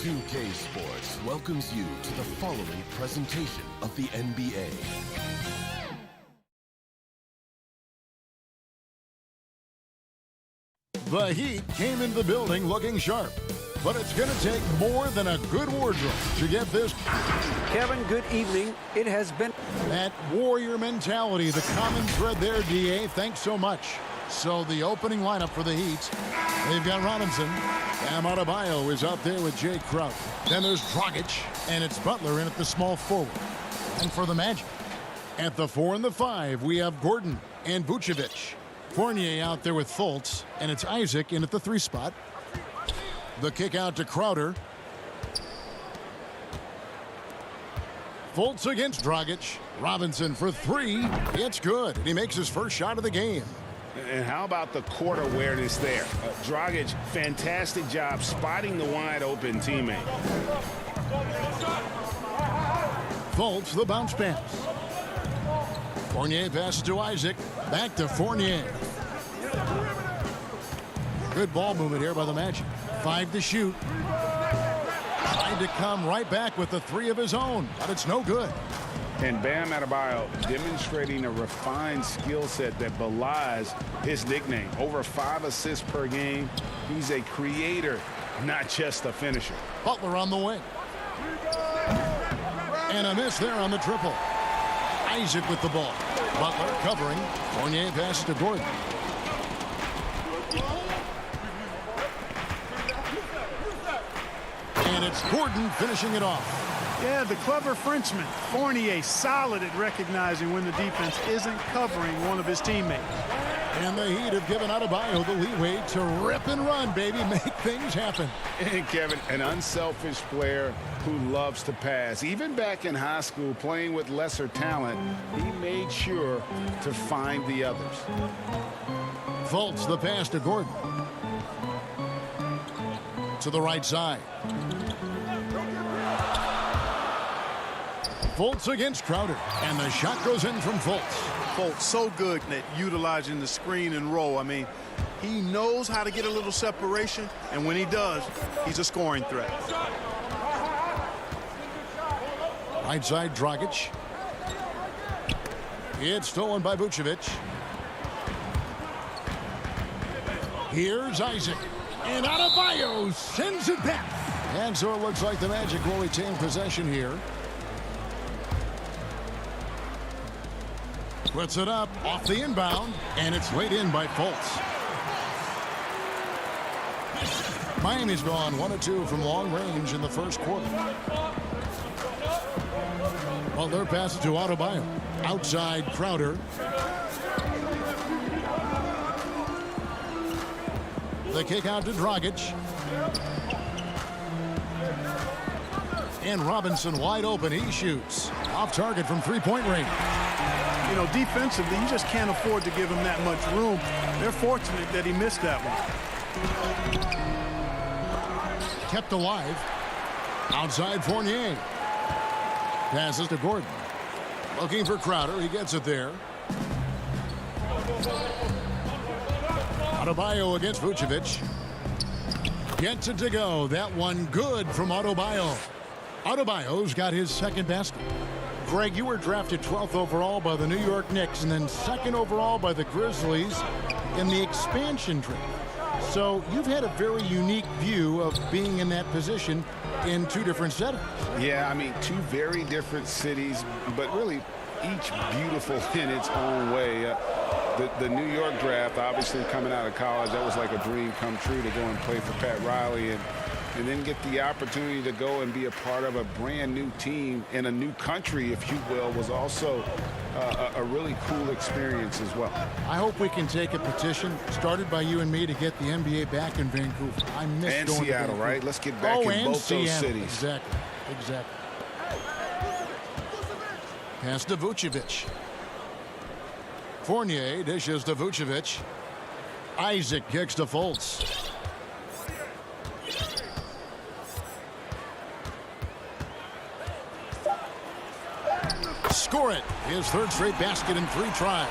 2K Sports welcomes you to the following presentation of the NBA. The Heat came into the building looking sharp, but it's going to take more than a good wardrobe to get this. Kevin, good evening. It has been That warrior mentality, the common thread there, DA. Thanks so much. So the opening lineup for the Heat, they've got Robinson. Bam Adebayo is out there with Jay Crowder. Then there's Dragic, and it's Butler in at the small forward. And for the Magic, at the 4 and the 5, we have Gordon and Vucevic. Fournier out there with Fultz, and it's Isaac in at the 3 spot. The kick out to Crowder. Fultz against Dragic. Robinson for 3. It's good. And he makes his first shot of the game. And how about the court awareness there? Dragic, fantastic job spotting the wide open teammate. Fultz, the bounce pass. Fournier passes to Isaac. Back to Fournier. Good ball movement here by the Magic. 5 to shoot. Tried to come right back with the 3 of his own, but it's no good. And Bam Adebayo demonstrating a refined skill set that belies his nickname. Over 5 assists per game. He's a creator, not just a finisher. Butler on the wing. And a miss there on the triple. Isaac with the ball. Butler covering. Fournier passes to Gordon. And it's Gordon finishing it off. Yeah, the clever Frenchman. Fournier solid at recognizing when the defense isn't covering one of his teammates. And the Heat have given Adebayo the leeway to rip and run, baby. Make things happen. And Kevin, an unselfish player who loves to pass. Even back in high school, playing with lesser talent, he made sure to find the others. Fultz the pass to Gordon. To the right side. Fultz against Crowder. And the shot goes in from Fultz. Fultz so good at utilizing the screen and roll. I mean, he knows how to get a little separation, and when he does, he's a scoring threat. Right side, Dragic. It's stolen by Vucevic. Here's Isaac. And Adebayo sends it back. And so it looks like the Magic will retain possession here. Puts it up off the inbound, and it's laid in by Fultz. Miami's gone 1 of 2 from long range in the first quarter. Butler passes to Adebayo. Outside Crowder. The kick out to Dragic. And Robinson wide open. He shoots. Off target from three-point range. You know, defensively, you just can't afford to give him that much room. They're fortunate that he missed that one. Kept alive. Outside Fournier. Passes to Gordon. Looking for Crowder. He gets it there. Adebayo against Vucevic. Gets it to go. That one good from Adebayo. Adebayo's got his second basket. Greg, you were drafted 12th overall by the New York Knicks and then 2nd overall by the Grizzlies in the expansion draft. So you've had a very unique view of being in that position in 2 different settings. Yeah, I mean, 2 very different cities, but really each beautiful in its own way. The New York draft, obviously coming out of college, that was like a dream come true to go and play for Pat Riley and then get the opportunity to go and be a part of a brand new team in a new country, if you will, was also a really cool experience as well. I hope we can take a petition started by you and me to get the NBA back in Vancouver. I miss and going Seattle, to Vancouver. right? Let's get back in both Seattle. those cities. Exactly. Pass to Vucevic. Fournier dishes to Vucevic. Isaac kicks to Fultz. Score it. His 3rd straight basket in 3 tries.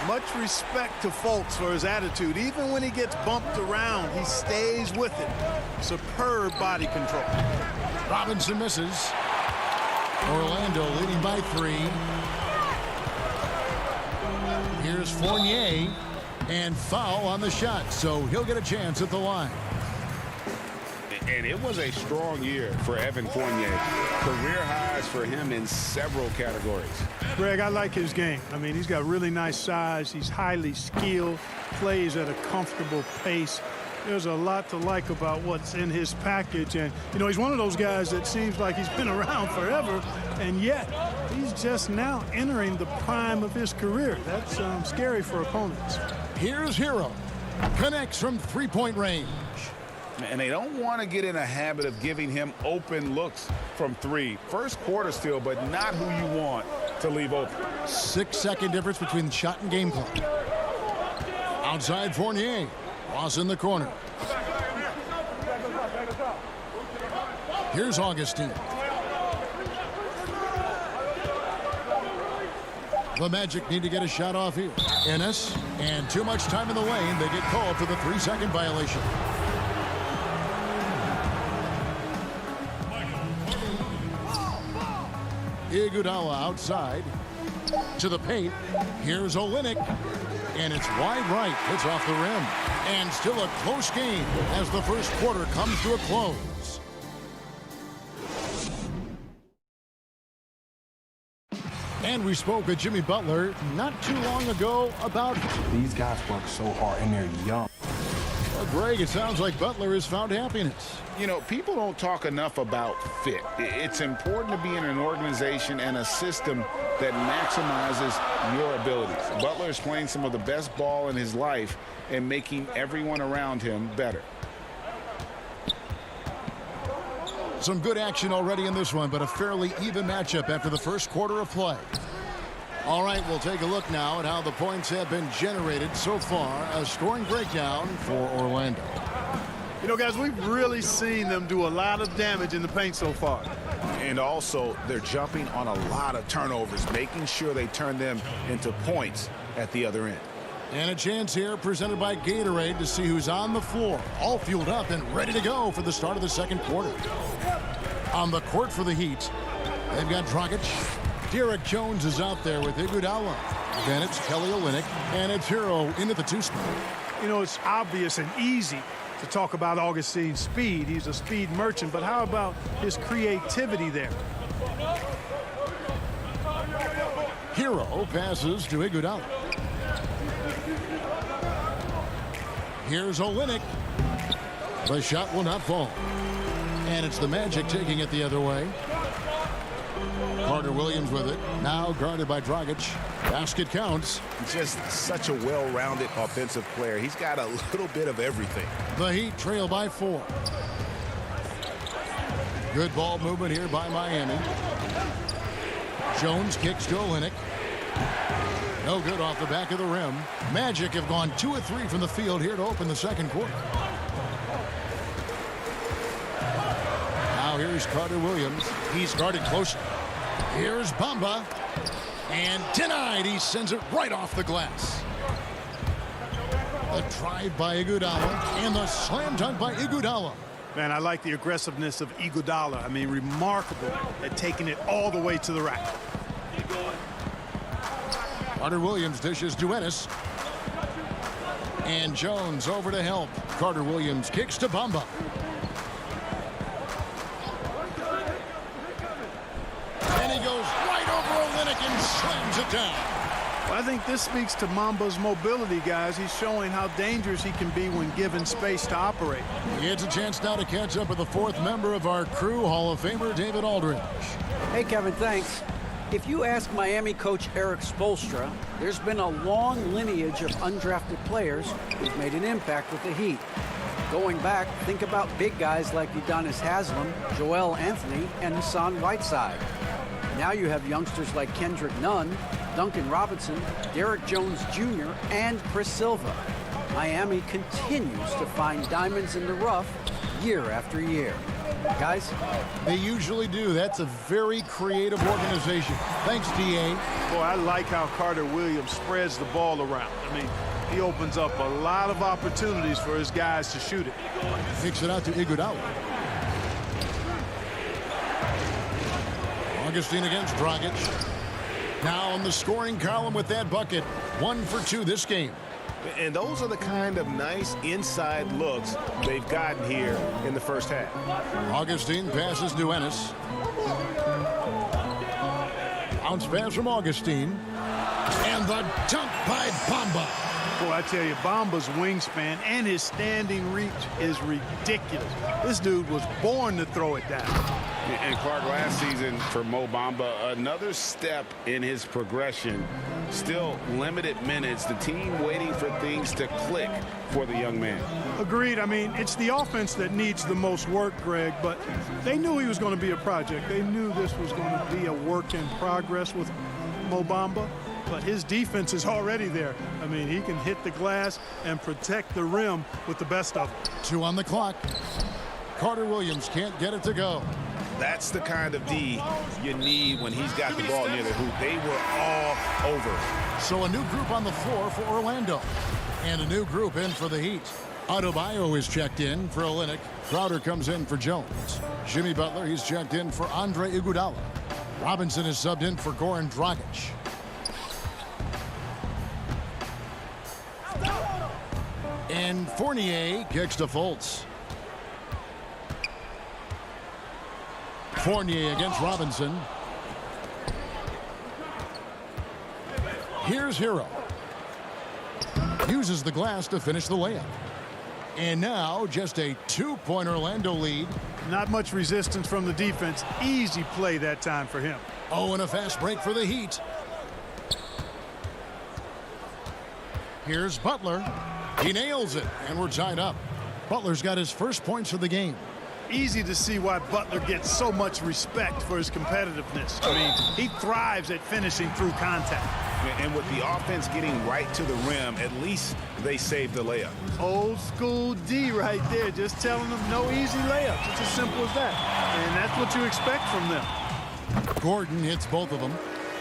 Much respect to Fultz for his attitude. Even when he gets bumped around, he stays with it. Superb body control. Robinson misses. Orlando leading by 3. Here's Fournier, and foul on the shot, so he'll get a chance at the line. And it was a strong year for Evan Fournier. Career highs for him in several categories. Greg, I like his game. I mean, he's got really nice size. He's highly skilled, plays at a comfortable pace. There's a lot to like about what's in his package. And, you know, he's one of those guys that seems like he's been around forever, and yet he's just now entering the prime of his career. That's scary for opponents. Here's Hero. Connects from three-point range. And they don't want to get in a habit of giving him open looks from 3. First quarter still, but not who you want to leave open. 6-second difference between the shot and game clock. Outside Fournier. Ross in the corner. Here's Augustine. The Magic need to get a shot off here. Ennis, and too much time in the lane. They get called for the 3-second violation. Iguodala outside to the paint. Here's Olynyk, and it's wide right. It's off the rim, and still a close game as the first quarter comes to a close. And we spoke with Jimmy Butler not too long ago about these guys work so hard and they're young. Well, Greg, it sounds like Butler has found happiness. You know, people don't talk enough about fit. It's important to be in an organization and a system that maximizes your abilities. Butler is playing some of the best ball in his life and making everyone around him better. Some good action already in this one, but a fairly even matchup after the first quarter of play. All right, we'll take a look now at how the points have been generated so far. A scoring breakdown for Orlando. You know, guys, we've really seen them do a lot of damage in the paint so far. And also, they're jumping on a lot of turnovers, making sure they turn them into points at the other end. And a chance here presented by Gatorade to see who's on the floor, all fueled up and ready to go for the start of the second quarter. On the court for the Heat, they've got Dragic. Derek Jones is out there with Iguodala. Then it's Kelly Olynyk, and it's Hero into the 2 spot. You know, it's obvious and easy to talk about Augustine's speed. He's a speed merchant, but how about his creativity there? Hero passes to Iguodala. Here's Olynyk. The shot will not fall. And it's the Magic taking it the other way. Carter Williams with it. Now guarded by Dragic. Basket counts. Just such a well-rounded offensive player. He's got a little bit of everything. The Heat trail by 4. Good ball movement here by Miami. Jones kicks to Olynyk. No good off the back of the rim. Magic have gone 2 of 3 from the field here to open the second quarter. Now here's Carter Williams. He's guarded closely. Here's Bamba. And denied. He sends it right off the glass. The drive by Iguodala and the slam dunk by Iguodala. Man, I like the aggressiveness of Iguodala. I mean, remarkable at taking it all the way to the rack. Carter Williams dishes to Ennis. And Jones over to help. Carter Williams kicks to Bamba. And he goes right over Olynyk and slams it down. Well, I think this speaks to Mamba's mobility, guys. He's showing how dangerous he can be when given space to operate. It's a chance now to catch up with the 4th member of our crew, Hall of Famer David Aldridge. Hey, Kevin, thanks. If you ask Miami coach Eric Spoelstra, there's been a long lineage of undrafted players who've made an impact with the Heat. Going back, think about big guys like Udonis Haslem, Joel Anthony, and Hassan Whiteside. Now you have youngsters like Kendrick Nunn, Duncan Robinson, Derek Jones Jr., and Chris Silva. Miami continues to find diamonds in the rough year after year. Guys? They usually do. That's a very creative organization. Thanks, D.A. Boy, I like how Carter Williams spreads the ball around. I mean, he opens up a lot of opportunities for his guys to shoot it. Kicks it out to Iguodala. Augustine against Dragic. Now on the scoring column with that bucket. 1 for 2 this game. And those are the kind of nice inside looks they've gotten here in the first half. Augustine passes to Ennis. Bounce pass from Augustine. And the dunk by Bamba. Boy, I tell you, Bamba's wingspan and his standing reach is ridiculous. This dude was born to throw it down. And Clark, last season for Mo Bamba, another step in his progression. Still limited minutes. The team waiting for things to click for the young man. Agreed. I mean, it's the offense that needs the most work, Greg, but they knew he was going to be a project. They knew this was going to be a work in progress with Mo Bamba, but his defense is already there. I mean, he can hit the glass and protect the rim with the best of them. 2 on the clock. Carter Williams can't get it to go. That's the kind of D you need when he's got the ball near the hoop. They were all over. So a new group on the floor for Orlando. And a new group in for the Heat. Adebayo is checked in for Olynyk. Crowder comes in for Jones. Jimmy Butler, he's checked in for Andre Iguodala. Robinson is subbed in for Goran Dragic. And Fournier kicks to Fultz. Fournier against Robinson. Here's Hero. Uses the glass to finish the layup. And now just a 2-point Orlando lead. Not much resistance from the defense. Easy play that time for him. Oh, and a fast break for the Heat. Here's Butler. He nails it, and we're tied up. Butler's got his first points of the game. Easy to see why Butler gets so much respect for his competitiveness. I mean, he thrives at finishing through contact. And with the offense getting right to the rim, at least they saved the layup. Old school D right there, just telling them no easy layups. It's as simple as that. And that's what you expect from them. Gordon hits both of them.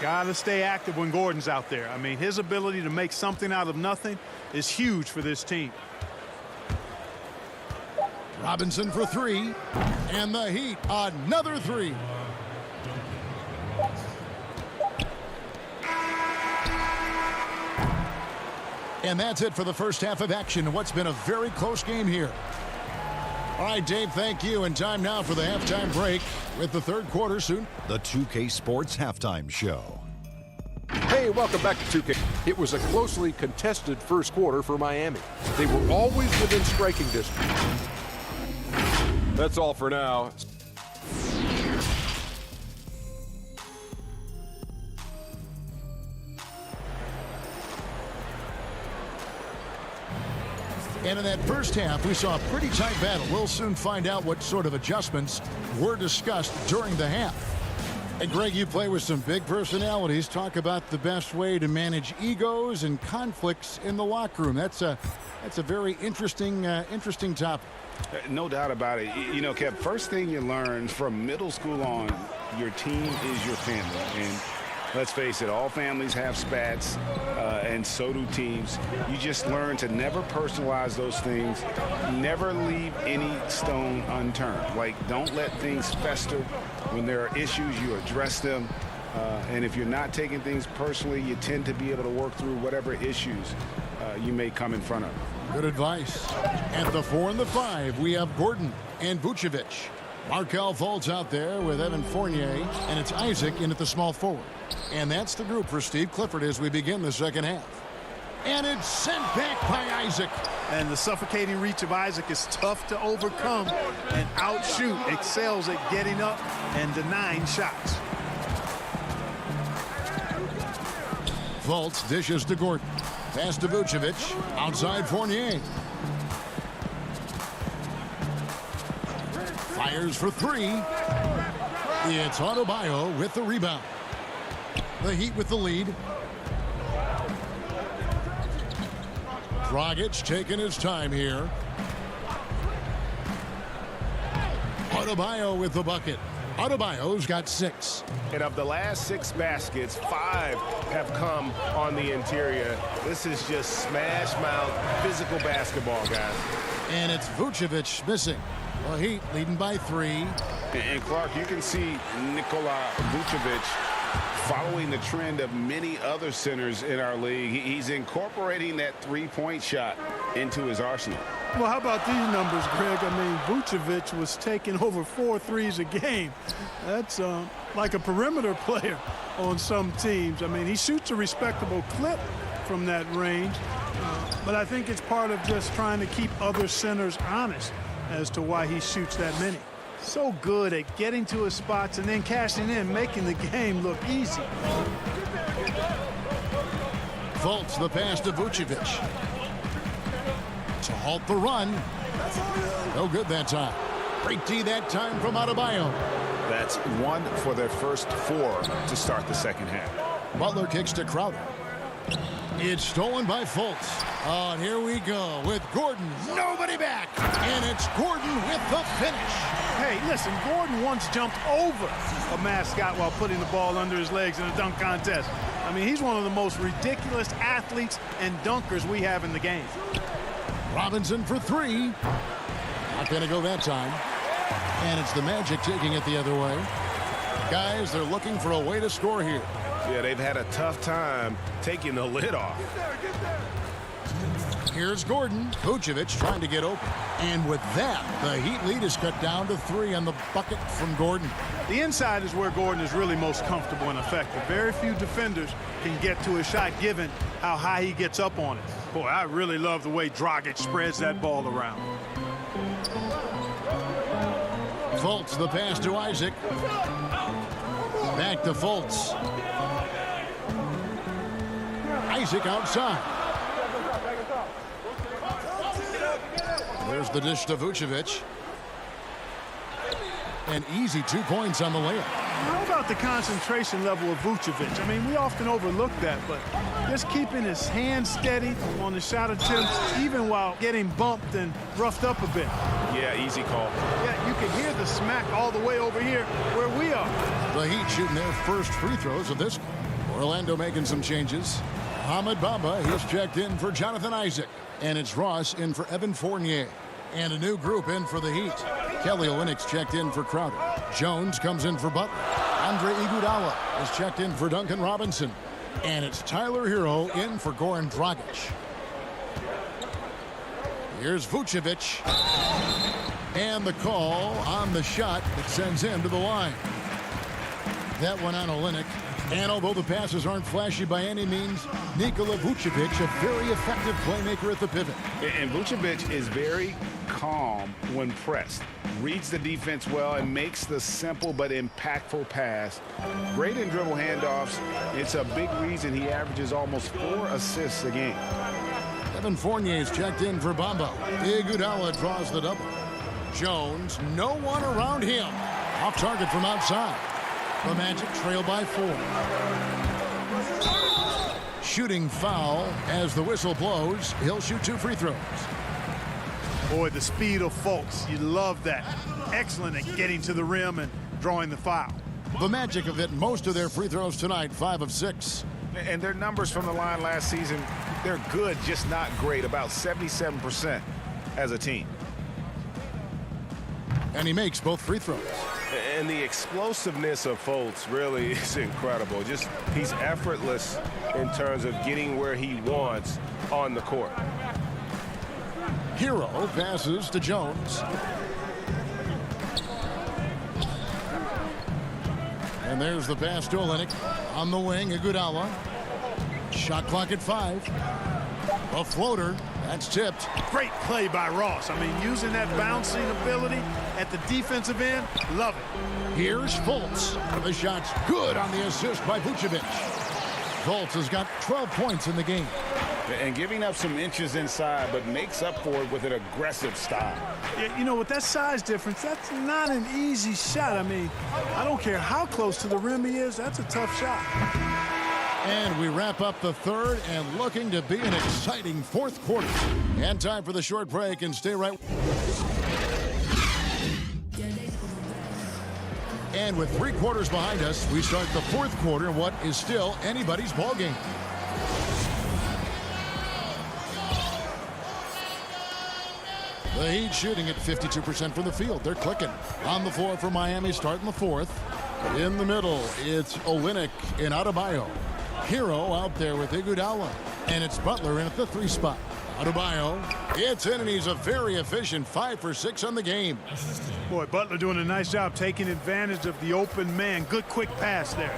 Got to stay active when Gordon's out there. I mean, his ability to make something out of nothing is huge for this team. Robinson for 3. And the Heat, another 3. And that's it for the first half of action. What's been a very close game here. All right, Dave, thank you. And time now for the halftime break with the third quarter soon. The 2K Sports Halftime Show. Hey, welcome back to 2K. It was a closely contested first quarter for Miami. They were always within striking distance. That's all for now. And in that first half, we saw a pretty tight battle. We'll soon find out what sort of adjustments were discussed during the half. And Greg, you play with some big personalities. Talk about the best way to manage egos and conflicts in the locker room. That's a very interesting topic. No doubt about it. You know, Kev, first thing you learn from middle school on, your team is your family. And let's face it, all families have spats, and so do teams. You just learn to never personalize those things, never leave any stone unturned. Like, don't let things fester. When there are issues, you address them. And if you're not taking things personally, you tend to be able to work through whatever issues you may come in front of. Good advice. At the 4 and the 5, we have Gordon and Vucevic. Markelle Fultz out there with Evan Fournier, and it's Isaac in at the small forward. And that's the group for Steve Clifford as we begin the second half. And it's sent back by Isaac. And the suffocating reach of Isaac is tough to overcome, and outshoot excels at getting up and denying shots. Fultz dishes to Gordon. Pass to Vucevic. Outside Fournier. Fires for 3. It's Adebayo with the rebound. The Heat with the lead. Dragic taking his time here. Adebayo with the bucket. Adebayo's got 6. And of the last 6 baskets, 5 have come on the interior. This is just smash mouth physical basketball, guys. And it's Vucevic missing. The Heat leading by 3. And Clark, you can see Nikola Vucevic following the trend of many other centers in our league. He's incorporating that three-point shot into his arsenal. Well, how about these numbers, Greg? I mean, Vucevic was taking over 4 threes a game. That's like a perimeter player on some teams. I mean, he shoots a respectable clip from that range, but I think it's part of just trying to keep other centers honest as to why he shoots that many. So good at getting to his spots and then cashing in, making the game look easy. Fultz the pass to Vucevic. To halt the run. No good that time. Great D that time from Adebayo. That's 1 for their first 4 to start the second half. Butler kicks to Crowder. It's stolen by Fultz. Oh, and here we go with Gordon. Nobody back. And it's Gordon with the finish. Hey, listen, Gordon once jumped over a mascot while putting the ball under his legs in a dunk contest. I mean, he's one of the most ridiculous athletes and dunkers we have in the game. Robinson for 3. Not going to go that time. And it's the Magic taking it the other way. Guys, they're looking for a way to score here. Yeah, they've had a tough time taking the lid off. Here's Gordon. Vucevic trying to get open. And with that, the Heat lead is cut down to 3 on the bucket from Gordon. The inside is where Gordon is really most comfortable and effective. Very few defenders can get to his shot given how high he gets up on it. Boy, I really love the way Dragic spreads that ball around. Fultz the pass to Isaac. Back to Fultz. Isaac outside. There's the dish to Vucevic. An easy 2 points on the layup. How about the concentration level of Vucevic? I mean, we often overlook that, but just keeping his hands steady on the shot attempts, even while getting bumped and roughed up a bit. Yeah, easy call. Yeah, you can hear the smack all the way over here where we are. The Heat shooting their first free throws of this. Orlando making some changes. Ahmed Bamba, he's checked in for Jonathan Isaac. And it's Ross in for Evan Fournier. And a new group in for the Heat. Kelly Olynyk's checked in for Crowder. Jones comes in for Butler. Andre Iguodala is checked in for Duncan Robinson. And it's Tyler Hero in for Goran Dragic. Here's Vucevic. And the call on the shot that sends him to the line. That one on Olynyk. And although the passes aren't flashy by any means, Nikola Vucevic, a very effective playmaker at the pivot. And Vucevic is very calm when pressed. Reads the defense well and makes the simple but impactful pass. Great in dribble handoffs. It's a big reason he averages almost 4 assists a game. Evan Fournier's checked in for Bamba. Iguodala draws the double. Jones, no one around him. Off target from outside. The Magic trail by 4. Shooting foul as the whistle blows. He'll shoot 2 free throws. Boy, the speed of Fultz, you love that. Excellent at getting to the rim and drawing the foul. The Magic have hit most of their free throws tonight, 5 of 6. And their numbers from the line last season, they're good, just not great, about 77% as a team. And he makes both free throws. And the explosiveness of Fultz really is incredible. Just he's effortless in terms of getting where he wants on the court. Hero passes to Jones. And there's the pass to Olynyk. On the wing, Iguodala. Shot clock at 5. A floater. That's tipped. Great play by Ross. I mean, using that bouncing ability at the defensive end, love it. Here's Fultz. The shot's good on the assist by Vucevic. Fultz has got 12 points in the game. And giving up some inches inside, but makes up for it with an aggressive style. Yeah, you know, with that size difference, that's not an easy shot. I mean, I don't care how close to the rim he is, that's a tough shot. And we wrap up the third and looking to be an exciting fourth quarter. And time for the short break, and stay right. And with 3 quarters behind us, we start the 4th quarter in what is still anybody's ball game. The Heat shooting at 52% from the field. They're clicking. On the floor for Miami starting the 4th. In the middle, it's Olynyk and Adebayo. Hero out there with Iguodala. And it's Butler in at the 3 spot. Adebayo, it's in, and he's a very efficient 5 for 6 on the game. Boy, Butler doing a nice job taking advantage of the open man. Good quick pass there.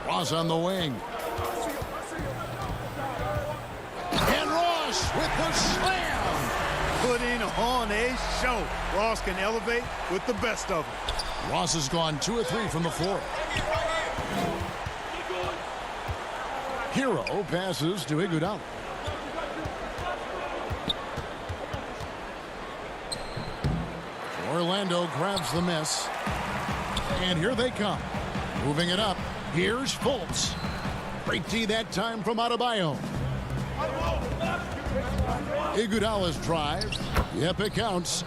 Ross on the wing. And Ross with the slam. Putting on a show. Ross can elevate with the best of them. Ross has gone 2 of 3 from the floor. Hero passes to Iguodala. Orlando grabs the miss. And here they come. Moving it up. Here's Fultz. Great D that time from Adebayo. Iguodala's drive. Yep, it counts.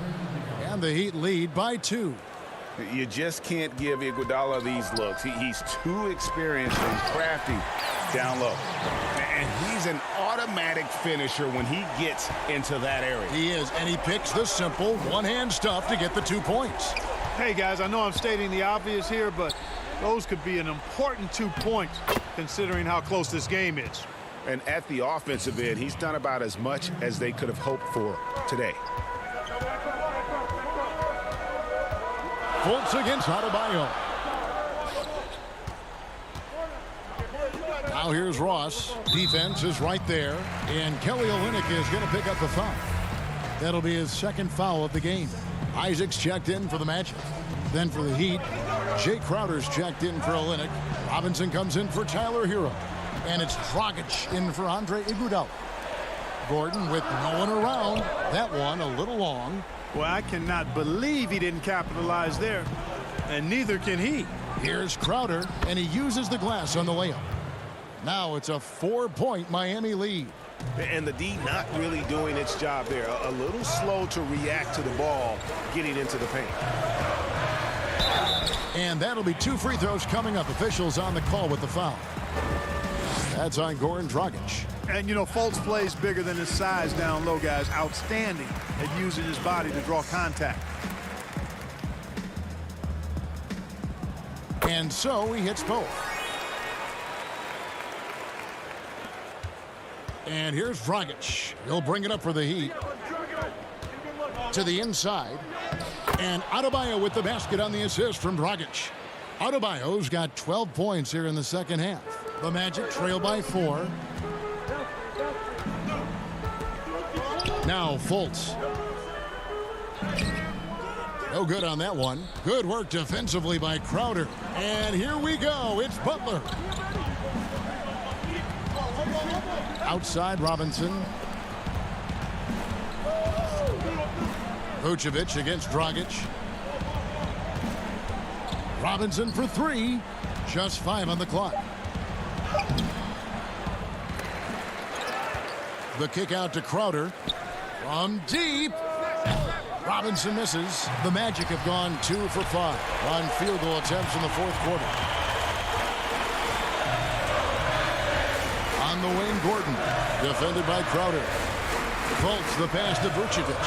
And the Heat lead by 2. You just can't give Iguodala these looks. He's too experienced and crafty down low. And he's an automatic finisher when he gets into that area. He is, and he picks the simple one-hand stuff to get the 2 points. Hey, guys, I know I'm stating the obvious here, but those could be an important 2 points considering how close this game is. And at the offensive end, he's done about as much as they could have hoped for today. Fultz against Adebayo. Now here's Ross. Defense is right there. And Kelly Olynyk is going to pick up the foul. That'll be his 2nd foul of the game. Isaac's checked in for the Magic. Then for the Heat, Jay Crowder's checked in for Olynyk. Robinson comes in for Tyler Hero. And it's Dragic in for Andre Iguodala. Gordon with no one around. That one a little long. Well, I cannot believe he didn't capitalize there. And neither can he. Here's Crowder, and he uses the glass on the layup. Now it's a 4-point Miami lead. And the D not really doing its job there. A little slow to react to the ball getting into the paint. And that'll be 2 free throws coming up. Officials on the call with the foul. That's on Goran Dragic. And, you know, Fultz plays bigger than his size down low, guys. Outstanding at using his body to draw contact. And so he hits both. And here's Dragic. He'll bring it up for the Heat. To the inside. And Adebayo with the basket on the assist from Dragic. Adebayo's got 12 points here in the 2nd half. The Magic trail by 4. Now Fultz. No good on that one. Good work defensively by Crowder. And here we go. It's Butler. Outside Robinson. Vucevic against Dragic. Robinson for 3. Just 5 on the clock. The kick out to Crowder. From deep. Robinson misses. The Magic have gone 2 for 5 on field goal attempts in the 4th quarter. On the wing, Gordon. Defended by Crowder. Fultz the pass to Vucevic.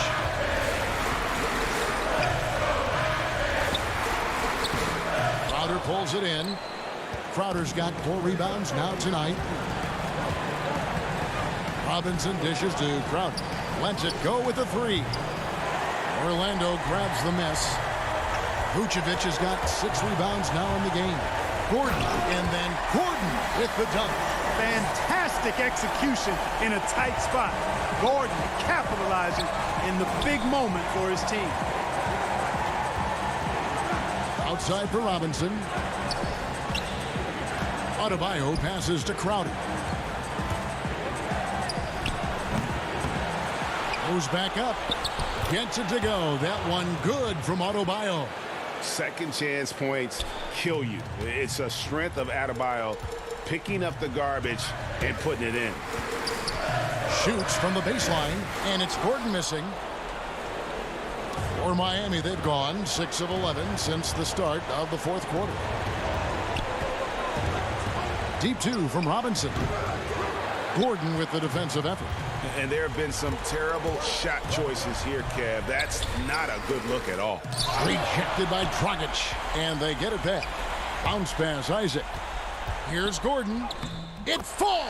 Crowder pulls it in. Crowder's got 4 rebounds now tonight. Robinson dishes to Crowder. Lets it go with the 3. Orlando grabs the miss. Vucevic has got 6 rebounds now in the game. Gordon, and then Gordon with the dunk. Fantastic execution in a tight spot. Gordon capitalizing in the big moment for his team. Outside for Robinson. Adebayo passes to Crowder. Goes back up. Gets it to go. That one good from Adebayo. Second chance points kill you. It's a strength of Adebayo picking up the garbage and putting it in. Shoots from the baseline, and it's Gordon missing. For Miami, they've gone 6 of 11 since the start of the fourth quarter. Deep 2 from Robinson. Gordon with the defensive effort. And there have been some terrible shot choices here, Kev. That's not a good look at all. Rejected by Dragic, and they get it back. Bounce pass, Isaac. Here's Gordon. It falls,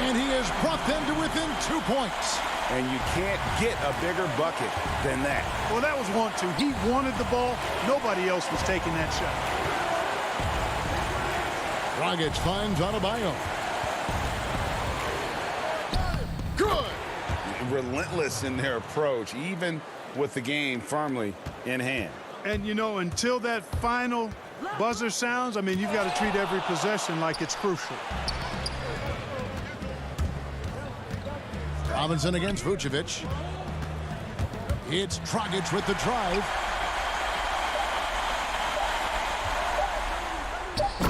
and he has brought them to within 2 points. And you can't get a bigger bucket than that. Well, that was 1-2. He wanted the ball. Nobody else was taking that shot. Dragic finds Adebayo. Good. Relentless in their approach, even with the game firmly in hand. And, you know, until that final buzzer sounds, I mean, you've got to treat every possession like it's crucial. Robinson against Vucevic. It's Dragic with the drive.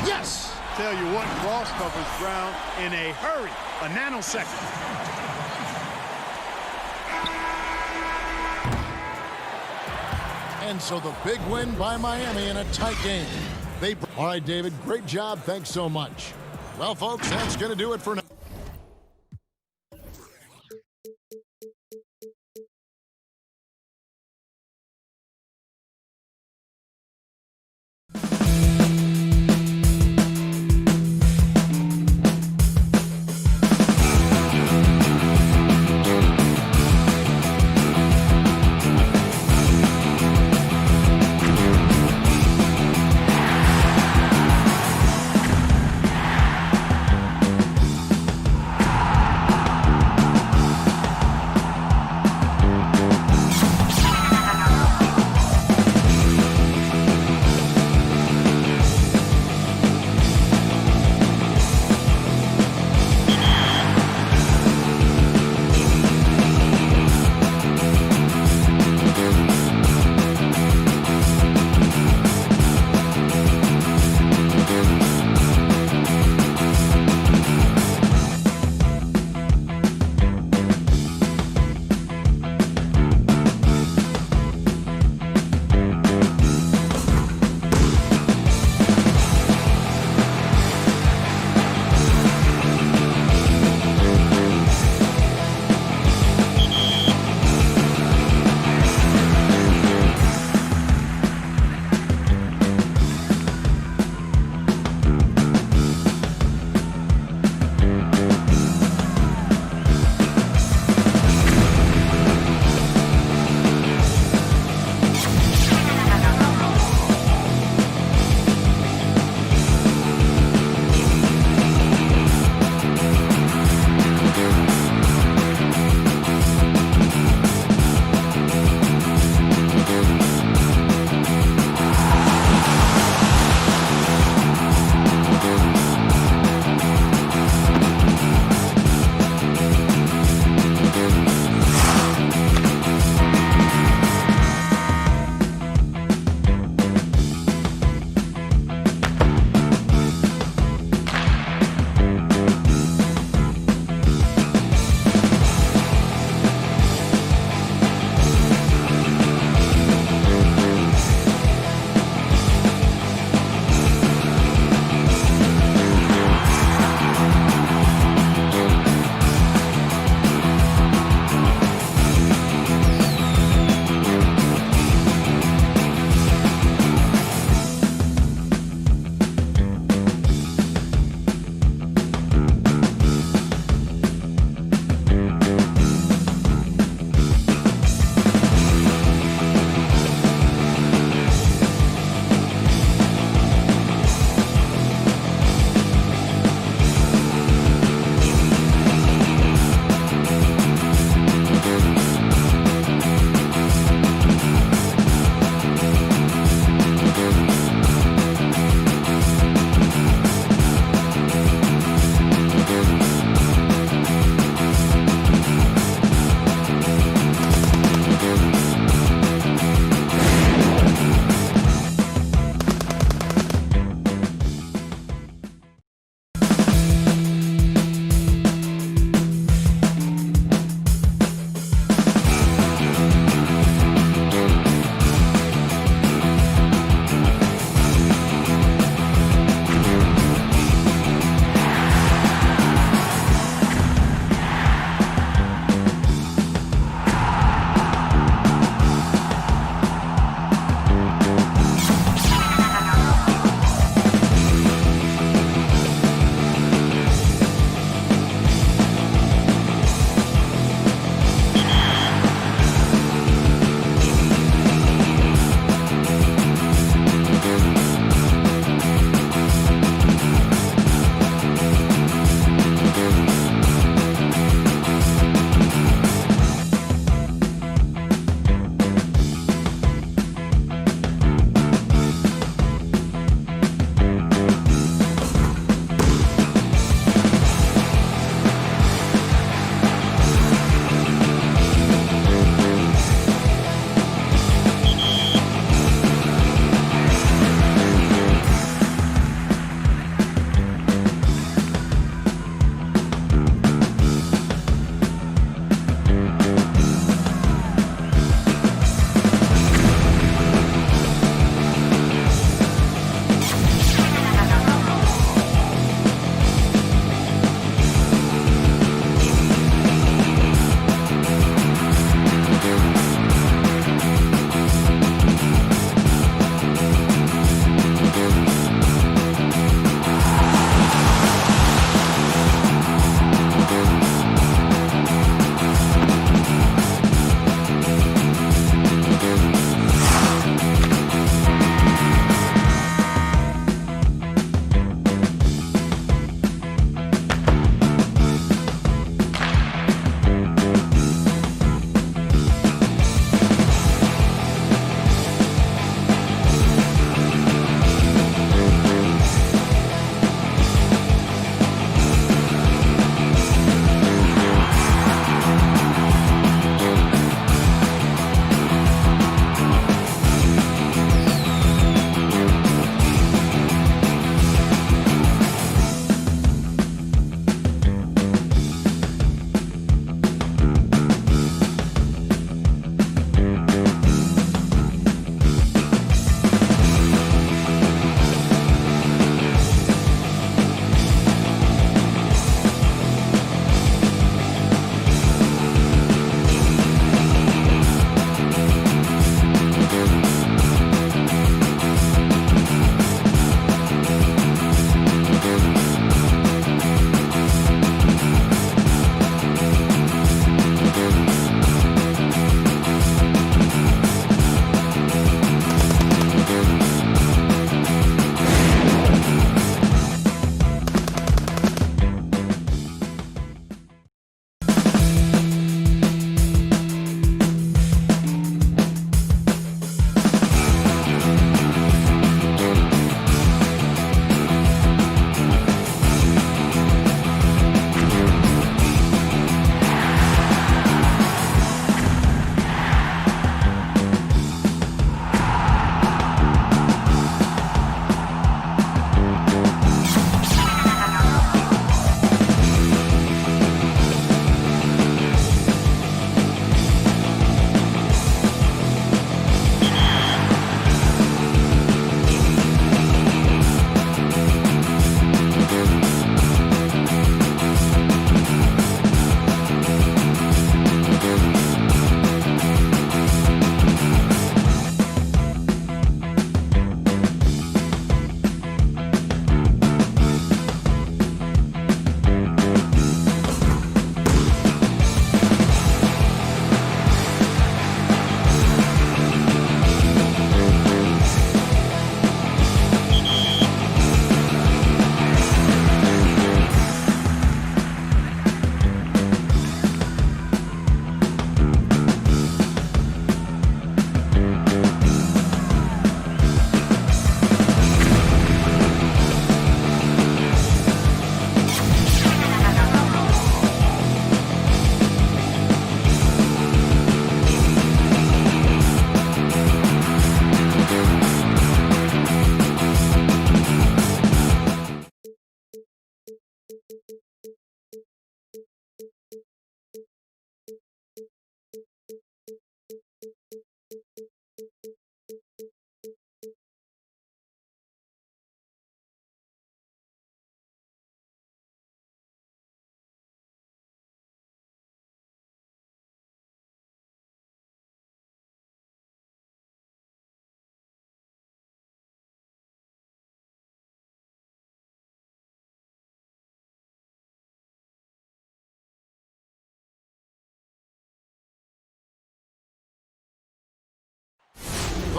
Yes! Tell you what, cross covers ground in a hurry, a nanosecond. And so the big win by Miami in a tight game. All right, David, great job. Thanks so much. Well, folks, that's going to do it for now.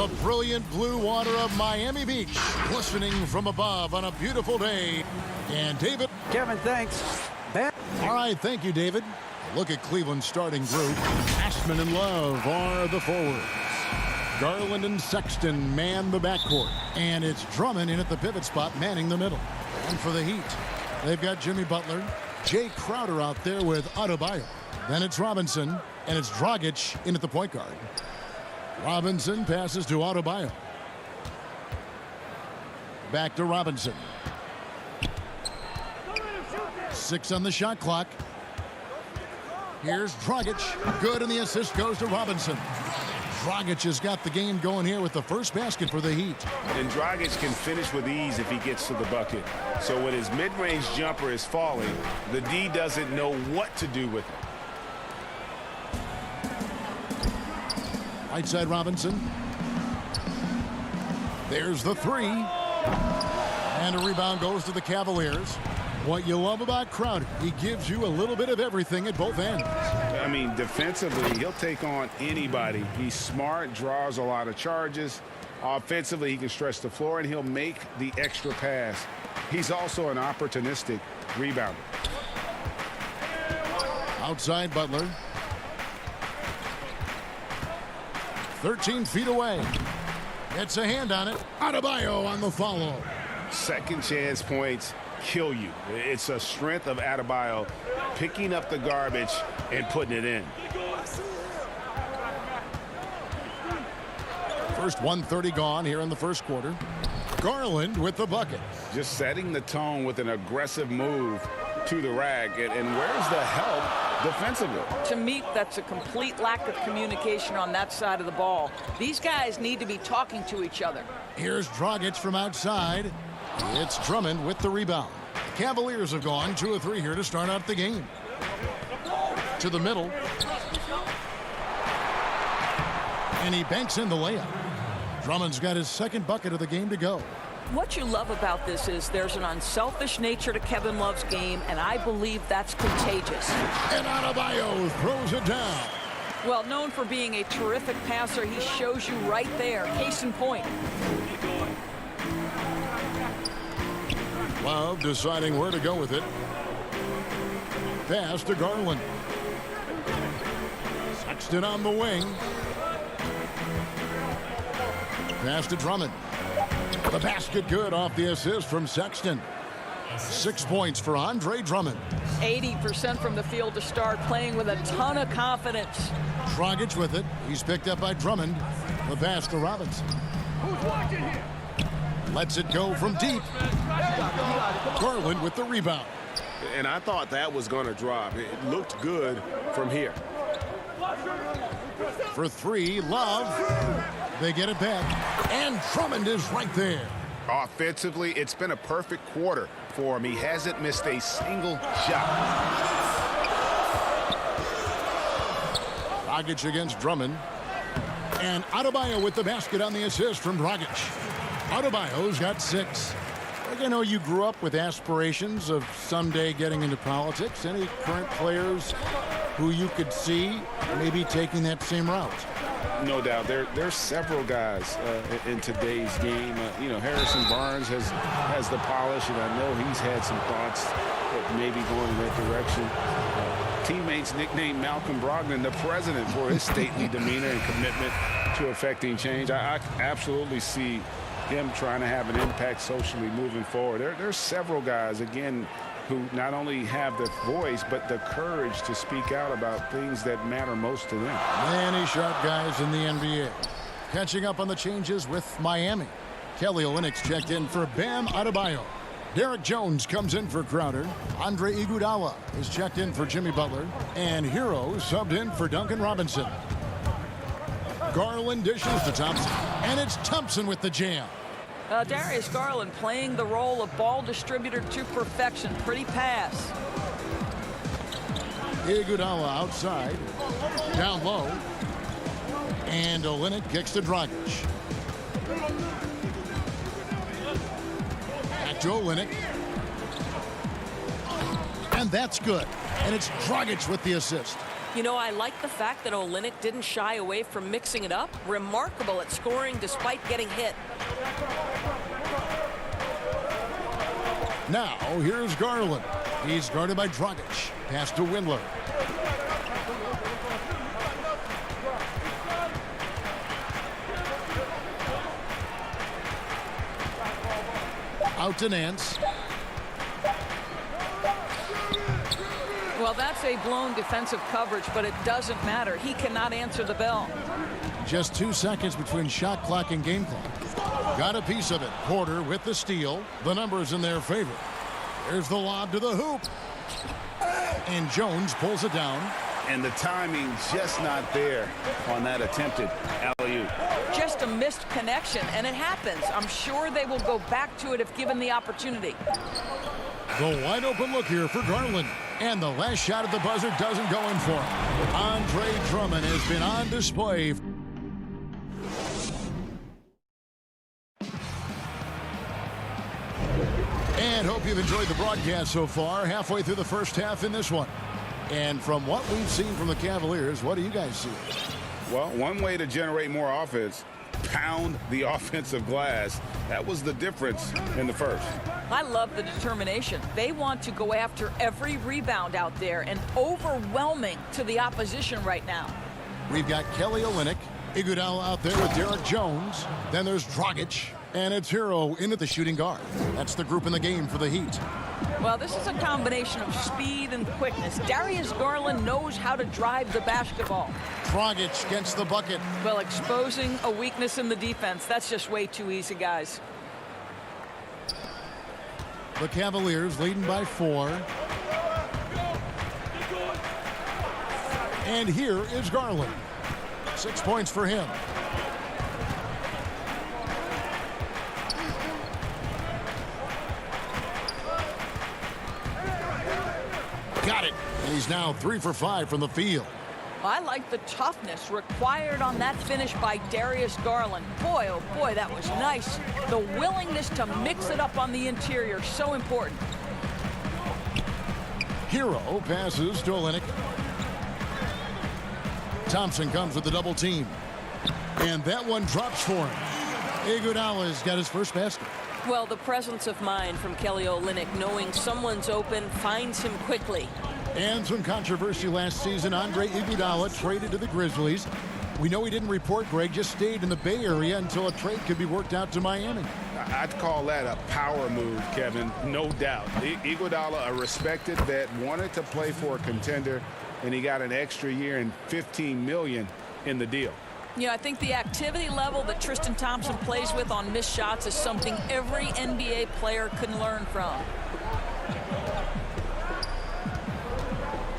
The brilliant blue water of Miami Beach, glistening from above on a beautiful day. And David. Kevin, thanks. All right, thank you, David. Look at Cleveland's starting group. Ashman and Love are the forwards. Garland and Sexton man the backcourt. And it's Drummond in at the pivot spot, manning the middle. And for the Heat, they've got Jimmy Butler, Jay Crowder out there with Adebayo. Then it's Robinson, and it's Dragic in at the point guard. Robinson passes to Adebayo. Back to Robinson. 6 on the shot clock. Here's Dragic. Good, and the assist goes to Robinson. Dragic has got the game going here with the first basket for the Heat. And Dragic can finish with ease if he gets to the bucket. So when his mid-range jumper is falling, the D doesn't know what to do with it. Right side Robinson. There's the three. And a rebound goes to the Cavaliers. What you love about Crowder, he gives you a little bit of everything at both ends. I mean, defensively, he'll take on anybody. He's smart, draws a lot of charges. Offensively, he can stretch the floor, and he'll make the extra pass. He's also an opportunistic rebounder. Outside Butler. 13 feet away. Gets a hand on it. Adebayo on the follow. Second chance points kill you. It's a strength of Adebayo picking up the garbage and putting it in. First 1:30 gone here in the first quarter. Garland with the bucket. Just setting the tone with an aggressive move to the rack. And where's the help defensively? To me, that's a complete lack of communication on that side of the ball. These guys need to be talking to each other. Here's Dragic from outside. It's Drummond with the rebound. The Cavaliers have gone 2 of 3 here to start out the game. To the middle. And he banks in the layup. Drummond's got his second bucket of the game to go. What you love about this is there's an unselfish nature to Kevin Love's game, and I believe that's contagious. And Adebayo throws it down. Well, known for being a terrific passer, he shows you right there. Case in point. Love deciding where to go with it. Pass to Garland. Sexton on the wing. Pass to Drummond. The basket good off the assist from Sexton. 6 points for Andre Drummond. 80% from the field to start, playing with a ton of confidence. Dragic with it. He's picked up by Drummond. The pass to Robinson. Who's watching here? Lets it go from deep. Garland with the rebound. And I thought that was going to drop. It looked good from here. For 3, Love. They get it back. And Drummond is right there. Offensively, it's been a perfect quarter for him. He hasn't missed a single shot. Dragic against Drummond. And Adebayo with the basket on the assist from Dragic. Adebayo's got 6. I know you grew up with aspirations of someday getting into politics. Any current players who you could see maybe taking that same route? No doubt. There's several guys in today's game. Harrison Barnes has the polish, and I know he's had some thoughts that maybe going in that direction. Teammates nicknamed Malcolm Brogdon the president for his stately demeanor and commitment to affecting change. I absolutely see him trying to have an impact socially moving forward. There's several guys, again, who not only have the voice, but the courage to speak out about things that matter most to them. Many sharp guys in the NBA. Catching up on the changes with Miami. Kelly Olynyk's checked in for Bam Adebayo. Derek Jones comes in for Crowder. Andre Iguodala is checked in for Jimmy Butler. And Hero subbed in for Duncan Robinson. Garland dishes to Thompson. And it's Thompson with the jam. Darius Garland playing the role of ball distributor to perfection. Pretty pass. Iguodala outside. Down low. And Olynyk kicks to Dragic. Back to Olynyk. And that's good. And it's Dragic with the assist. You know, I like the fact that Olynyk didn't shy away from mixing it up. Remarkable at scoring despite getting hit. Now, here's Garland. He's guarded by Dragic. Pass to Windler. Out to Nance. Well, that's a blown defensive coverage, but it doesn't matter. He cannot answer the bell. Just 2 seconds between shot clock and game clock. Got a piece of it. Porter with the steal. The numbers in their favor. There's the lob to the hoop. And Jones pulls it down. And the timing just not there on that attempted alley-oop. Just a missed connection, and it happens. I'm sure they will go back to it if given the opportunity. The wide open look here for Garland. And the last shot at the buzzer doesn't go in for him. Andre Drummond has been on display. And hope you've enjoyed the broadcast so far. Halfway through the first half in this one. And from what we've seen from the Cavaliers, what do you guys see? Well, one way to generate more offense, pound the offensive glass. That was the difference in the first. I love the determination. They want to go after every rebound out there, and overwhelming to the opposition right now. We've got Kelly Olynyk, Iguodala out there with Derek Jones. Then there's Dragic, and it's Hero in at the shooting guard. That's the group in the game for the Heat. Well, this is a combination of speed and quickness. Darius Garland knows how to drive the basketball. Dragic gets the bucket. Well, exposing a weakness in the defense, that's just way too easy, guys. The Cavaliers leading by 4. And here is Garland. 6 points for him. Got it. And he's now 3 for 5 from the field. I like the toughness required on that finish by Darius Garland. Boy, oh boy, that was nice. The willingness to mix it up on the interior, so important. Hero passes to Olynyk. Thompson comes with the double team. And that one drops for him. Iguodala's got his first basket. Well, the presence of mind from Kelly Olynyk, knowing someone's open, finds him quickly. And some controversy last season. Andre Iguodala traded to the Grizzlies. We know he didn't report, Greg, just stayed in the Bay Area until a trade could be worked out to Miami. I'd call that a power move, Kevin, no doubt. Iguodala, a respected vet, wanted to play for a contender, and he got an extra year and $15 million in the deal. Yeah, I think the activity level that Tristan Thompson plays with on missed shots is something every NBA player can learn from.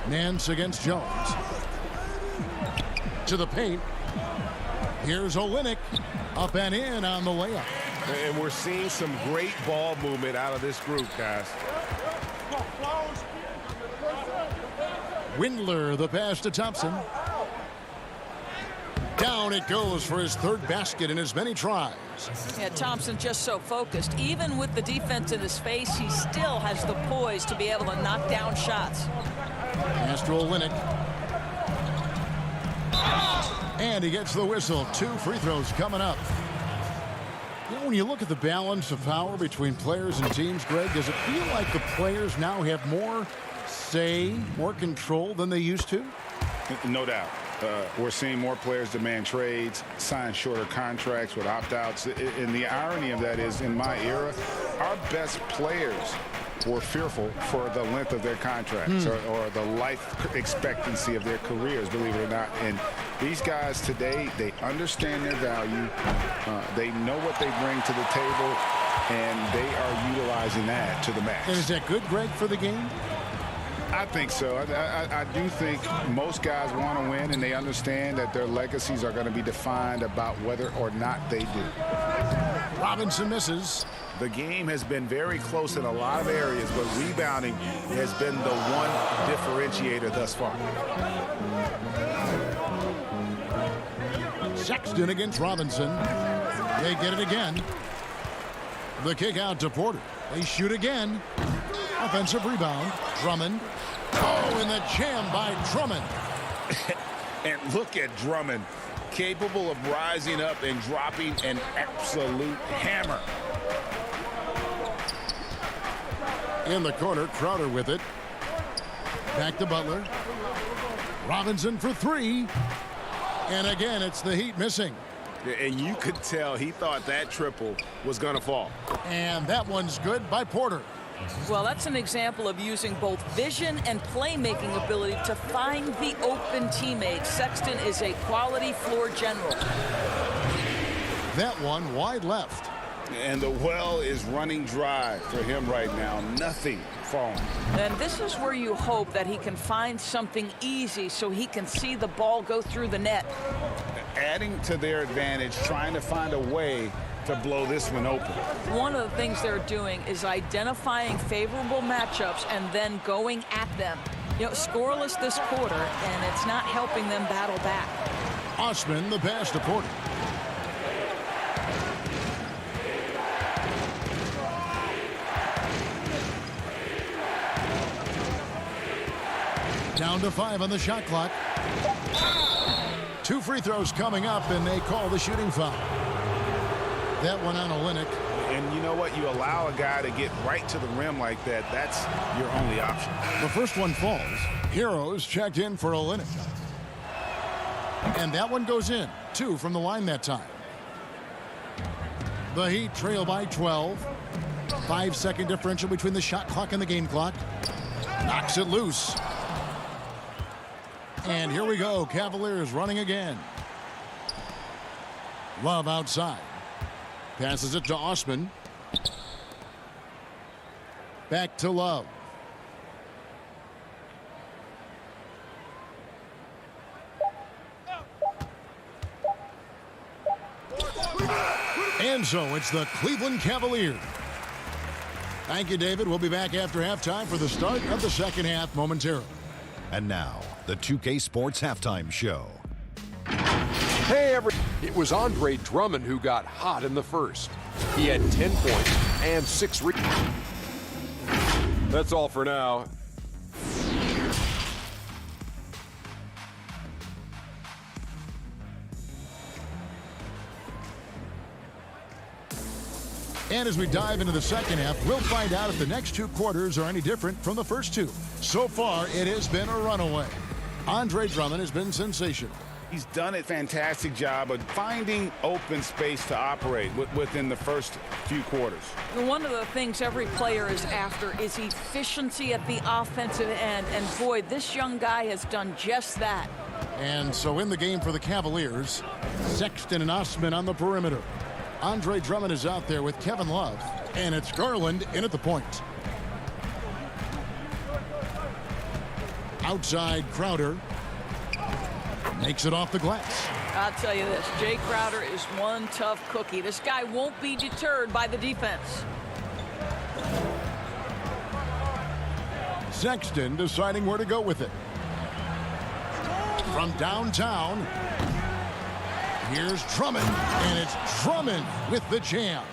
Nance against Jones. To the paint. Here's Olynyk. Up and in on the layup. And we're seeing some great ball movement out of this group, guys. Windler, the pass to Thompson. Down it goes for his third basket in as many tries. Yeah, Thompson just so focused. Even with the defense in his face, he still has the poise to be able to knock down shots. Pass to Olynyk. And he gets the whistle. 2 free throws coming up. You know, when you look at the balance of power between players and teams, Greg, does it feel like the players now have more say, more control than they used to? No doubt. We're seeing more players demand trades, sign shorter contracts with opt-outs. And the irony of that is, in my era, our best players were fearful for the length of their contracts or the life expectancy of their careers, believe it or not. And these guys today, they understand their value. They know what they bring to the table, and they are utilizing that to the max. And is that good, Greg, for the game? I think so. I do think most guys want to win, and they understand that their legacies are going to be defined about whether or not they do. Robinson misses. The game has been very close in a lot of areas, but rebounding has been the one differentiator thus far. Sexton against Robinson. They get it again. The kick out to Porter. They shoot again. Offensive rebound. Drummond. Oh, and the jam by Drummond. And look at Drummond, capable of rising up and dropping an absolute hammer. In the corner, Crowder with it. Back to Butler. Robinson for three. And again, it's the Heat missing. And you could tell he thought that triple was going to fall. And that one's good by Porter. Well, that's an example of using both vision and playmaking ability to find the open teammate. Sexton is a quality floor general. That one wide left. And the well is running dry for him right now. Nothing falling. And this is where you hope that he can find something easy so he can see the ball go through the net. Adding to their advantage, trying to find a way to blow this one open. One of the things they're doing is identifying favorable matchups and then going at them. You know, scoreless this quarter, and it's not helping them battle back. Osman, the pass to Porter. Down to 5 on the shot clock. 2 free throws coming up, and they call the shooting foul. That one on Olynyk. And you know what? You allow a guy to get right to the rim like that. That's your only option. The first one falls. Heroes checked in for Olynyk. And that one goes in. 2 from the line that time. The Heat trail by 12. 5-second differential between the shot clock and the game clock. Knocks it loose. And here we go. Cavaliers running again. Love outside. Passes it to Osman. Back to Love. And so it's the Cleveland Cavaliers. Thank you, David. We'll be back after halftime for the start of the second half momentarily. And now, the 2K Sports Halftime Show. Hey, it was Andre Drummond who got hot in the first. He had 10 points and 6 rebounds. That's all for now. And as we dive into the second half, we'll find out if the next 2 quarters are any different from the first 2. So far, it has been a runaway. Andre Drummond has been sensational. He's done a fantastic job of finding open space to operate within the first few quarters. One of the things every player is after is efficiency at the offensive end. And boy, this young guy has done just that. And so in the game for the Cavaliers, Sexton and Osman on the perimeter. Andre Drummond is out there with Kevin Love, and it's Garland in at the point. Outside, Crowder makes it off the glass. I'll tell you this, Jay Crowder is one tough cookie. This guy won't be deterred by the defense. Sexton deciding where to go with it. From downtown, here's Drummond, and it's Drummond with the jam.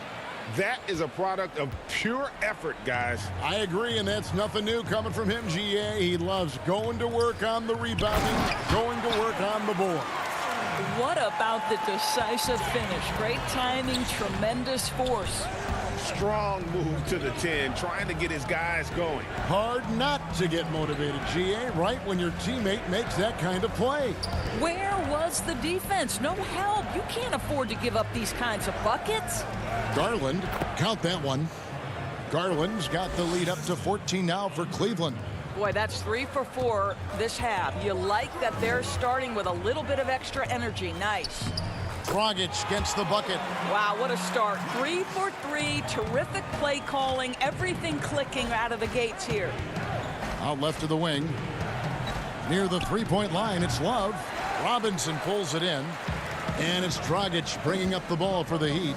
That is a product of pure effort, guys. I agree, and that's nothing new coming from him, GA. He loves going to work on the rebounding, going to work on the board. What about the decisive finish? Great timing, tremendous force. Strong move to the 10, trying to get his guys going. Hard not to get motivated, GA, right when your teammate makes that kind of play. Where was the defense? No help. You can't afford to give up these kinds of buckets. Garland, count that one. Garland's got the lead up to 14 now for Cleveland. Boy, that's 3 for 4 this half. You like that they're starting with a little bit of extra energy. Nice. Dragic gets the bucket. Wow, what a start. 3 for 3, terrific play calling, everything clicking out of the gates here. Out left of the wing. Near the three-point line, it's Love. Robinson pulls it in. And it's Dragic bringing up the ball for the Heat.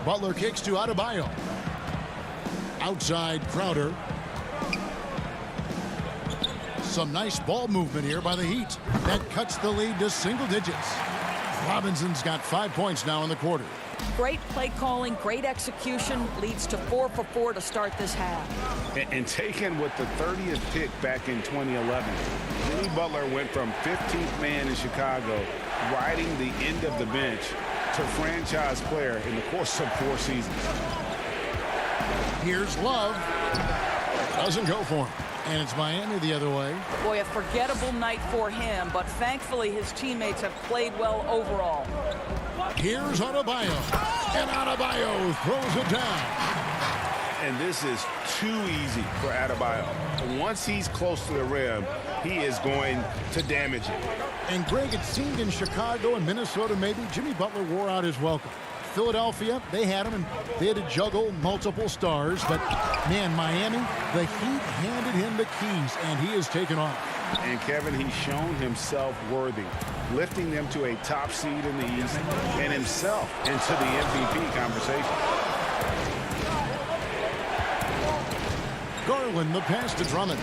Butler kicks to Adebayo. Outside, Crowder. Some nice ball movement here by the Heat. That cuts the lead to single digits. Robinson's got 5 points now in the quarter. Great play calling, great execution leads to 4 for 4 to start this half. And taken with the 30th pick back in 2011, Jimmy Butler went from 15th man in Chicago, riding the end of the bench, to franchise player in the course of 4 seasons. Here's Love. Doesn't go for him. And it's Miami the other way. Boy, a forgettable night for him, but thankfully his teammates have played well overall. Here's Adebayo. And Adebayo throws it down. And this is too easy for Adebayo. Once he's close to the rim, he is going to damage it. And Greg, it seemed in Chicago and Minnesota maybe Jimmy Butler wore out his welcome. Philadelphia, they had him, and they had to juggle multiple stars. But, man, Miami, the Heat handed him the keys, and he has taken off. And, Kevin, he's shown himself worthy, lifting them to a top seed in the East and himself into the MVP conversation. Garland, the pass to Drummond.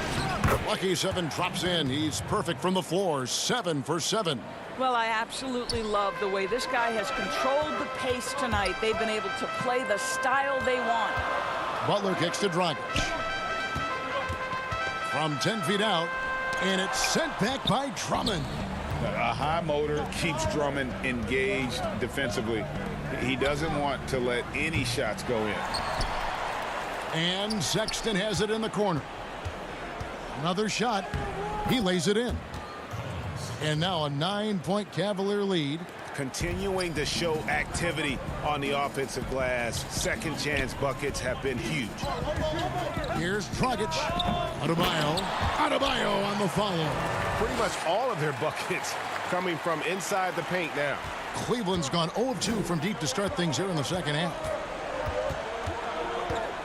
Lucky 7 drops in. He's perfect from the floor. 7 for 7. Well, I absolutely love the way this guy has controlled the pace tonight. They've been able to play the style they want. Butler kicks to Dragic. From 10 feet out, and it's sent back by Drummond. A high motor keeps Drummond engaged defensively. He doesn't want to let any shots go in. And Sexton has it in the corner. Another shot. He lays it in. And now a 9-point Cavalier lead. Continuing to show activity on the offensive glass. Second chance buckets have been huge. Here's Dragic. Adebayo on the follow. Pretty much all of their buckets coming from inside the paint now. Cleveland's gone 0 of 2 from deep to start things here in the second half.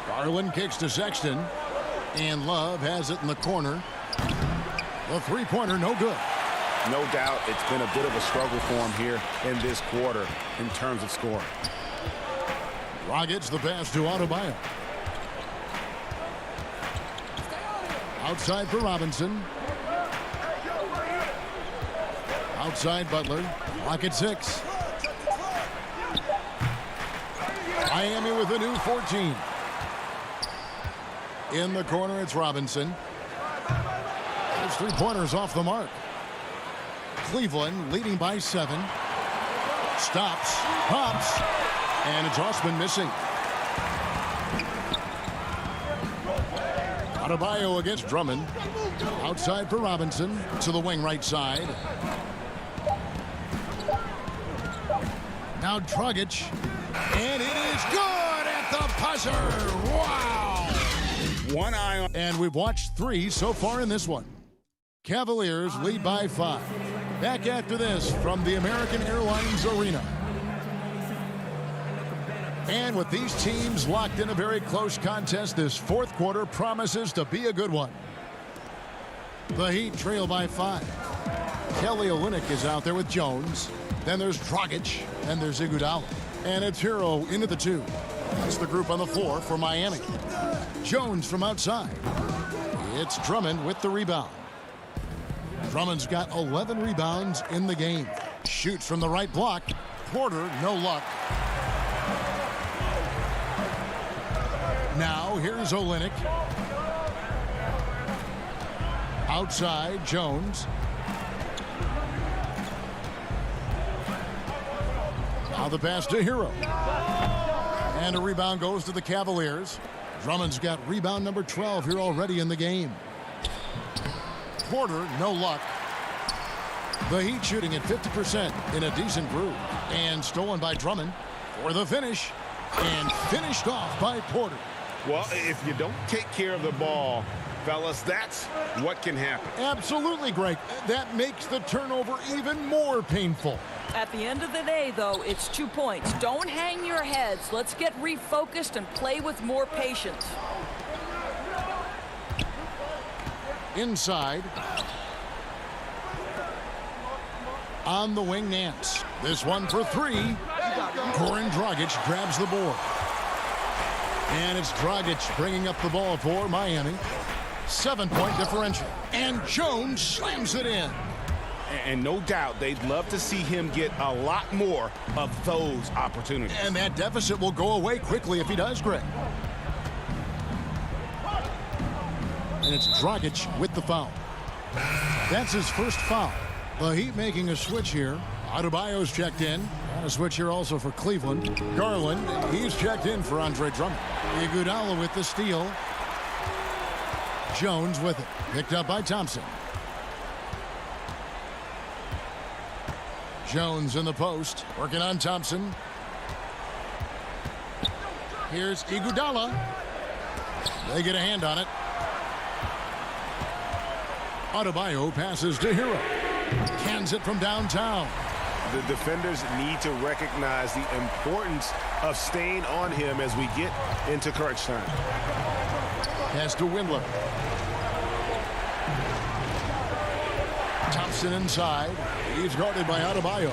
Garland kicks to Sexton. And Love has it in the corner. The three-pointer, no good. No doubt it's been a bit of a struggle for him here in this quarter in terms of scoring. Dragic the pass to Adebayo. Outside for Robinson. Outside Butler. Clock at 6. Miami with a new 14. In the corner, it's Robinson. Those three-pointers off the mark. Cleveland leading by 7. Stops, pops, and it's Osman missing. Adebayo against Drummond. Outside for Robinson to the wing right side. Now Dragic, and it is good at the buzzer. Wow! One eye on. And we've watched 3 so far in this one. Cavaliers lead by 5. Back after this from the American Airlines Arena. And with these teams locked in a very close contest, this fourth quarter promises to be a good one. The Heat trail by 5. Kelly Olynyk is out there with Jones. Then there's Dragic, and there's Iguodala. And it's Hero into the 2. That's the group on the floor for Miami. Jones from outside. It's Drummond with the rebound. Drummond's got 11 rebounds in the game. Shoots from the right block. Porter, no luck. Now here's Olynyk. Outside, Jones. Now the pass to Hero. And a rebound goes to the Cavaliers. Drummond's got rebound number 12 here already in the game. Porter, no luck. The Heat shooting at 50% in a decent groove. And stolen by Drummond for the finish. And finished off by Porter. Well, if you don't take care of the ball, fellas, that's what can happen. Absolutely, Greg. That makes the turnover even more painful. At the end of the day, though, it's 2 points. Don't hang your heads. Let's get refocused and play with more patience. Inside. On the wing, Nance. This one for 3. Goran Dragic grabs the board. And it's Dragic bringing up the ball for Miami. 7-point differential. And Jones slams it in. And no doubt they'd love to see him get a lot more of those opportunities. And that deficit will go away quickly if he does, Greg. And it's Dragic with the foul. That's his first foul. The Heat making a switch here. Adebayo's checked in. And a switch here also for Cleveland. Garland, he's checked in for Andre Drummond. Iguodala with the steal. Jones with it. Picked up by Thompson. Jones in the post. Working on Thompson. Here's Iguodala. They get a hand on it. Adebayo passes to Hero. Cans it from downtown. The defenders need to recognize the importance of staying on him as we get into crunch time. Pass to Windler. Thompson inside. He's guarded by Adebayo.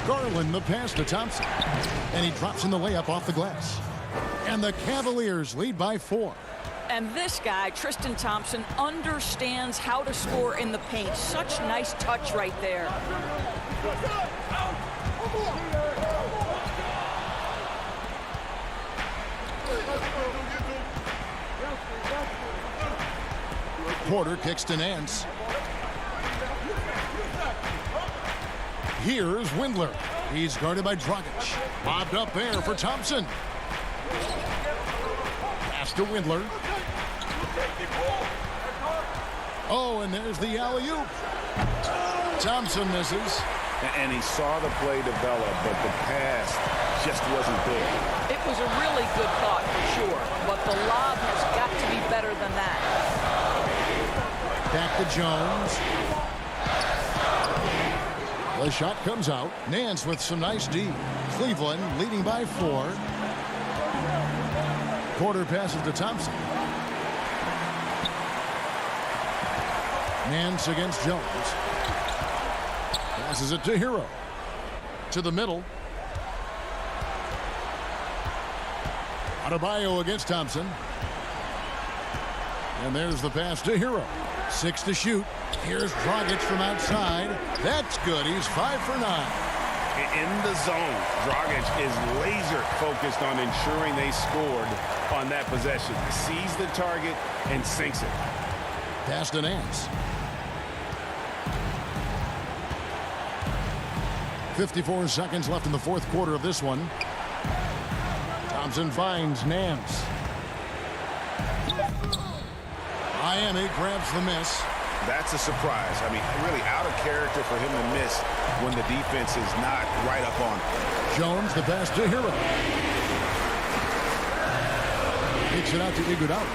Garland the pass to Thompson. And he drops in the layup off the glass. And the Cavaliers lead by 4. And this guy, Tristan Thompson, understands how to score in the paint. Such nice touch right there. Porter kicks to Nance. Here's Windler. He's guarded by Dragic. Bobbed up there for Thompson. Pass to Windler. Oh, and there's the alley-oop. Thompson misses. And he saw the play develop, but the pass just wasn't there. It was a really good thought for sure, but the lob has got to be better than that. Back to Jones. The shot comes out. Nance with some nice D. Cleveland leading by 4. Porter passes to Thompson. Nance against Jones. Passes it to Hero. To the middle. Adebayo against Thompson. And there's the pass to Hero. 6 to shoot. Here's Dragic from outside. That's good. He's 5 for 9. In the zone, Dragic is laser focused on ensuring they scored on that possession. Sees the target and sinks it. Pass to Nance. 54 seconds left in the fourth quarter of this one. Thompson finds Nance. Miami grabs the miss. That's a surprise. I mean, really out of character for him to miss when the defense is not right up on him. Jones, the pass to Hero. Kicks it out to Iguodala.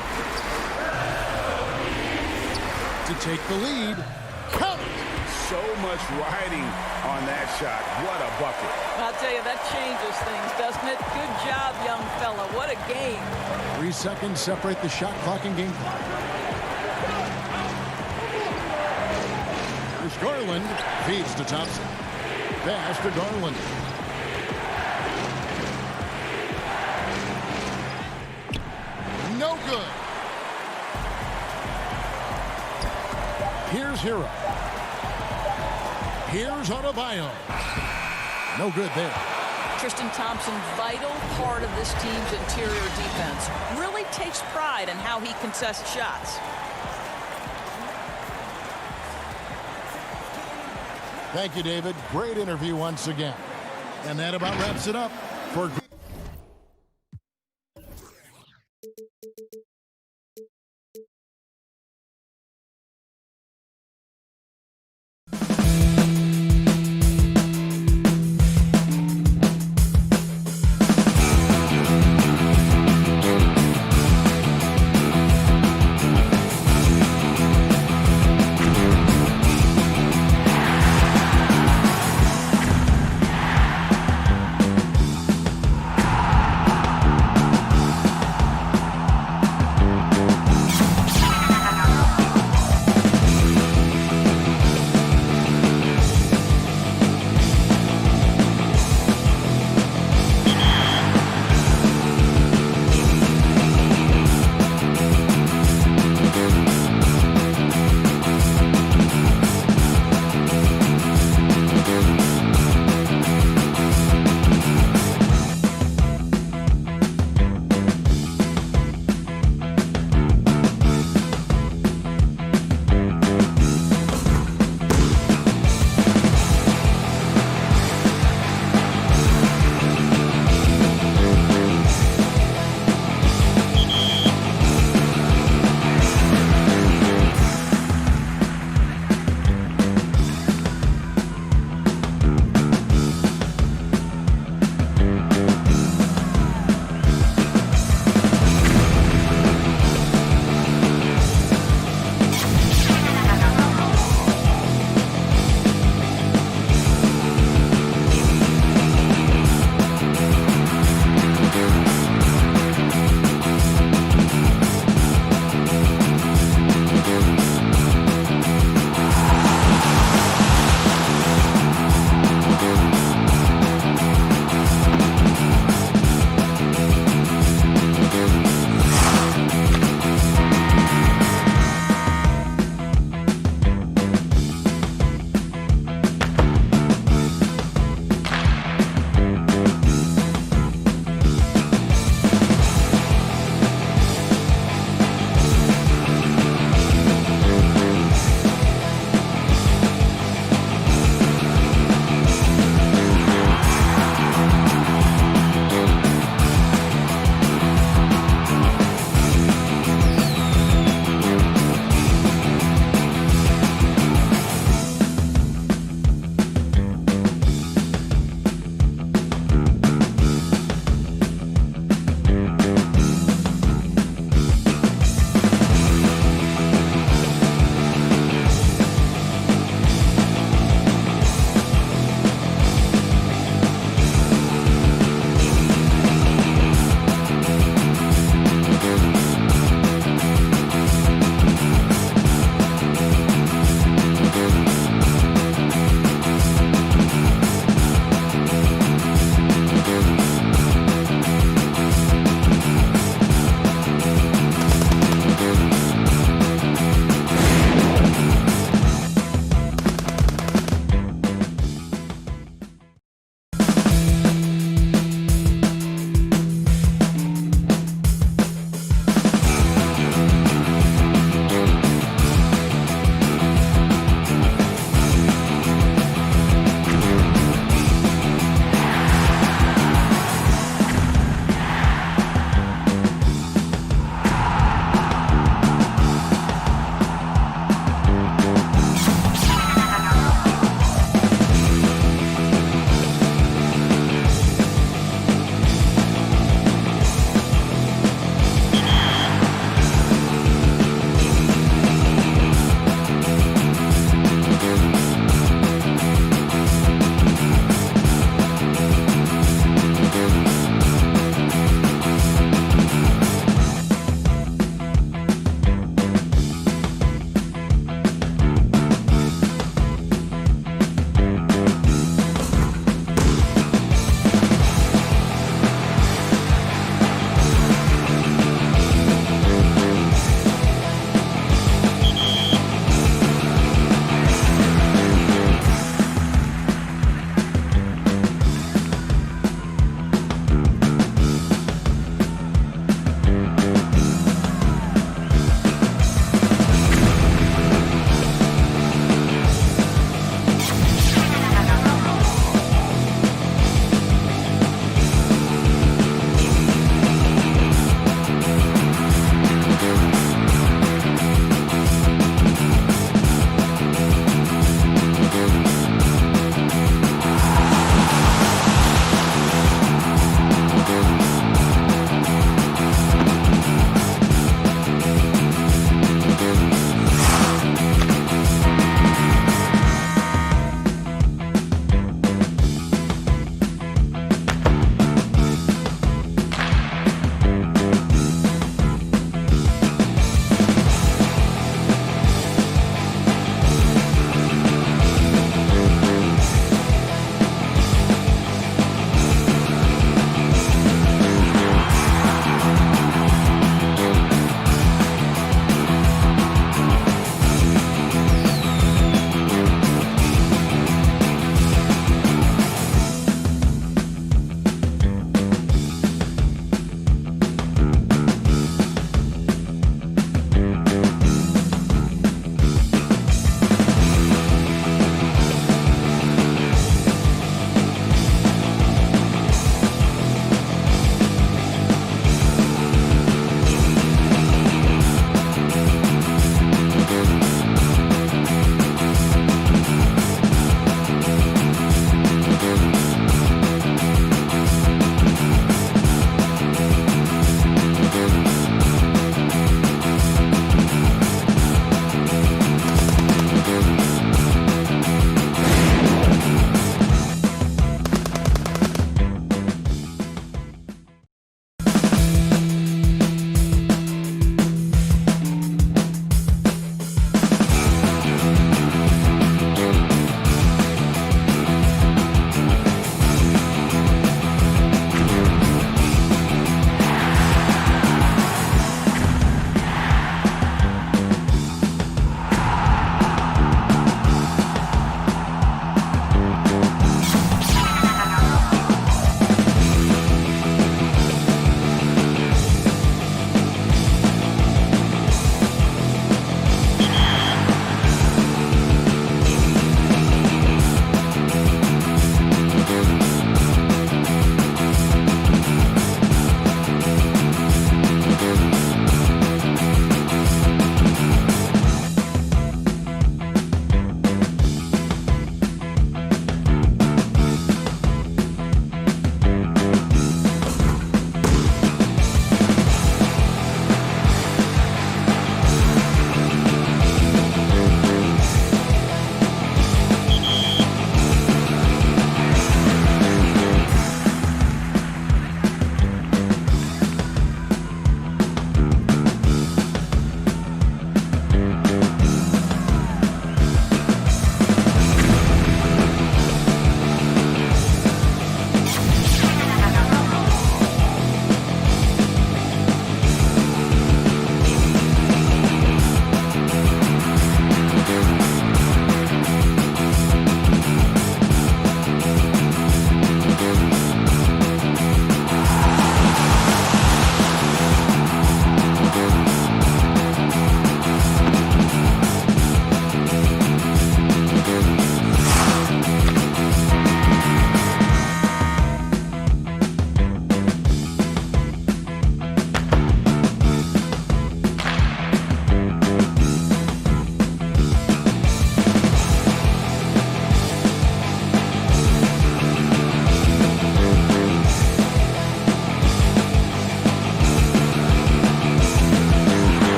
To take the lead. Count it! So much riding on that shot. What a bucket. I'll tell you, that changes things, doesn't it? Good job, young fella. What a game. 3 seconds separate the shot clock and game clock. Here's Garland. Feeds to Thompson. Pass to Garland. No good. Here's Hero. Here's Adebayo. No good there. Tristan Thompson, vital part of this team's interior defense. Really takes pride in how he contests shots. Thank you, David. Great interview once again. And that about wraps it up for...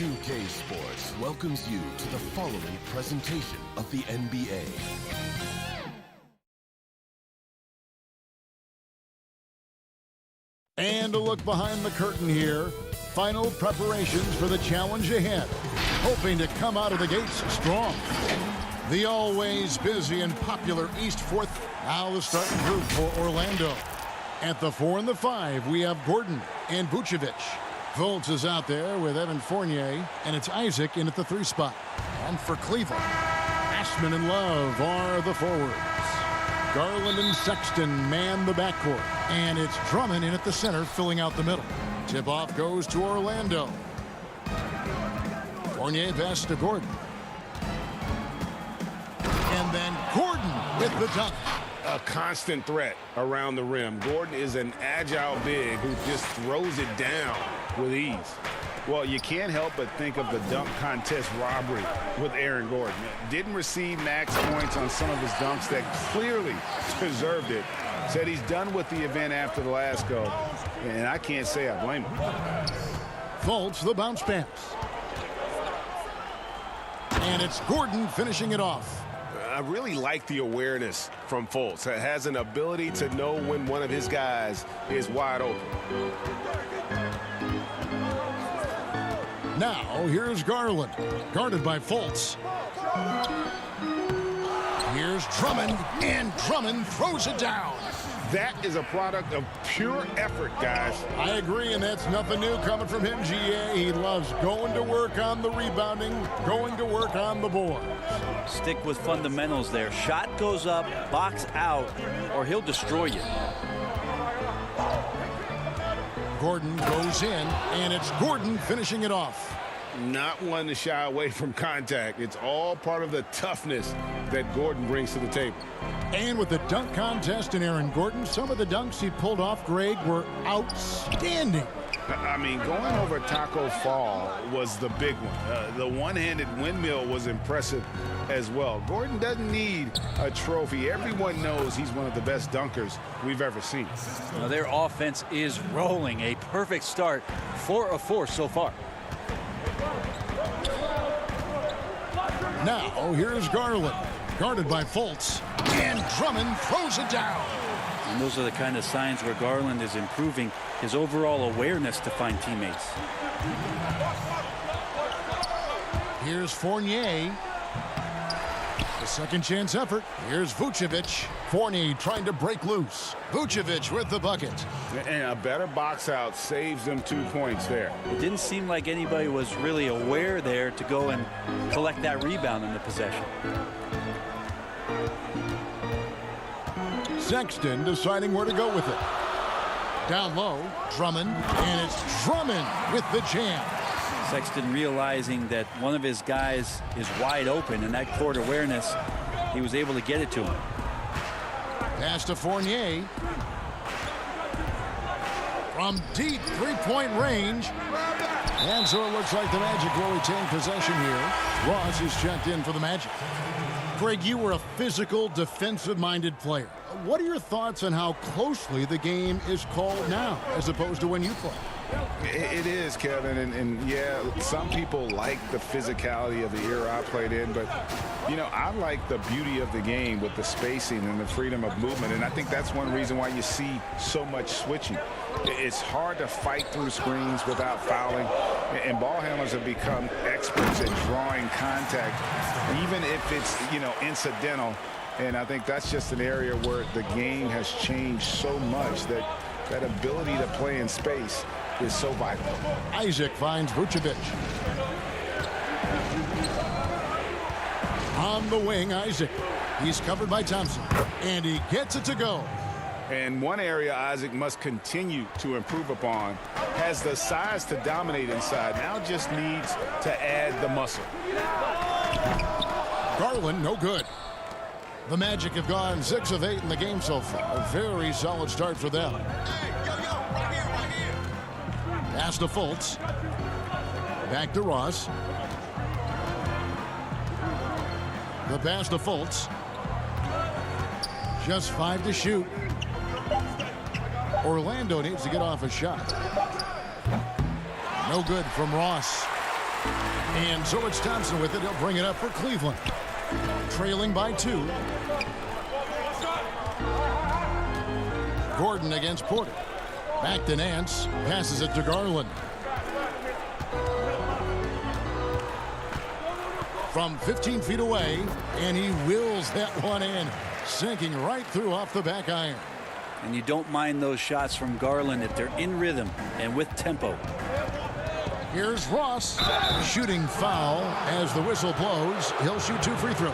2K Sports welcomes you to the following presentation of the NBA. And a look behind the curtain here. Final preparations for the challenge ahead. Hoping to come out of the gates strong. The always busy and popular East 4th. Now the starting group for Orlando. At the 4 and the 5, we have Gordon and Vucevic. Fultz is out there with Evan Fournier, and it's Isaac in at the 3 spot. And for Cleveland, Ashman and Love are the forwards. Garland and Sexton man the backcourt. And it's Drummond in at the center, filling out the middle. Tip-off goes to Orlando. Fournier pass to Gordon. And then Gordon with the dunk. A constant threat around the rim. Gordon is an agile big who just throws it down with ease. Well, you can't help but think of the dunk contest robbery with Aaron Gordon. Didn't receive max points on some of his dunks that clearly deserved it. Said he's done with the event after the last go, and I can't say I blame him. Fultz the bounce pass. And it's Gordon finishing it off. I really like the awareness from Fultz. Has an ability to know when one of his guys is wide open. Now, here's Garland, guarded by Fultz. Here's Drummond, and Drummond throws it down. That is a product of pure effort, guys. I agree, and that's nothing new coming from him, GA. He loves going to work on the rebounding, going to work on the boards. Stick with fundamentals there. Shot goes up, box out, or he'll destroy you. Gordon goes in, and it's Gordon finishing it off. Not one to shy away from contact. It's all part of the toughness that Gordon brings to the table. And with the dunk contest and Aaron Gordon, some of the dunks he pulled off, Greg, were outstanding. I mean, going over Taco Fall was the big one. The one-handed windmill was impressive as well. Gordon doesn't need a trophy. Everyone knows he's one of the best dunkers we've ever seen. Now, their offense is rolling. A perfect start. 4 of 4 so far. Now, here's Garland, guarded by Fultz, and Drummond throws it down. And those are the kind of signs where Garland is improving his overall awareness to find teammates. Here's Fournier. The second chance effort. Here's Vucevic. Fournier trying to break loose. Vucevic with the bucket. And a better box out saves them 2 points there. It didn't seem like anybody was really aware there to go and collect that rebound in the possession. Sexton deciding where to go with it. Down low, Drummond, and it's Drummond with the jam. Sexton realizing that one of his guys is wide open, and that court awareness, he was able to get it to him. Pass to Fournier. From deep three-point range. And so it looks like the Magic will retain possession here. Ross is checked in for the Magic. Greg, you were a physical, defensive-minded player. What are your thoughts on how closely the game is called now as opposed to when you played? It is, Kevin, and yeah, some people like the physicality of the era I played in, but, you know, I like the beauty of the game with the spacing and the freedom of movement, and I think that's one reason why you see so much switching. It's hard to fight through screens without fouling, and ball handlers have become experts at drawing contact, even if it's, you know, incidental, and I think that's just an area where the game has changed so much that that ability to play in space is so vital. Isaac finds Vucevic. On the wing, Isaac. He's covered by Thompson. And he gets it to go. And one area Isaac must continue to improve upon. Has the size to dominate inside. Now just needs to add the muscle. Garland, no good. The Magic have gone 6 of 8 in the game so far. A very solid start for them. Pass to Fultz. Back to Ross. The pass to Fultz. Just 5 to shoot. Orlando needs to get off a shot. No good from Ross. And so it's Thompson with it. He'll bring it up for Cleveland. Trailing by 2. Gordon against Porter. Back to Nance. Passes it to Garland. From 15 feet away, and he wills that one in, sinking right through off the back iron. And you don't mind those shots from Garland if they're in rhythm and with tempo. Here's Ross. Shooting foul as the whistle blows. He'll shoot 2 free throws.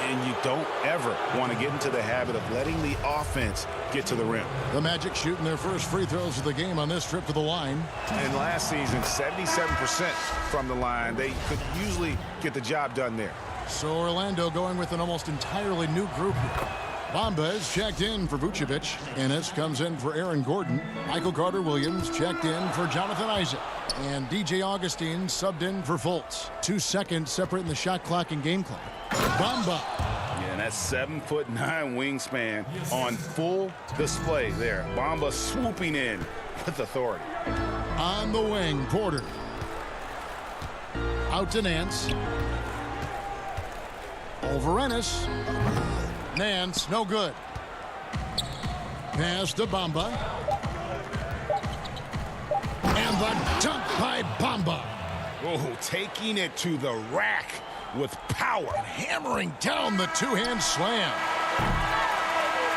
And you don't ever want to get into the habit of letting the offense get to the rim. The Magic shooting their first free throws of the game on this trip to the line. And last season, 77% from the line. They could usually get the job done there. So Orlando going with an almost entirely new group here. Bamba is checked in for Vucevic. Ennis comes in for Aaron Gordon. Michael Carter-Williams checked in for Jonathan Isaac. And DJ Augustine subbed in for Fultz. 2 seconds separating the shot clock and game clock. Bamba. Yeah, and that's 7'9" wingspan on full display there. Bamba swooping in with authority. On the wing, Porter. Out to Nance. Over Ennis. Nance, no good. Pass to Bamba. And the dunk by Bamba. Oh, taking it to the rack with power. And hammering down the two-hand slam.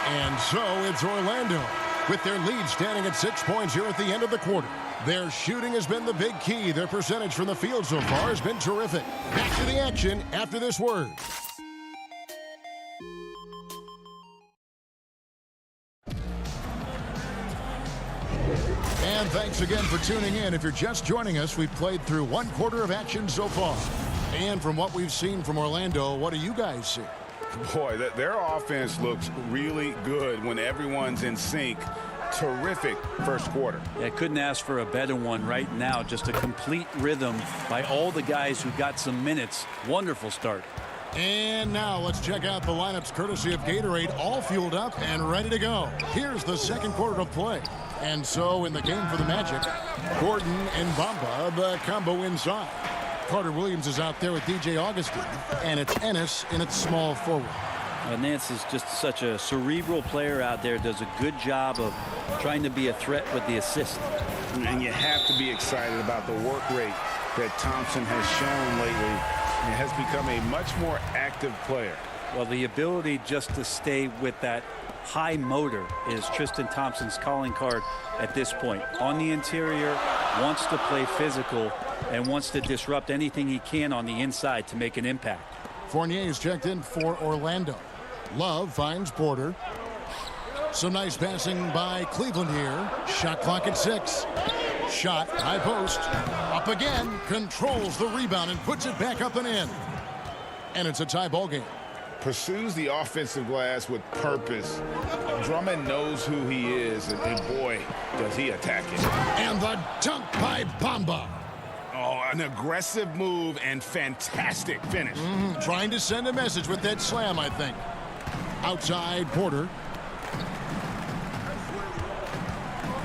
And so it's Orlando with their lead standing at 6 points here at the end of the quarter. Their shooting has been the big key. Their percentage from the field so far has been terrific. Back to the action after this word. And thanks again for tuning in. If you're just joining us, we've played through 1 quarter of action so far. And from what we've seen from Orlando, what do you guys see? Boy, their offense looks really good when everyone's in sync. Terrific first quarter. Yeah, couldn't ask for a better one right now. Just a complete rhythm by all the guys who got some minutes. Wonderful start. And now let's check out the lineups courtesy of Gatorade, all fueled up and ready to go. Here's the second quarter of play. And so in the game for the Magic, Gordon and Bamba, the combo inside. Carter-Williams is out there with DJ Augustine, and it's Ennis in its small forward. Nance is just such a cerebral player out there, does a good job of trying to be a threat with the assist. And you have to be excited about the work rate that Thompson has shown lately. He has become a much more active player. Well, the ability just to stay with that high motor is Tristan Thompson's calling card at this point. On the interior, wants to play physical and wants to disrupt anything he can on the inside to make an impact. Fournier is checked in for Orlando. Love finds Porter. Some nice passing by Cleveland here. Shot clock at 6. Shot, high post. Up again. Controls the rebound and puts it back up and in. And it's a tie ball game. Pursues the offensive glass with purpose. Drummond knows who he is, and boy, does he attack it. And the dunk by Bamba. Oh, an aggressive move and fantastic finish. Trying to send a message with that slam, I think. Outside, Porter.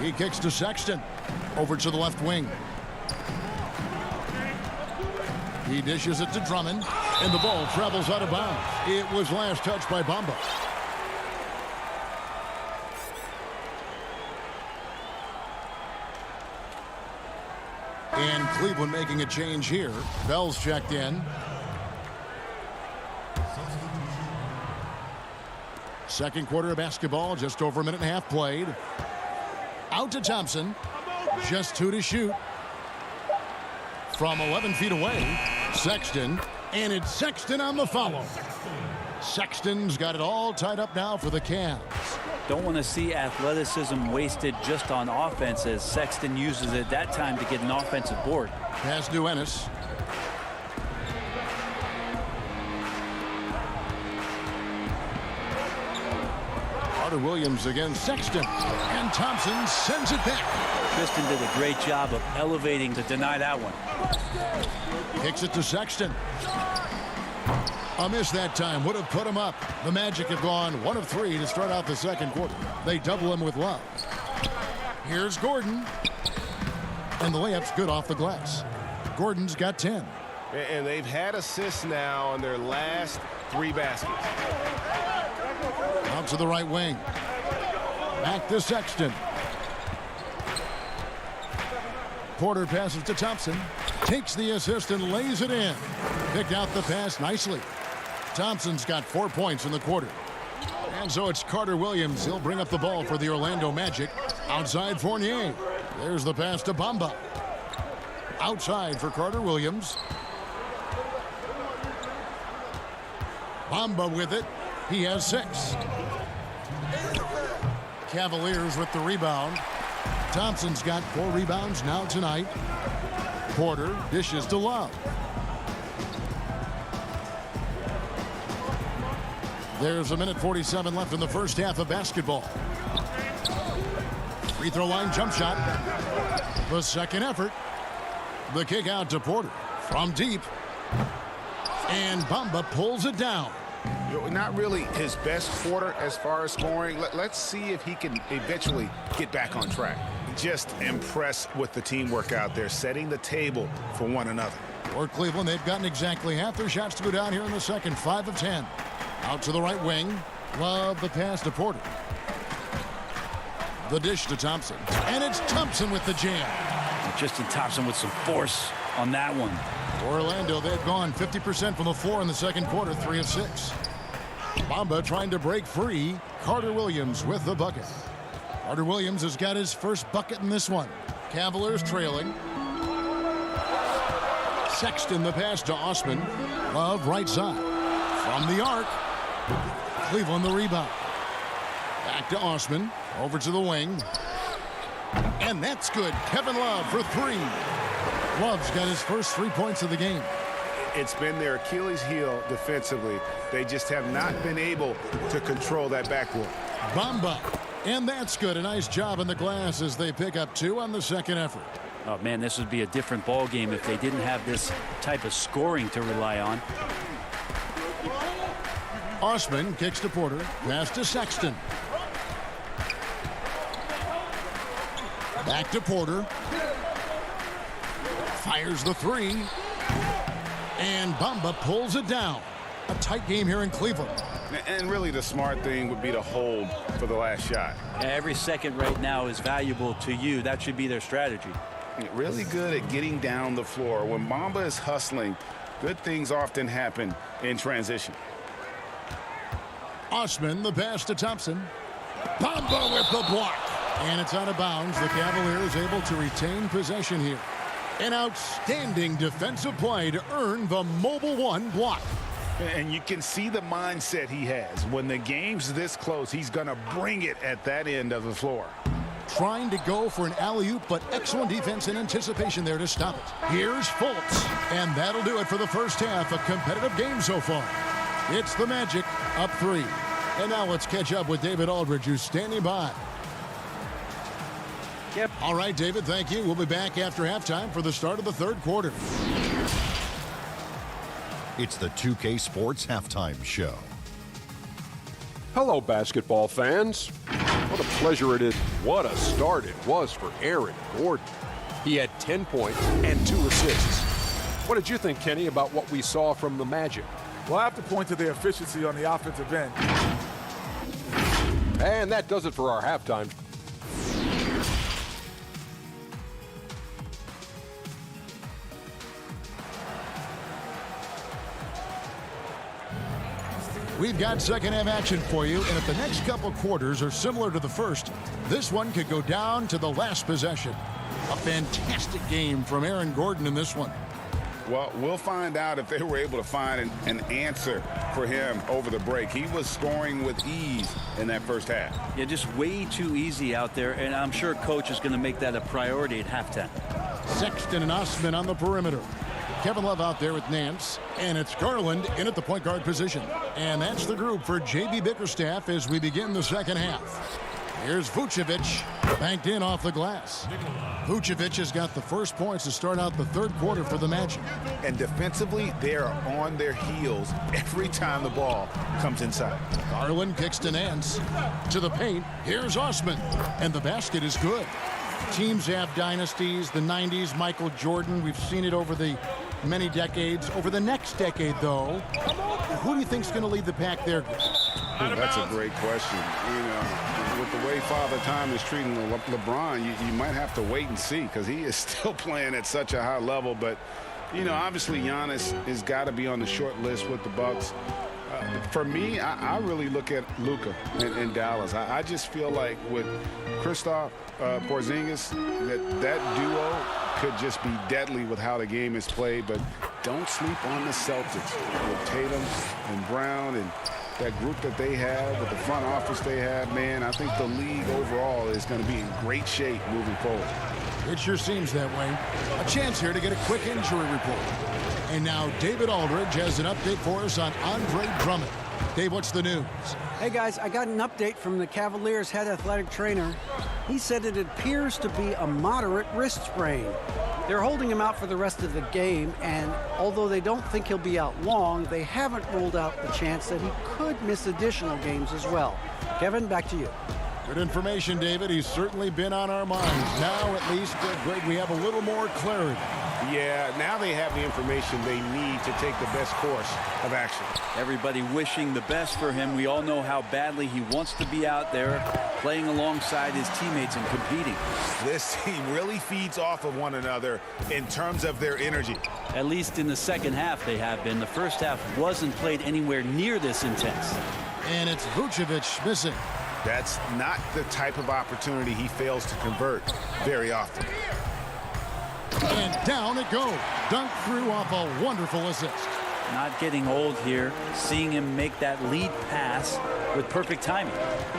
He kicks to Sexton. Over to the left wing. He dishes it to Drummond, and the ball travels out of bounds. It was last touched by Bamba. And Cleveland making a change here. Bell's checked in. Second quarter of basketball, just over a minute and a half played. Out to Thompson. Just 2 to shoot. From 11 feet away, Sexton. And it's Sexton on the follow. Sexton's got it all tied up now for the Cavs. Don't want to see athleticism wasted just on offense as Sexton uses it that time to get an offensive board. Pass to Ennis. Carter-Williams against Sexton. And Thompson sends it back. Tristan did a great job of elevating to deny that one. Kicks it to Sexton. A miss that time would have put him up. The Magic have gone 1 of 3 to start out the second quarter. They double him with Love. Here's Gordon. And the layup's good off the glass. Gordon's got 10. And they've had assists now on their last 3 baskets. Out to the right wing. Back to Sexton. Porter passes to Thompson. Takes the assist and lays it in. Picked out the pass nicely. Thompson's got 4 points in the quarter. And so it's Carter Williams. He'll bring up the ball for the Orlando Magic. Outside Fournier. There's the pass to Bamba. Outside for Carter Williams. Bamba with it. He has 6. Cavaliers with the rebound. Thompson's got 4 rebounds now tonight. Porter dishes to Love. There's 1:47 left in the first half of basketball. Free throw line jump shot. The second effort. The kick out to Porter from deep. And Bamba pulls it down. Not really his best quarter as far as scoring. Let's see if he can eventually get back on track. Just impressed with the teamwork out there, setting the table for one another. For Cleveland, they've gotten exactly half their shots to go down here in the second. 5 of 10. Out to the right wing. Love the pass to Porter. The dish to Thompson. And it's Thompson with the jam. Tristan Thompson with some force on that one. Orlando, they've gone 50% from the floor in the second quarter, 3 of 6. Bamba trying to break free. Carter Williams with the bucket. Carter Williams has got his first bucket in this one. Cavaliers trailing. Sexton the pass to Osman. Love right side. From the arc. Cleveland the rebound. Back to Osman. Over to the wing. And that's good. Kevin Love for 3. Love's got his first 3 points of the game. It's been their Achilles heel defensively. They just have not been able to control that backcourt. Bamba. And that's good. A nice job in the glass as they pick up 2 on the second effort. Oh, man, this would be a different ball game if they didn't have this type of scoring to rely on. Osman kicks to Porter. Pass to Sexton. Back to Porter. Fires the 3. And Bamba pulls it down. A tight game here in Cleveland. And really the smart thing would be to hold for the last shot. Every second right now is valuable to you. That should be their strategy. Really good at getting down the floor. When Bamba is hustling, good things often happen in transition. Osman the pass to Thompson. Bamba with the block. And it's out of bounds. The Cavaliers able to retain possession here. An outstanding defensive play to earn the Mobile 1 block. And you can see the mindset he has. When the game's this close, he's going to bring it at that end of the floor. Trying to go for an alley-oop, but excellent defense and anticipation there to stop it. Here's Fultz. And that'll do it for the first half. A competitive game so far. It's the Magic up 3. And now let's catch up with David Aldridge, who's standing by. Yep. All right, David, thank you. We'll be back after halftime for the start of the third quarter. It's the 2K Sports Halftime Show. Hello, basketball fans. What a pleasure it is. What a start it was for Aaron Gordon. He had 10 points and 2 assists. What did you think, Kenny, about what we saw from the Magic? Well, I have to point to their efficiency on the offensive end. And that does it for our halftime. We've got second half action for you, and if the next couple quarters are similar to the first, this one could go down to the last possession. A fantastic game from Aaron Gordon in this one. Well, we'll find out if they were able to find an answer for him over the break. He was scoring with ease in that first half. Yeah, just way too easy out there, and I'm sure coach is going to make that a priority at halftime. Sexton and Osman on the perimeter. Kevin Love out there with Nance, and it's Garland in at the point guard position. And that's the group for J.B. Bickerstaff as we begin the second half. Here's Vucevic, banked in off the glass. Vucevic has got the first points to start out the third quarter for the Magic. And defensively, they are on their heels every time the ball comes inside. Garland kicks to Nance. To the paint, here's Osman, and the basket is good. Teams have dynasties, the 90s, Michael Jordan. We've seen it over the many decades. Over the next decade, though, who do you think is going to lead the pack there? That's a great question. You know, with the way Father Time is treating LeBron, you might have to wait and see because he is still playing at such a high level. But, you know, obviously Giannis has got to be on the short list with the Bucks. For me, I really look at Luka in Dallas. I just feel like with Kristaps Porzingis, that duo could just be deadly with how the game is played. But don't sleep on the Celtics with Tatum and Brown and that group that they have, with the front office they have. Man, I think the league overall is going to be in great shape moving forward. It sure seems that way. A chance here to get a quick injury report. And now David Aldridge has an update for us on Andre Drummond. Dave, what's the news? Hey, guys, I got an update from the Cavaliers' head athletic trainer. He said it appears to be a moderate wrist sprain. They're holding him out for the rest of the game, and although they don't think he'll be out long, they haven't ruled out the chance that he could miss additional games as well. Kevin, back to you. Good information, David. He's certainly been on our minds. Now, at least, Greg, we have a little more clarity. Yeah, now they have the information they need to take the best course of action. Everybody wishing the best for him. We all know how badly he wants to be out there playing alongside his teammates and competing. This team really feeds off of one another in terms of their energy. At least in the second half they have been. The first half wasn't played anywhere near this intense. And it's Vucevic missing. That's not the type of opportunity he fails to convert very often. And down it goes. Dunk through off a wonderful assist. Not getting old here. Seeing him make that lead pass with perfect timing.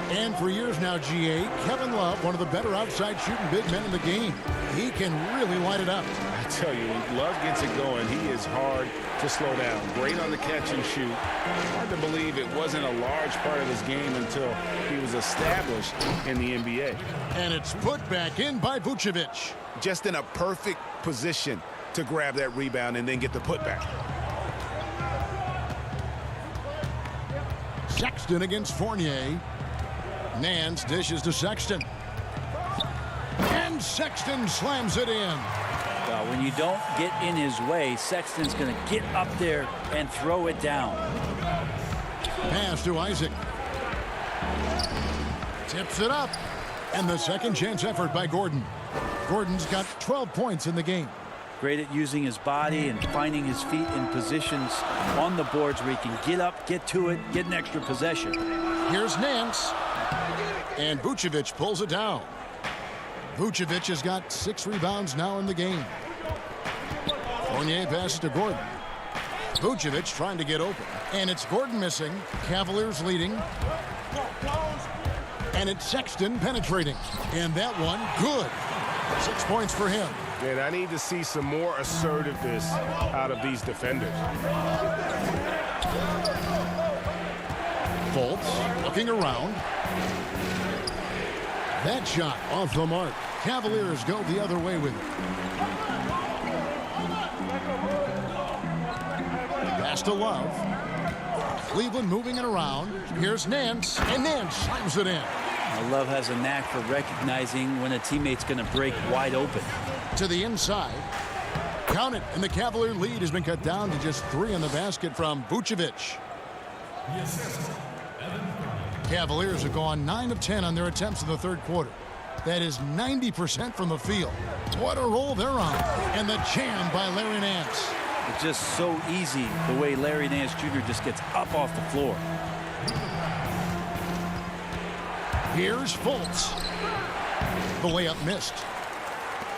And for years now, GA, Kevin Love, one of the better outside shooting big men in the game. He can really light it up. I tell you, when Love gets it going, he is hard to slow down. Great on the catch and shoot. Hard to believe it wasn't a large part of his game until he was established in the NBA. And it's put back in by Vucevic. Just in a perfect position to grab that rebound and then get the putback. Sexton against Fournier. Nance dishes to Sexton. And Sexton slams it in. Well, when you don't get in his way, Sexton's going to get up there and throw it down. Pass to Isaac. Tips it up. And the second chance effort by Gordon. Gordon's got 12 points in the game. Great at using his body and finding his feet in positions on the boards where he can get up, get to it, get an extra possession. Here's Nance. And Vucevic pulls it down. Vucevic has got 6 rebounds now in the game. Fournier passes to Gordon. Vucevic trying to get open. And it's Gordon missing. Cavaliers leading. And it's Sexton penetrating. And that one, good. 6 points for him. And I need to see some more assertiveness out of these defenders. Fultz looking around. That shot off the mark. Cavaliers go the other way with it. Pass to Love. Cleveland moving it around. Here's Nance, and Nance slams it in. Love has a knack for recognizing when a teammate's going to break wide open. To the inside. Count it, and the Cavalier lead has been cut down to just 3 in the basket from Vucevic. Cavaliers have gone 9 of 10 on their attempts in the third quarter. That is 90% from the field. What a roll they're on. And the jam by Larry Nance. It's just so easy the way Larry Nance Jr. just gets up off the floor. Here's Fultz. The layup missed.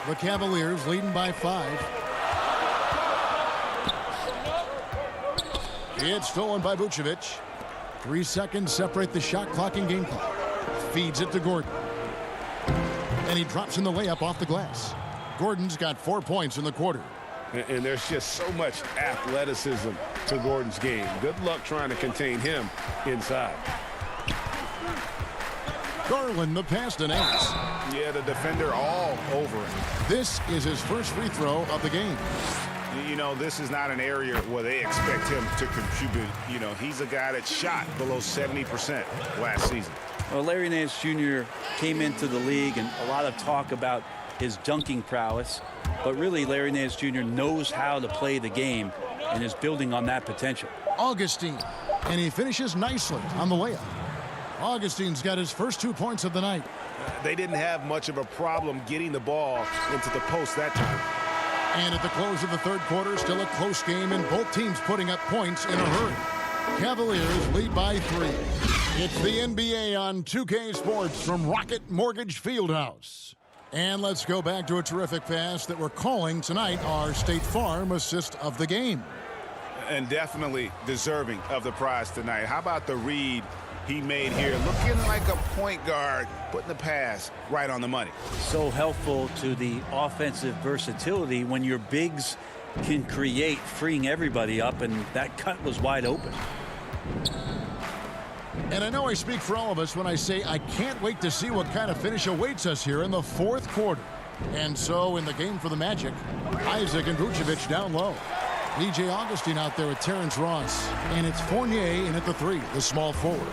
The Cavaliers leading by 5. It's stolen by Vucevic. 3 seconds separate the shot clock and game clock. Feeds it to Gordon. And he drops in the layup off the glass. Gordon's got 4 points in the quarter. And there's just so much athleticism to Gordon's game. Good luck trying to contain him inside. Garland the pass to Nance. Yeah, the defender all over him. This is his first free throw of the game. You know, this is not an area where they expect him to contribute. You know, he's a guy that shot below 70% last season. Well, Larry Nance Jr. came into the league and a lot of talk about his dunking prowess. But really, Larry Nance Jr. knows how to play the game and is building on that potential. Augustine, and he finishes nicely on the layup. Augustine's got his first 2 points of the night. They didn't have much of a problem getting the ball into the post that time. And at the close of the third quarter, still a close game, and both teams putting up points in a hurry. Cavaliers lead by 3. It's the NBA on 2K Sports from Rocket Mortgage Fieldhouse. And let's go back to a terrific pass that we're calling tonight our State Farm assist of the game. And definitely deserving of the prize tonight. How about the read he made here? Looking like a point guard, putting the pass right on the money. So helpful to the offensive versatility when your bigs can create, freeing everybody up, and that cut was wide open. And I know I speak for all of us when I say I can't wait to see what kind of finish awaits us here in the fourth quarter. And so in the game for the Magic, Isaac and Vucevic down low. DJ Augustine out there with Terrence Ross. And it's Fournier in at the 3, the small forward.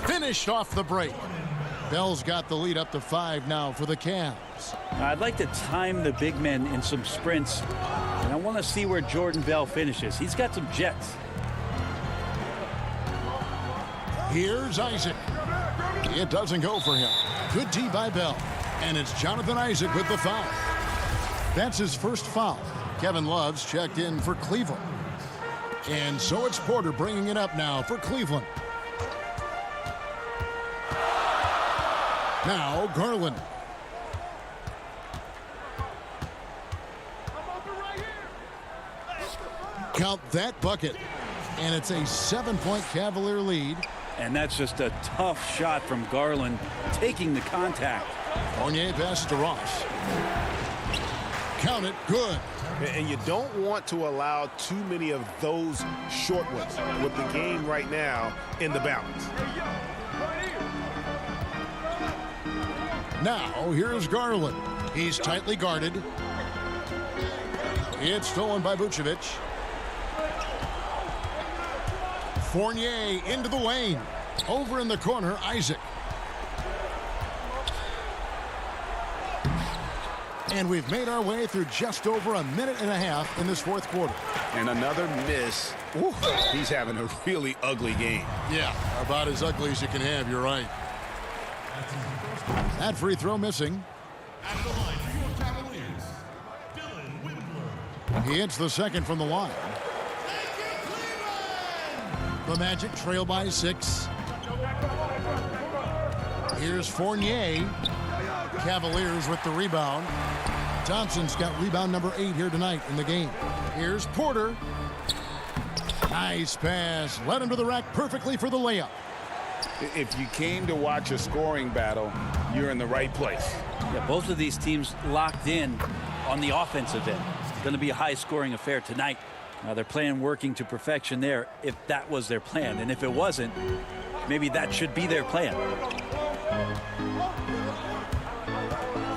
Finished off the break. Bell's got the lead up to 5 now for the Cavs. I'd like to time the big men in some sprints, and I want to see where Jordan Bell finishes. He's got some jets. Here's Isaac. It doesn't go for him. Good tee by Bell. And it's Jonathan Isaac with the foul. That's his first foul. Kevin Love's checked in for Cleveland. And so it's Porter bringing it up now for Cleveland. Now Garland. Count that bucket. And it's a 7-point Cavalier lead. And that's just a tough shot from Garland, taking the contact. Fournier passes to Ross. Count it, good. And you don't want to allow too many of those short ones with the game right now in the balance. Now, here's Garland. He's tightly guarded. It's stolen by Vucevic. Fournier into the lane. Over in the corner, Isaac. And we've made our way through just over a minute and a half in this fourth quarter. And another miss. Ooh, he's having a really ugly game. Yeah, about as ugly as you can have, you're right. That free throw missing. He hits the second from the line. The Magic trail by 6. Here's Fournier. Cavaliers with the rebound. Thompson's got rebound number 8 here tonight in the game. Here's Porter. Nice pass. Led him to the rack perfectly for the layup. If you came to watch a scoring battle, you're in the right place. Yeah, both of these teams locked in on the offensive end. It's going to be a high-scoring affair tonight. They're playing working to perfection there if that was their plan. And if it wasn't, maybe that should be their plan.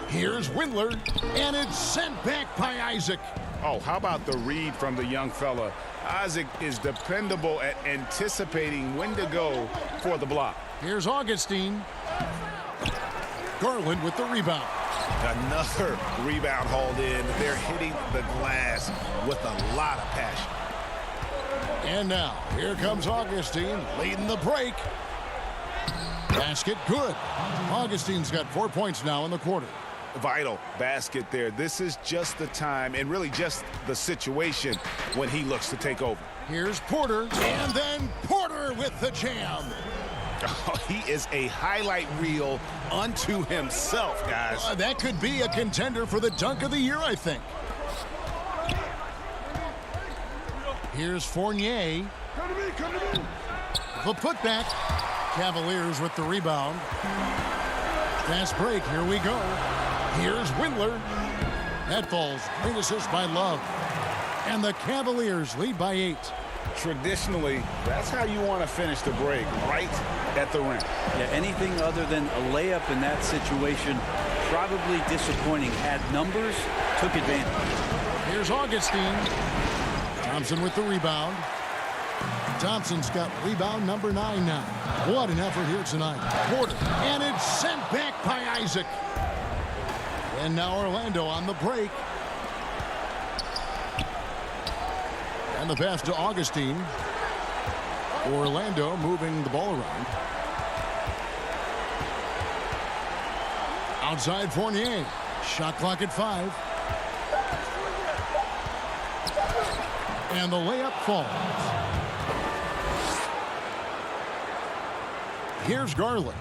Here's Windler, and it's sent back by Isaac. Oh, how about the read from the young fella? Isaac is dependable at anticipating when to go for the block. Here's Augustine. Garland with the rebound. Another rebound hauled in. They're hitting the glass with a lot of passion. And now, here comes Augustine leading the break. Basket good. Augustine's got 4 points now in the quarter. Vital basket there. This is just the time and really just the situation when he looks to take over. Here's Porter, and then Porter with the jam. Oh, he is a highlight reel unto himself, guys. That could be a contender for the dunk of the year, I think. Here's Fournier. The putback. Cavaliers with the rebound. Fast break, here we go. Here's Windler. That falls. Great assist by Love. And the Cavaliers lead by 8. Traditionally, that's how you want to finish the break, right at the rim. Yeah, anything other than a layup in that situation, probably disappointing. Had numbers, took advantage. Here's Augustine. Thompson with the rebound. Thompson's got rebound number 9 now. What an effort here tonight. Porter. And it's sent back by Isaac. And now Orlando on the break. And the pass to Augustine. Orlando moving the ball around. Outside Fournier. Shot clock at 5. And the layup falls. Here's Garland.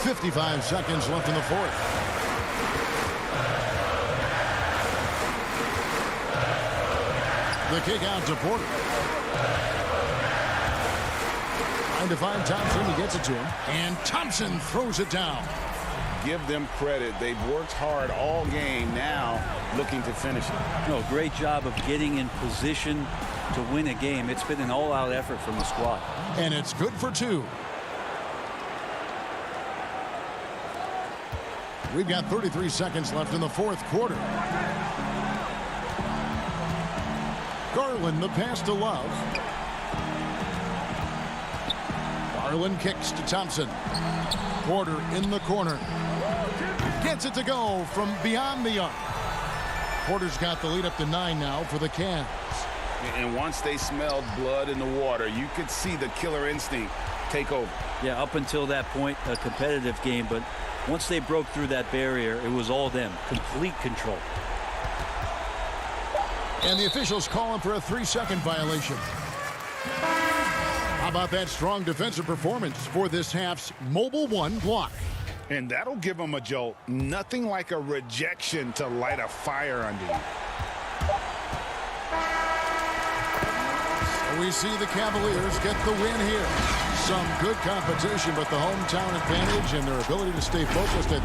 55 seconds left in the fourth. The kick out to Porter. Trying to find Thompson. He gets it to him. And Thompson throws it down. Give them credit. They've worked hard all game, now looking to finish it. No, great job of getting in position to win a game. It's been an all-out effort from the squad. And it's good for 2. We've got 33 seconds left in the fourth quarter. Garland, the pass to Love. Garland kicks to Thompson. Porter in the corner. Gets it to go from beyond the arc. Porter's got the lead up to 9 now for the Cavs. And once they smelled blood in the water, you could see the killer instinct take over. Yeah, up until that point, a competitive game, but once they broke through that barrier, it was all them. Complete control. And the officials calling for a 3-second violation. How about that strong defensive performance for this half's Mobile One block? And that'll give them a jolt. Nothing like a rejection to light a fire under you. So we see the Cavaliers get the win here. Some good competition, but the hometown advantage and their ability to stay focused at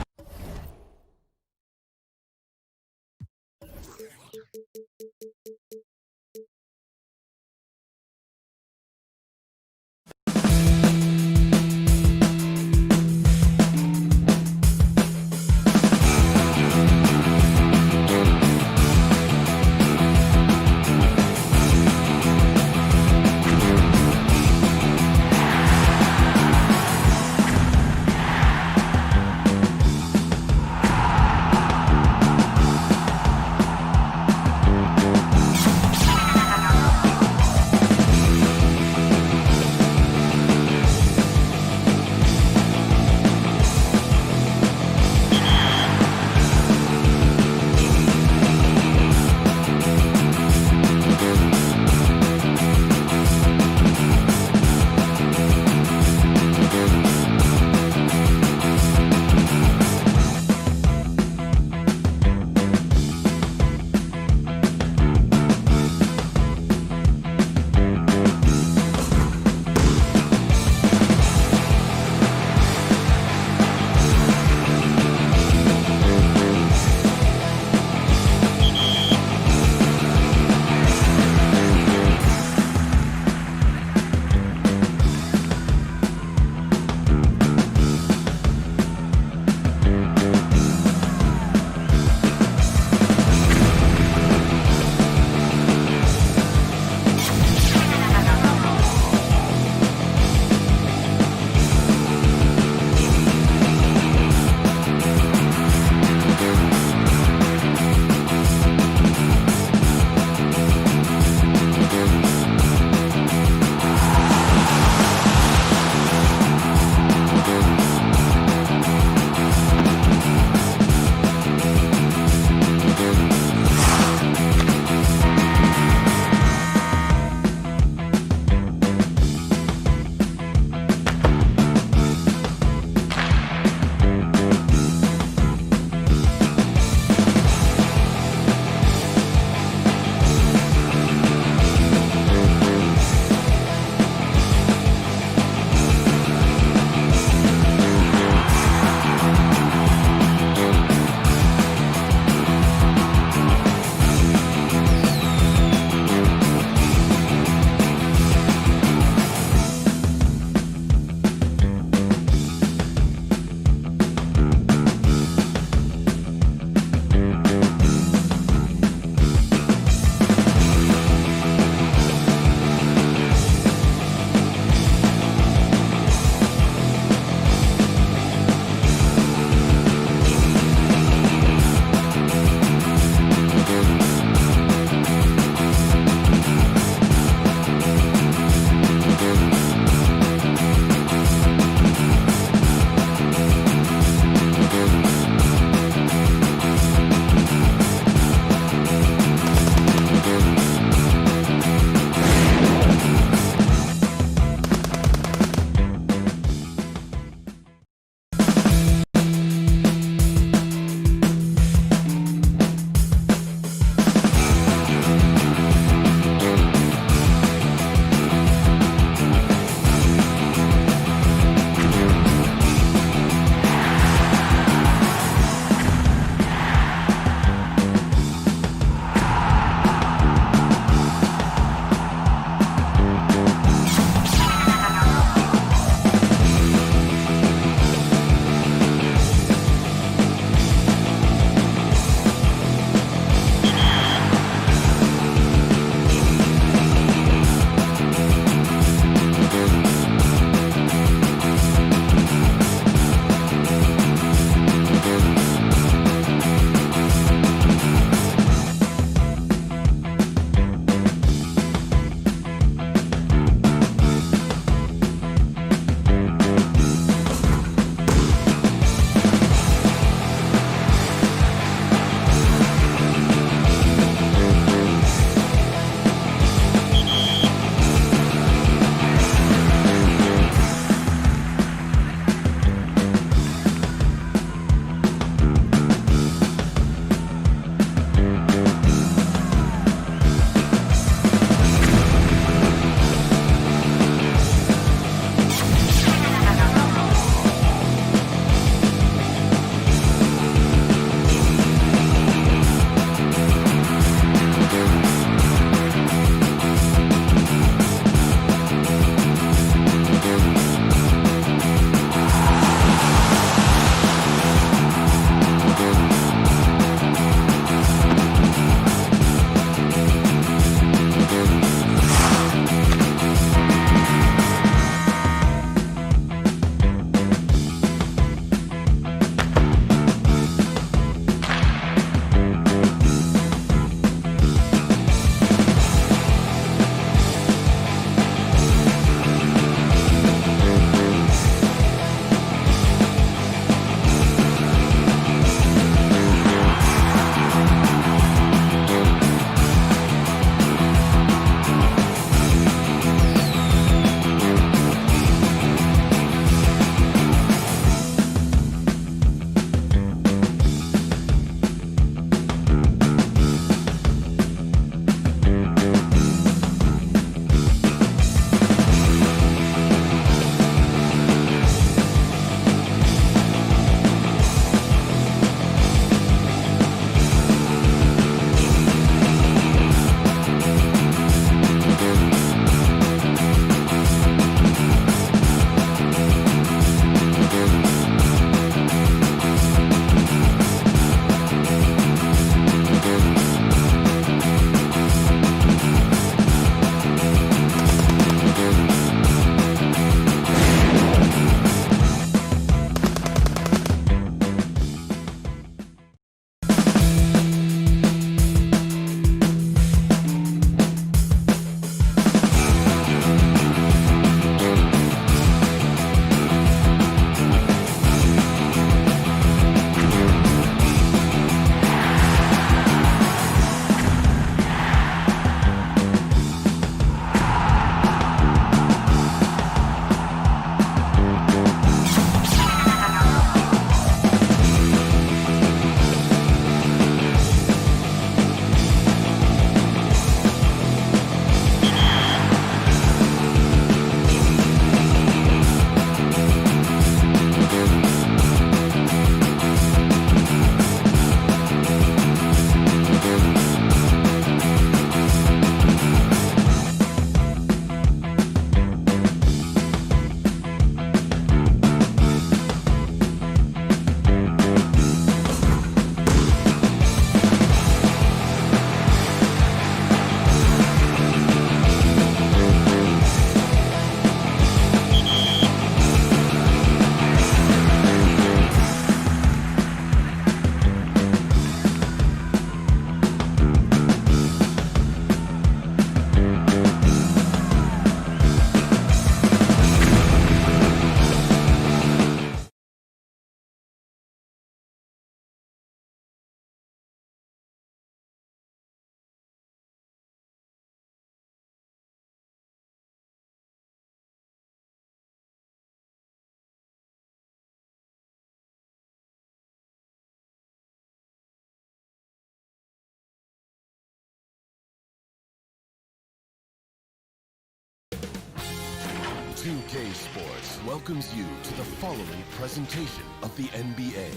2K Sports welcomes you to the following presentation of the NBA.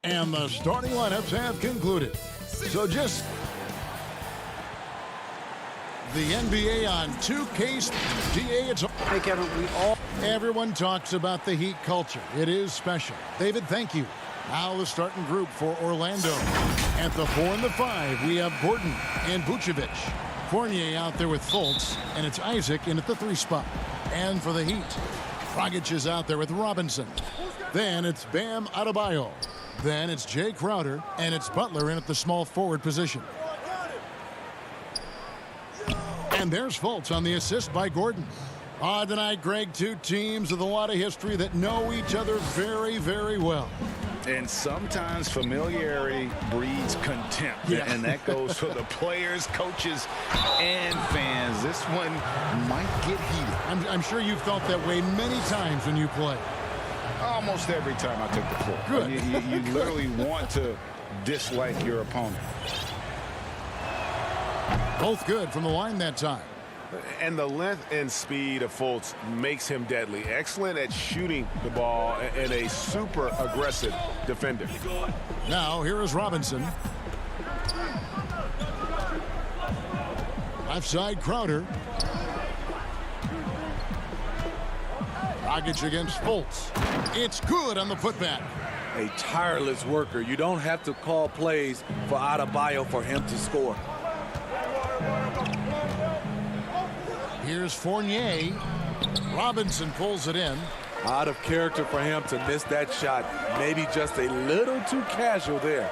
And the starting lineups have concluded. So just the NBA on 2K DA. It's Hey, Kevin, everyone talks about the Heat culture. It is special. David, thank you. Now the starting group for Orlando. At the 4 and the 5, we have Gordon and Vucevic. Fournier out there with Fultz, and it's Isaac in at the 3 spot. And for the Heat, Dragic is out there with Robinson. Then it's Bam Adebayo. Then it's Jay Crowder, and it's Butler in at the small forward position. And there's Fultz on the assist by Gordon. Tonight, Greg, two teams with a lot of history that know each other very, very well. And sometimes familiarity breeds contempt. Yeah. And that goes for the players, coaches, and fans. This one might get heated. I'm sure you've felt that way many times when you play. Almost every time I took the floor. Good. You literally want to dislike your opponent. Both good from the line that time. And the length and speed of Fultz makes him deadly. Excellent at shooting the ball and a super aggressive defender. Now here is Robinson. Left side Crowder. Dragic against Fultz. It's good on the putback. A tireless worker. You don't have to call plays for Adebayo for him to score. Here's Fournier. Robinson pulls it in. Out of character for him to miss that shot. Maybe just a little too casual there.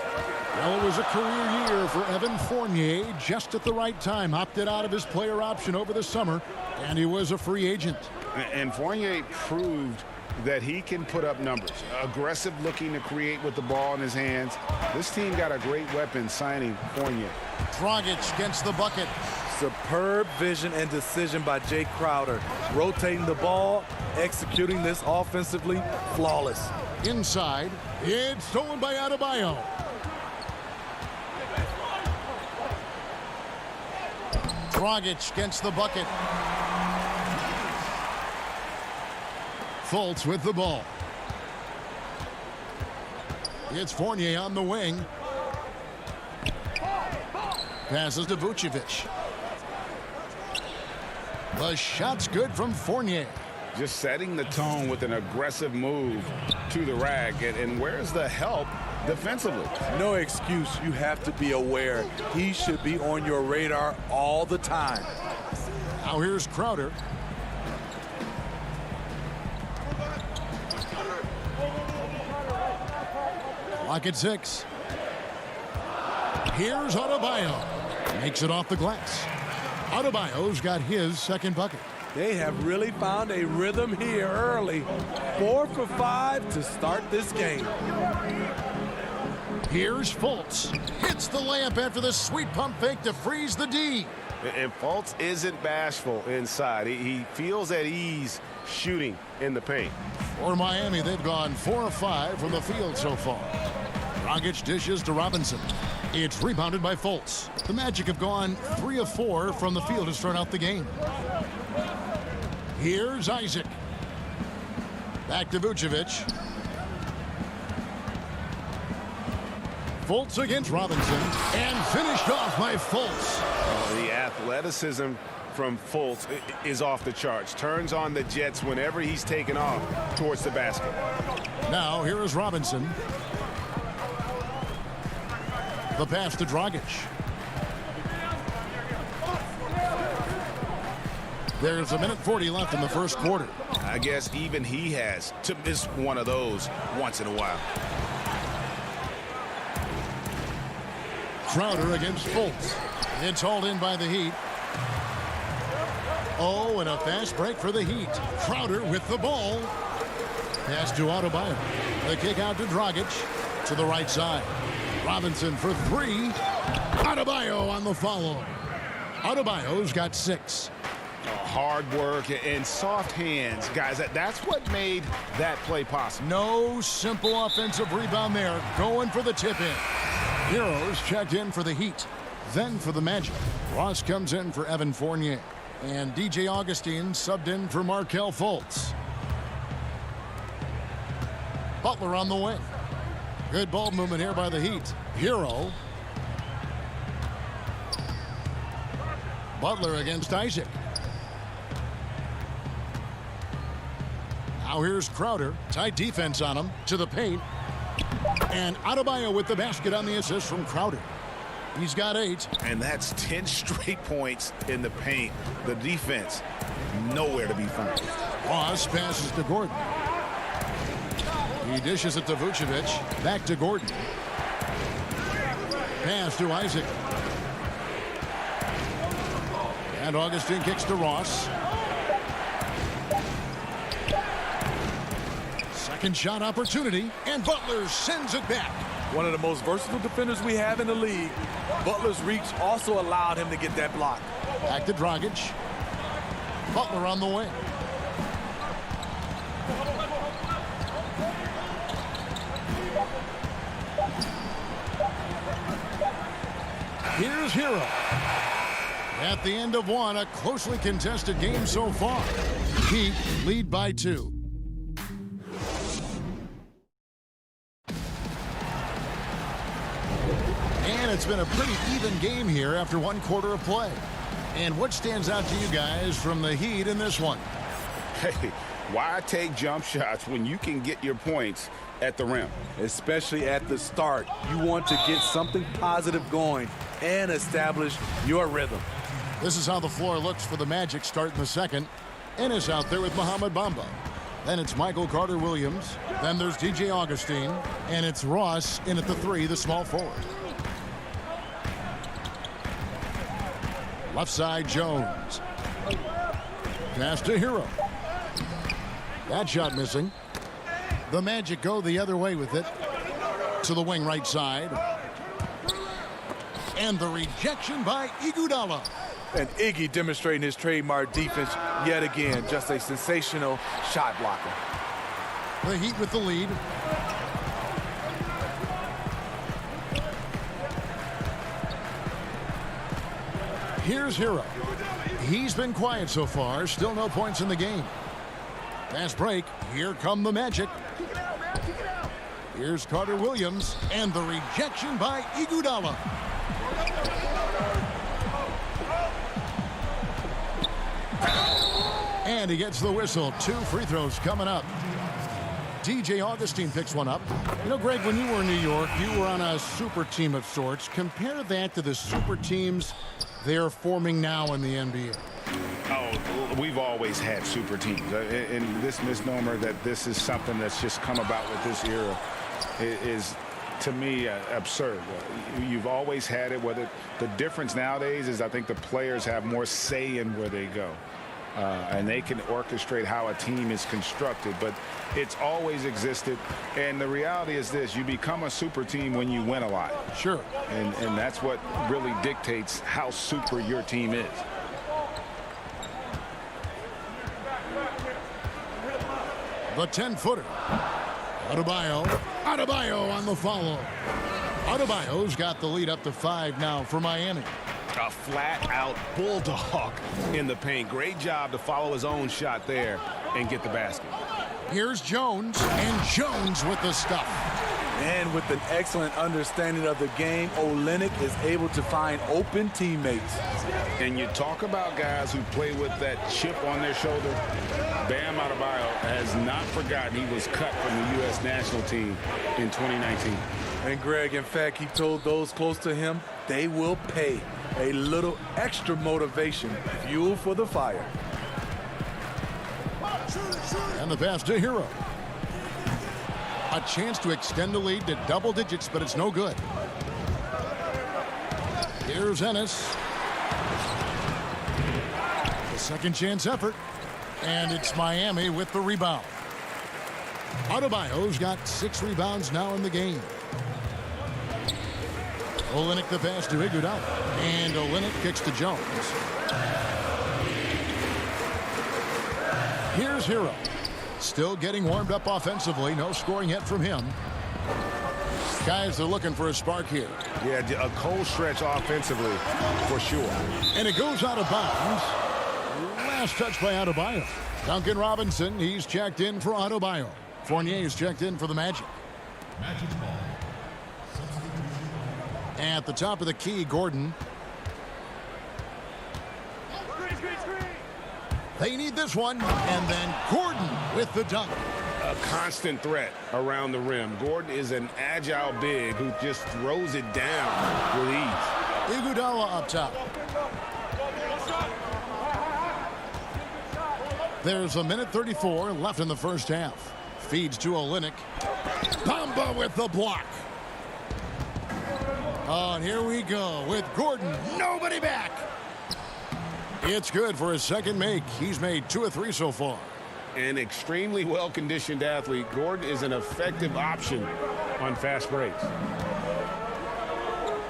Well, it was a career year for Evan Fournier. Just at the right time. Opted out of his player option over the summer. And he was a free agent. And Fournier proved that he can put up numbers. Aggressive looking to create with the ball in his hands. This team got a great weapon signing Fournier. Dragic against the bucket. Superb vision and decision by Jay Crowder. Rotating the ball, executing this offensively, flawless. Inside, it's stolen by Adebayo. Dragic against the bucket. Fultz with the ball. It's Fournier on the wing. Passes to Vucevic. The shot's good from Fournier. Just setting the tone with an aggressive move to the rack. And where's the help defensively? No excuse. You have to be aware. He should be on your radar all the time. Now here's Crowder. Clock at 6. Here's Adebayo. Makes it off the glass. Adebayo's got his second bucket. They have really found a rhythm here early. 4 for 5 to start this game. Here's Fultz. Hits the layup after the sweet pump fake to freeze the D. And Fultz isn't bashful inside. He feels at ease shooting in the paint. For Miami, they've gone 4 of 5 from the field so far. Dragic dishes to Robinson. It's rebounded by Fultz. The Magic have gone 3 of 4 from the field to start out the game. Here's Isaac. Back to Vucevic. Fultz against Robinson. And finished off by Fultz. The athleticism from Fultz is off the charts. Turns on the jets whenever he's taken off towards the basket. Now here is Robinson. The pass to Dragic. There's 1:40 left in the first quarter. I guess even he has to miss one of those once in a while. Crowder against Fultz. It's hauled in by the Heat. Oh, and a fast break for the Heat. Crowder with the ball. Pass to Adebayo. The kick out to Dragic. To the right side. Robinson for 3. Adebayo on the follow. Adebayo's got 6. Hard work and soft hands, guys. That's what made that play possible. No simple offensive rebound there. Going for the tip-in. Heroes checked in for the Heat. Then for the Magic, Ross comes in for Evan Fournier. And DJ Augustine subbed in for Markelle Fultz. Butler on the wing. Good ball movement here by the Heat. Hero. Butler against Isaac. Now here's Crowder. Tight defense on him. To the paint. And Adebayo with the basket on the assist from Crowder. He's got 8. And that's 10 straight points in the paint. The defense, nowhere to be found. Ross passes to Gordon. He dishes it to Vucevic. Back to Gordon. Pass to Isaac. And Augustine kicks to Ross. Second shot opportunity. And Butler sends it back. One of the most versatile defenders we have in the league. Butler's reach also allowed him to get that block. Back to Dragic. Butler on the wing. Here's Hero. At the end of one, a closely contested game so far. Heat lead by 2. And it's been a pretty even game here after 1 quarter of play. And what stands out to you guys from the Heat in this one? Hey, why take jump shots when you can get your points at the rim? Especially at the start. You want to get something positive going and establish your rhythm. This is how the floor looks for the Magic starting the second. Ennis out there with Mohamed Bamba. Then it's Michael Carter-Williams. Then there's DJ Augustine. And it's Ross in at the 3, the small forward. Left side, Jones. Pass to Hero. That shot missing. The Magic go the other way with it. To the wing right side. And the rejection by Iguodala. And Iggy demonstrating his trademark defense yet again. Just a sensational shot blocker. The Heat with the lead. Here's Hero. He's been quiet so far. Still no points in the game. Fast break. Here come the Magic. Here's Carter-Williams. And the rejection by Iguodala. And he gets the whistle. 2 free throws coming up. DJ Augustine picks one up. You know, Greg, when you were in New York, you were on a super team of sorts. Compare that to the super teams they're forming now in the NBA. Oh, we've always had super teams. And this misnomer that this is something that's just come about with this era is, to me, absurd. You've always had it. Whether the difference nowadays is I think the players have more say in where they go. And they can orchestrate how a team is constructed, but it's always existed. And the reality is this: you become a super team when you win a lot. Sure. And that's what really dictates how super your team is. The 10-footer. Adebayo on the follow. Adebayo's got the lead up to 5 now for Miami. A flat-out bulldog in the paint. Great job to follow his own shot there and get the basket. Here's Jones, and Jones with the stuff. And with an excellent understanding of the game, Olynyk is able to find open teammates. And you talk about guys who play with that chip on their shoulder. Bam Adebayo has not forgotten he was cut from the U.S. national team in 2019. And Greg, in fact, he told those close to him they will pay. A little extra motivation, fuel for the fire. And the pass to Hero. A chance to extend the lead to double digits, but it's no good. Here's Ennis. The second chance effort. And it's Miami with the rebound. Adebayo's got 6 rebounds now in the game. Olynyk the pass to Iguodala. And Olynyk kicks to Jones. Here's Hero. Still getting warmed up offensively. No scoring yet from him. Guys are looking for a spark here. Yeah, a cold stretch offensively for sure. And it goes out of bounds. Last touch by Adebayo. Duncan Robinson, he's checked in for Adebayo. Fournier's checked in for the Magic. At the top of the key, Gordon. They need this one. And then Gordon with the dunk. A constant threat around the rim. Gordon is an agile big who just throws it down with ease. Iguodala up top. There's a minute 34 left in the first half. Feeds to Olynyk. Bamba with the block. Oh, and here we go with Gordon. Nobody back. It's good for his second make. He's made 2 of 3 so far. An extremely well-conditioned athlete. Gordon is an effective option on fast breaks.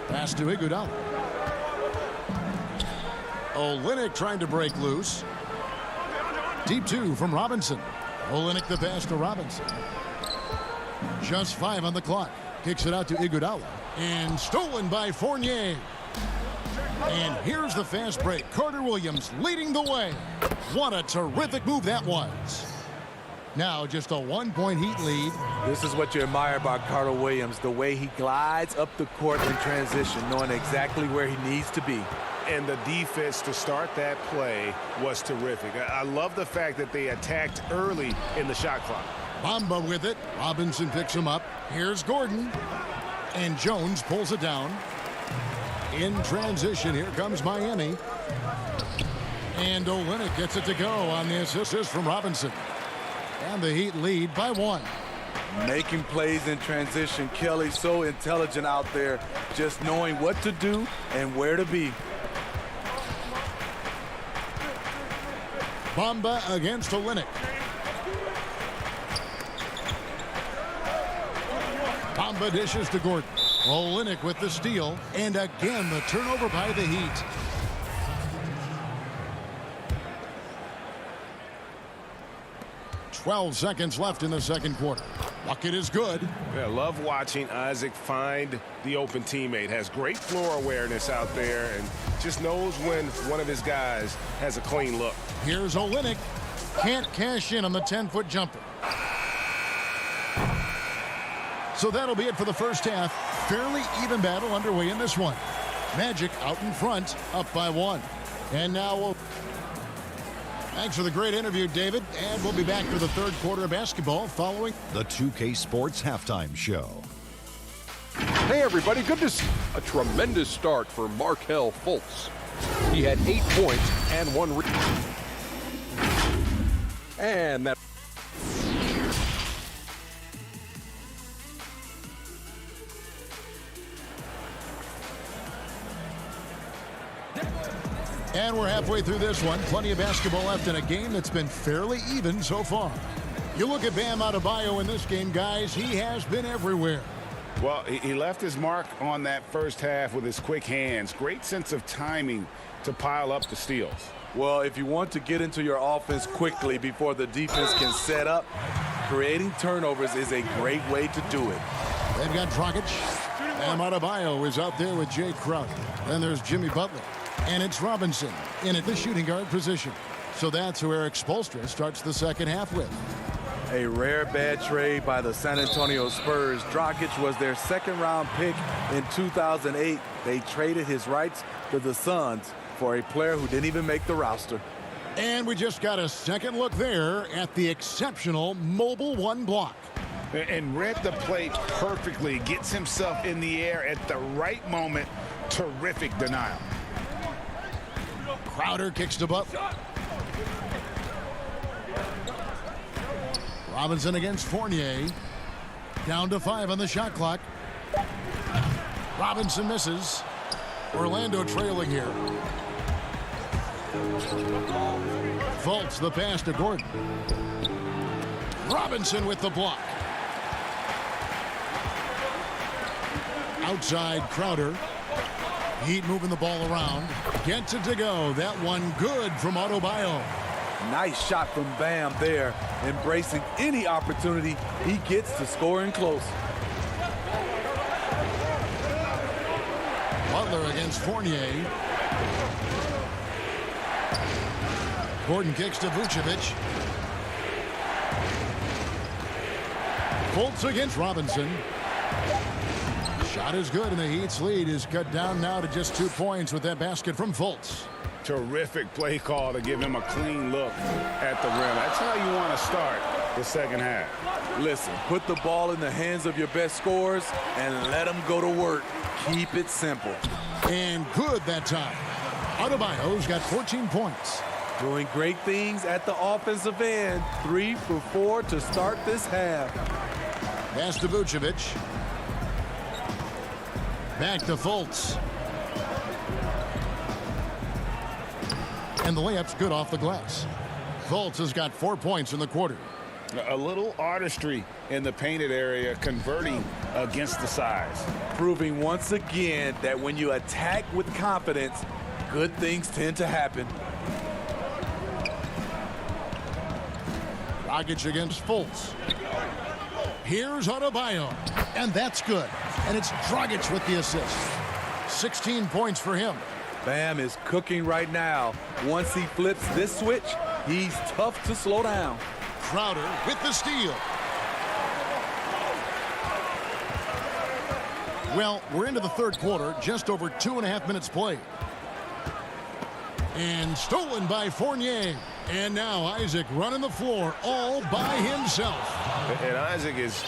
Pass to Iguodala. Olynyk trying to break loose. Deep 2 from Robinson. Olynyk the pass to Robinson. Just 5 on the clock. Kicks it out to Iguodala. And stolen by Fournier. And here's the fast break. Carter Williams leading the way. What a terrific move that was. Now just a 1-point Heat lead. This is what you admire about Carter Williams, the way he glides up the court in transition, knowing exactly where he needs to be. And the defense to start that play was terrific. I love the fact that they attacked early in the shot clock. Bamba with it. Robinson picks him up. Here's Gordon. And Jones pulls it down. In transition, here comes Miami. And Olynyk gets it to go on the assist from Robinson. And the Heat lead by 1. Making plays in transition. Kelly's so intelligent out there, just knowing what to do and where to be. Bamba against Olynyk. Bamba dishes to Gordon. Olynyk with the steal. And again, the turnover by the Heat. .12 seconds left in the second quarter. Bucket is good. Yeah, love watching Isaac find the open teammate. Has great floor awareness out there and just knows when one of his guys has a clean look. Here's Olynyk. Can't cash in on the 10-foot jumper. So that'll be it for the first half. Fairly even battle underway in this one. Magic out in front, up by 1. And now thanks for the great interview, David. And we'll be back for the third quarter of basketball following the 2K Sports Halftime Show. Hey, everybody. Good to see a tremendous start for Markelle Fultz. He had 8 points and 1 rebound. And that. And we're halfway through this one. Plenty of basketball left in a game that's been fairly even so far. You look at Bam Adebayo in this game, guys. He has been everywhere. Well, he left his mark on that first half with his quick hands. Great sense of timing to pile up the steals. Well, if you want to get into your offense quickly before the defense can set up, creating turnovers is a great way to do it. They've got Dragic. Bam Adebayo is out there with Jay Crowder. Then there's Jimmy Butler. And it's Robinson in at the shooting guard position. So that's who Eric Spoelstra starts the second half with. A rare bad trade by the San Antonio Spurs. Dragic was their second-round pick in 2008. They traded his rights to the Suns for a player who didn't even make the roster. And we just got a second look there at the exceptional mobile 1 block. And read the play perfectly. Gets himself in the air at the right moment. Terrific denial. Crowder kicks to Butler. Robinson against Fournier. Down to 5 on the shot clock. Robinson misses. Orlando trailing here. Fultz the pass to Gordon. Robinson with the block. Outside Crowder. Heat moving the ball around. Gets it to go. That one good from Adebayo. Nice shot from Bam there. Embracing any opportunity he gets to scoring close. Butler against Fournier. Gordon kicks to Vucevic. Fultz against Robinson. Shot is good, and the Heat's lead is cut down now to just 2 points with that basket from Fultz. Terrific play call to give him a clean look at the rim. That's how you want to start the second half. Listen, put the ball in the hands of your best scorers and let them go to work. Keep it simple. And good that time. Adebayo's got 14 points. Doing great things at the offensive end. 3 for 4 to start this half. Pass to Vucevic. Back to Fultz. And the layup's good off the glass. Fultz has got 4 points in the quarter. A little artistry in the painted area, converting against the size. Proving once again that when you attack with confidence, good things tend to happen. Dragic against Fultz. Here's Adebayo. And that's good. And it's Dragic with the assist. 16 points for him. Bam is cooking right now. Once he flips this switch, he's tough to slow down. Crowder with the steal. Well, we're into the third quarter, just over 2.5 minutes played. And stolen by Fournier. And now Isaac running the floor all by himself. And Isaac is,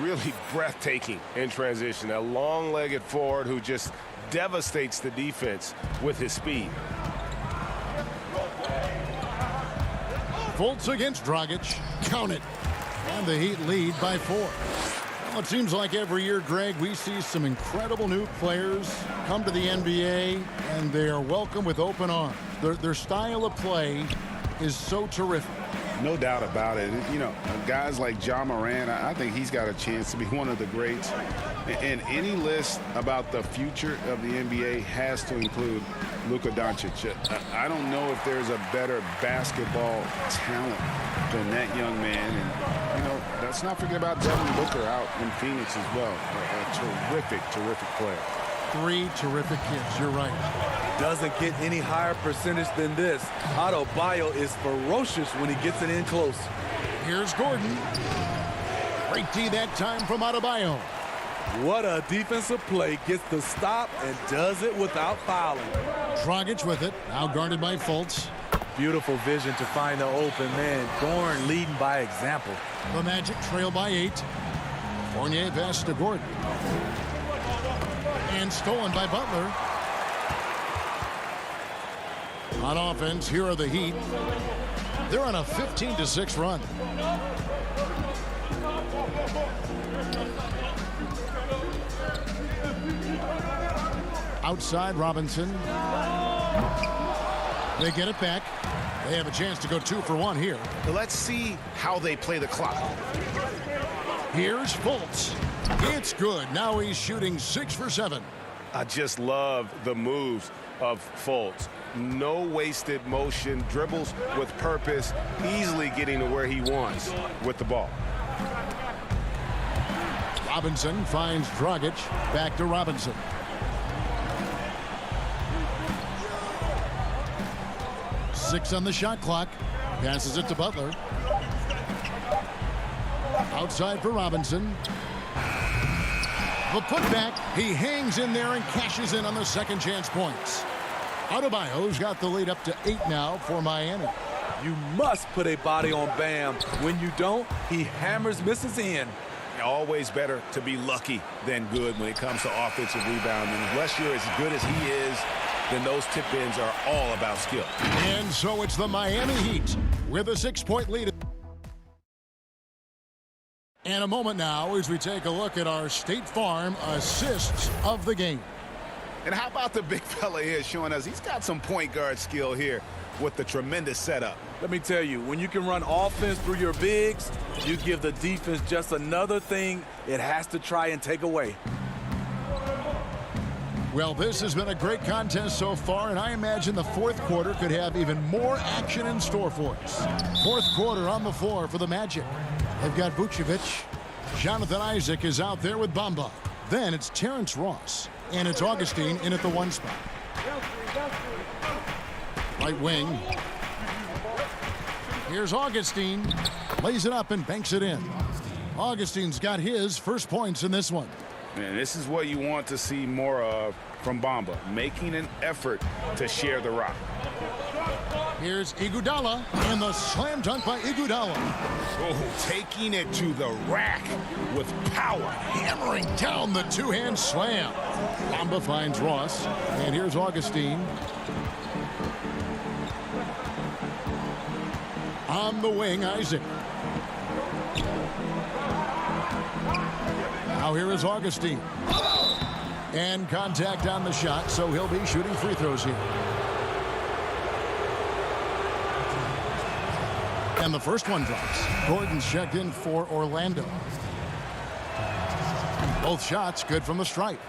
really breathtaking in transition. A long-legged forward who just devastates the defense with his speed. Fultz against Dragic. Count it. And the Heat lead by 4. Well, it seems like every year, Greg, we see some incredible new players come to the NBA, and they are welcome with open arms. Their style of play is so terrific. No doubt about it. You know, guys like Ja Morant, I think he's got a chance to be one of the greats. And any list about the future of the NBA has to include Luka Doncic. I don't know if there's a better basketball talent than that young man. And, you know, let's not forget about Devin Booker out in Phoenix as well. A terrific, terrific player. 3 terrific kids. You're right. Doesn't get any higher percentage than this. Adebayo is ferocious when he gets it in close. Here's Gordon. Great D that time from Adebayo. What a defensive play. Gets the stop and does it without fouling. Dragic with it. Now guarded by Fultz. Beautiful vision to find the open man. Gordon leading by example. The Magic trail by 8. Fournier pass to Gordon. And stolen by Butler. On offense, here are the Heat. They're on a 15-6 run. Outside Robinson. They get it back. They have a chance to go 2 for 1 here. Let's see how they play the clock. Here's Fultz. It's good. Now he's shooting 6 for 7. I just love the moves of Fultz. No wasted motion, dribbles with purpose, easily getting to where he wants with the ball. Robinson finds Dragic. Back to Robinson. Six on the shot clock. Passes it to Butler. Outside for Robinson. The putback. He hangs in there and cashes in on the second chance points. Adebayo's got the lead up to 8 now for Miami. You must put a body on Bam. When you don't, he hammers misses in. Always better to be lucky than good when it comes to offensive rebounding. Unless you're as good as he is, then those tip-ins are all about skill. And so it's the Miami Heat with a 6-point lead. And a moment now as we take a look at our State Farm assists of the game. And how about the big fella here showing us he's got some point guard skill here with the tremendous setup. Let me tell you, when you can run offense through your bigs, you give the defense just another thing it has to try and take away. Well, this has been a great contest so far, and I imagine the fourth quarter could have even more action in store for us. Fourth quarter on the floor for the Magic. They've got Vucevic. Jonathan Isaac is out there with Bamba. Then it's Terrence Ross. And it's Augustine in at the 1 spot. Right wing. Here's Augustine. Lays it up and banks it in. Augustine's got his first points in this one. And this is what you want to see more of from Bamba, making an effort to share the rock. Here's Iguodala, and the slam dunk by Iguodala. Oh, taking it to the rack with power. Hammering down the two-hand slam. Bamba finds Ross, and here's Augustine. On the wing, Isaac. Now here is Augustine. And contact on the shot, so he'll be shooting free throws here. And the first one drops. Gordon's checked in for Orlando. Both shots good from the stripe.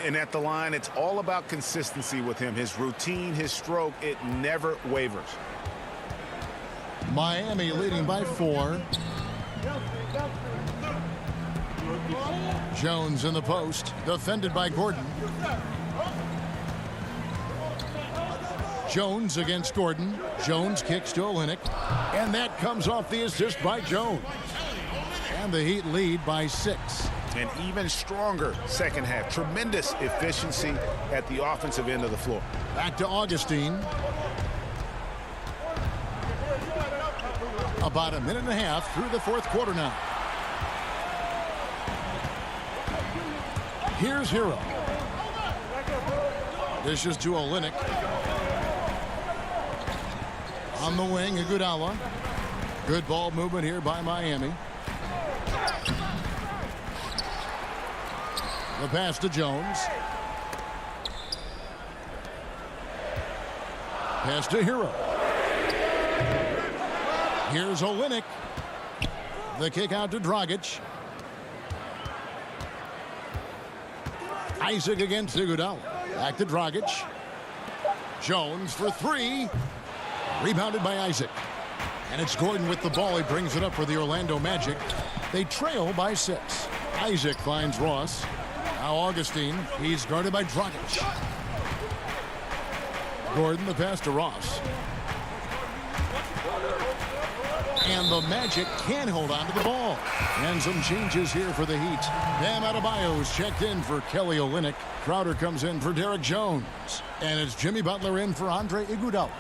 And at the line, it's all about consistency with him. His routine, his stroke, it never wavers. Miami leading by 4. Jones in the post, defended by Gordon. Jones against Gordon. Jones kicks to Olynyk, and that comes off the assist by Jones. And the Heat lead by 6. An even stronger second half. Tremendous efficiency at the offensive end of the floor. Back to Augustine. About a minute and a half through the 4th quarter now. Here's Hero. Dishes to Olynyk. On the wing, Iguodala. Good ball movement here by Miami. The pass to Jones. Pass to Hero. Here's Olynyk. The kick out to Dragic. Isaac against Iguodala. Back to Dragic. Jones for 3. Rebounded by Isaac. And it's Gordon with the ball. He brings it up for the Orlando Magic. They trail by 6. Isaac finds Ross. Now Augustine. He's guarded by Dragic. Gordon, the pass to Ross. And the Magic can hold on to the ball. And some changes here for the Heat. Bam Adebayo's checked in for Kelly Olynyk. Crowder comes in for Derek Jones. And it's Jimmy Butler in for Andre Iguodala.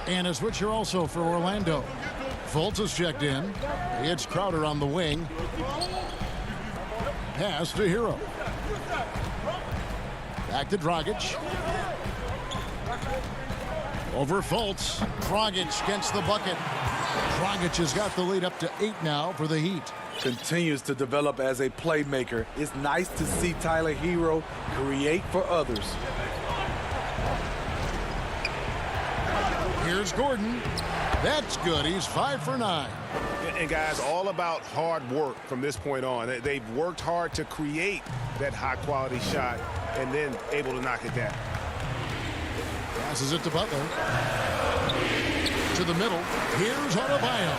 And a switcher also for Orlando. Fultz is checked in. It's Crowder on the wing. Pass to Hero. Back to Dragic. Over Fultz. Dragic gets the bucket. Dragic has got the lead up to 8 now for the Heat. Continues to develop as a playmaker. It's nice to see Tyler Hero create for others. Here's Gordon. That's good. He's 5 for 9. And guys, all about hard work from this point on. They've worked hard to create that high-quality shot and then able to knock it down. Passes it to Butler. To the middle. Here's Adebayo.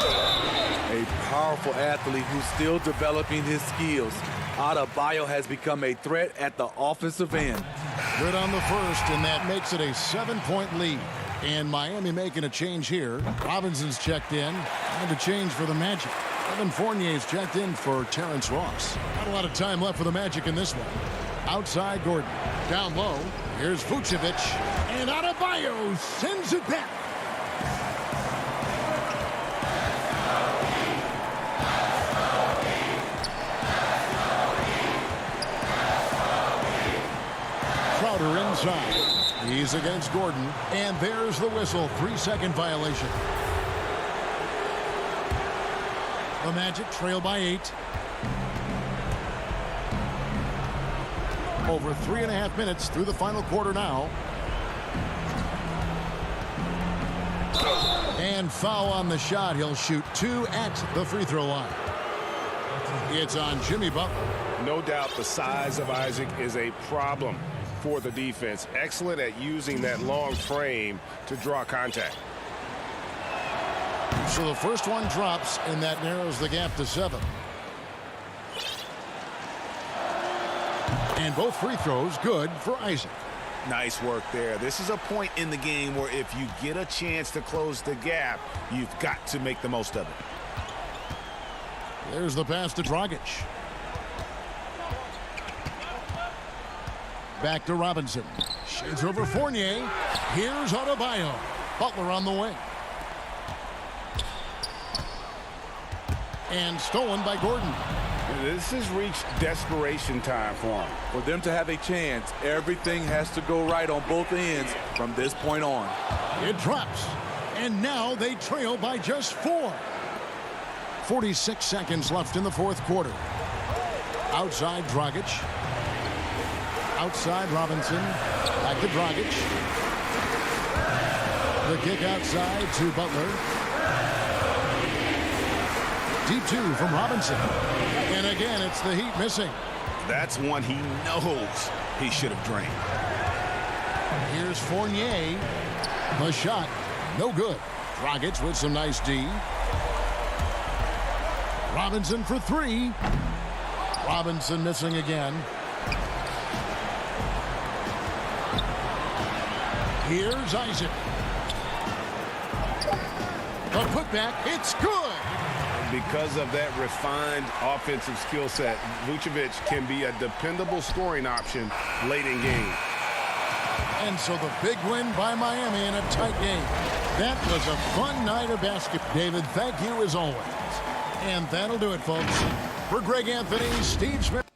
A powerful athlete who's still developing his skills. Adebayo has become a threat at the offensive end. Good on the first, and that makes it a 7-point lead. And Miami making a change here. Robinson's checked in. And a change for the Magic. Evan Fournier's checked in for Terrence Ross. Not a lot of time left for the Magic in this one. Outside Gordon. Down low. Here's Vucevic. And Adebayo sends it back. Crowder inside. He's against Gordon. And there's the whistle. 3-second violation. The Magic trail by 8. Over 3.5 minutes through the final quarter now. And foul on the shot. He'll shoot 2 at the free throw line. It's on Jimmy Butler. No doubt the size of Isaac is a problem for the defense. Excellent at using that long frame to draw contact. So the first one drops, and that narrows the gap to 7. And both free throws good for Isaac. Nice work there. This is a point in the game where if you get a chance to close the gap, you've got to make the most of it. There's the pass to Dragic. Back to Robinson. Shades over Fournier. Here's Adebayo. Butler on the wing. And stolen by Gordon. This has reached desperation time for him. For them to have a chance, everything has to go right on both ends from this point on. It drops. And now they trail by just 4. 46 seconds left in the fourth quarter. Outside Dragic. Outside Robinson. Back to Dragic. The kick outside to Butler. Deep 2 from Robinson. And again, it's the Heat missing. That's one he knows he should have drained. Here's Fournier. The shot, no good. Dragic with some nice D. Robinson for 3. Robinson missing again. Here's Isaac. The putback, it's good. Because of that refined offensive skill set, Vucevic can be a dependable scoring option late in game. And so the big win by Miami in a tight game. That was a fun night of basketball. David, thank you as always. And that'll do it, folks. For Greg Anthony, Steve Smith.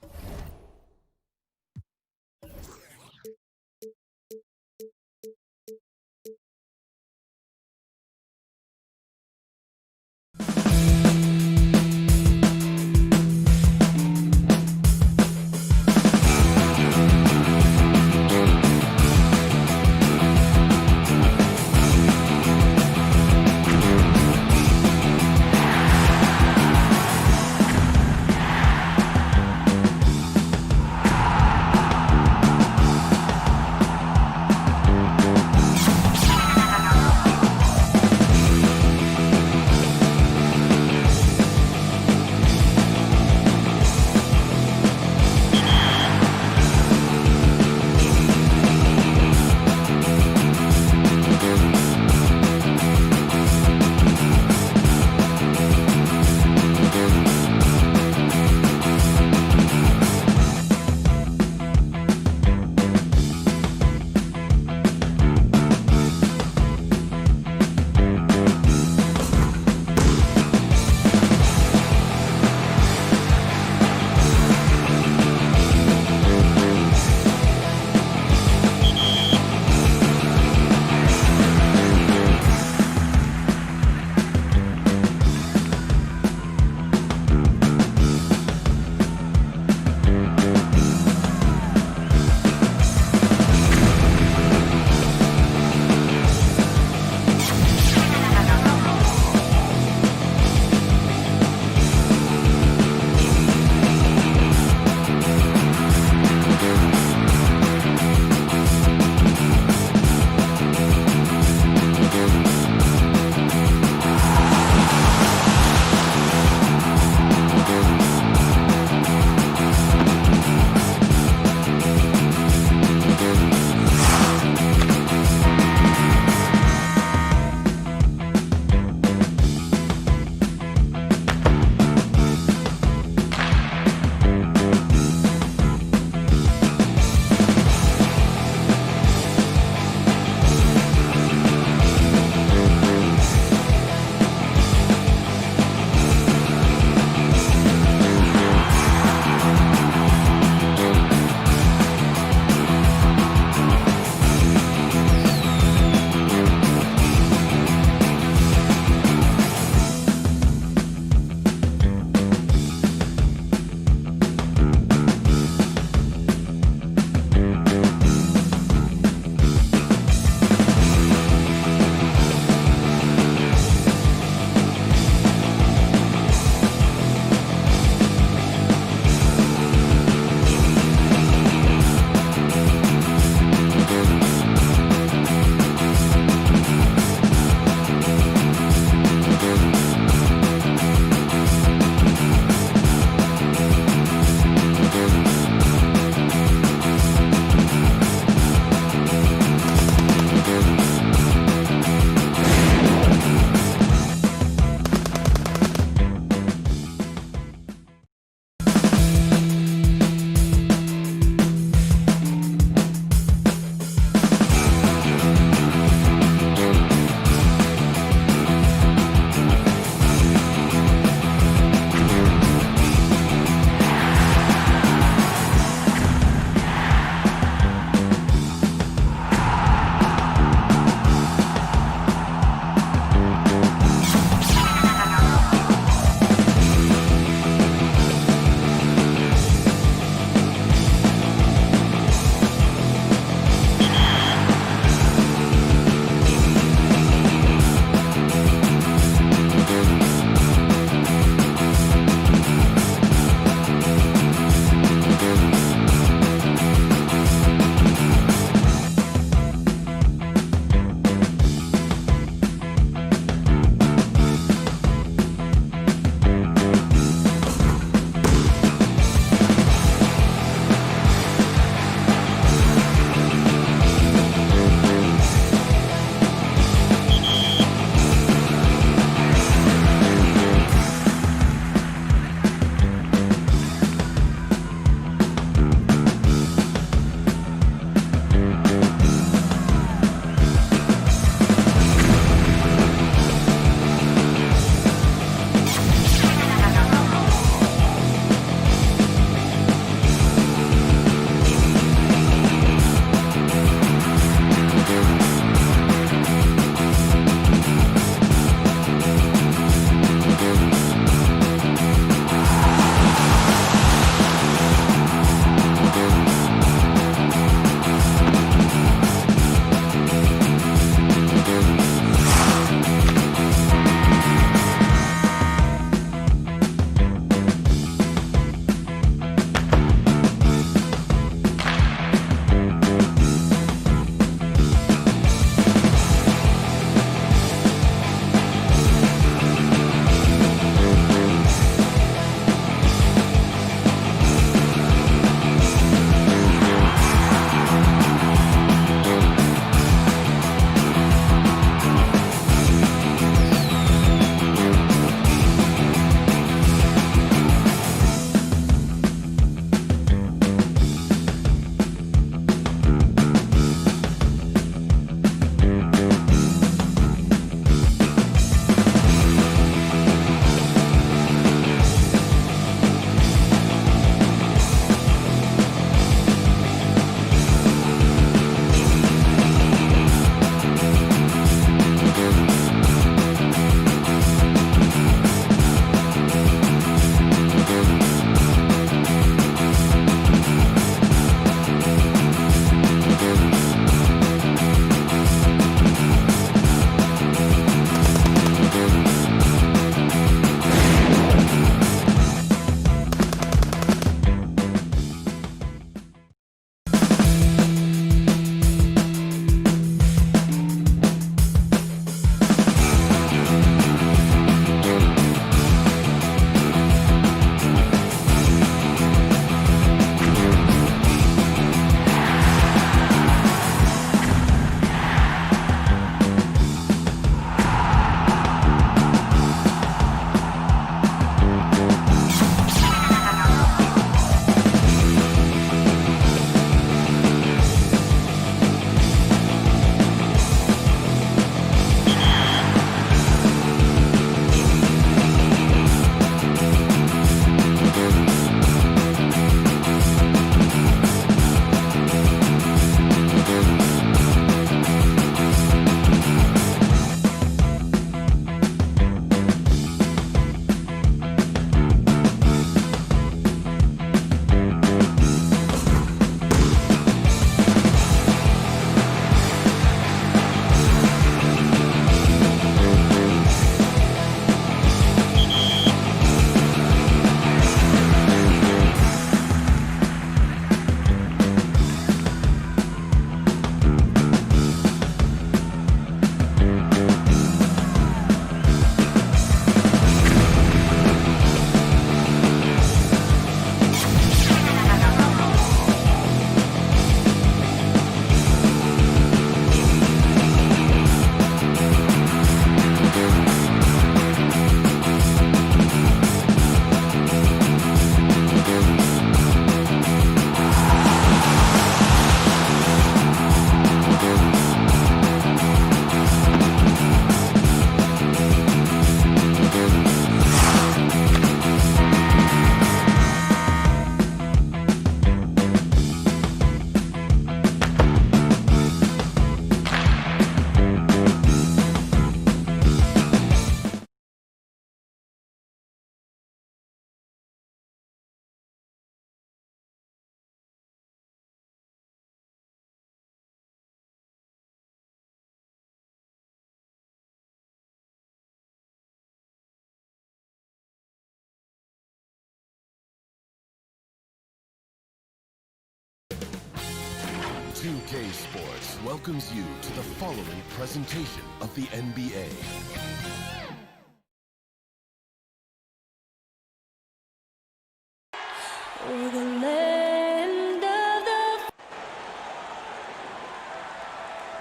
2K Sports welcomes you to the following presentation of the NBA.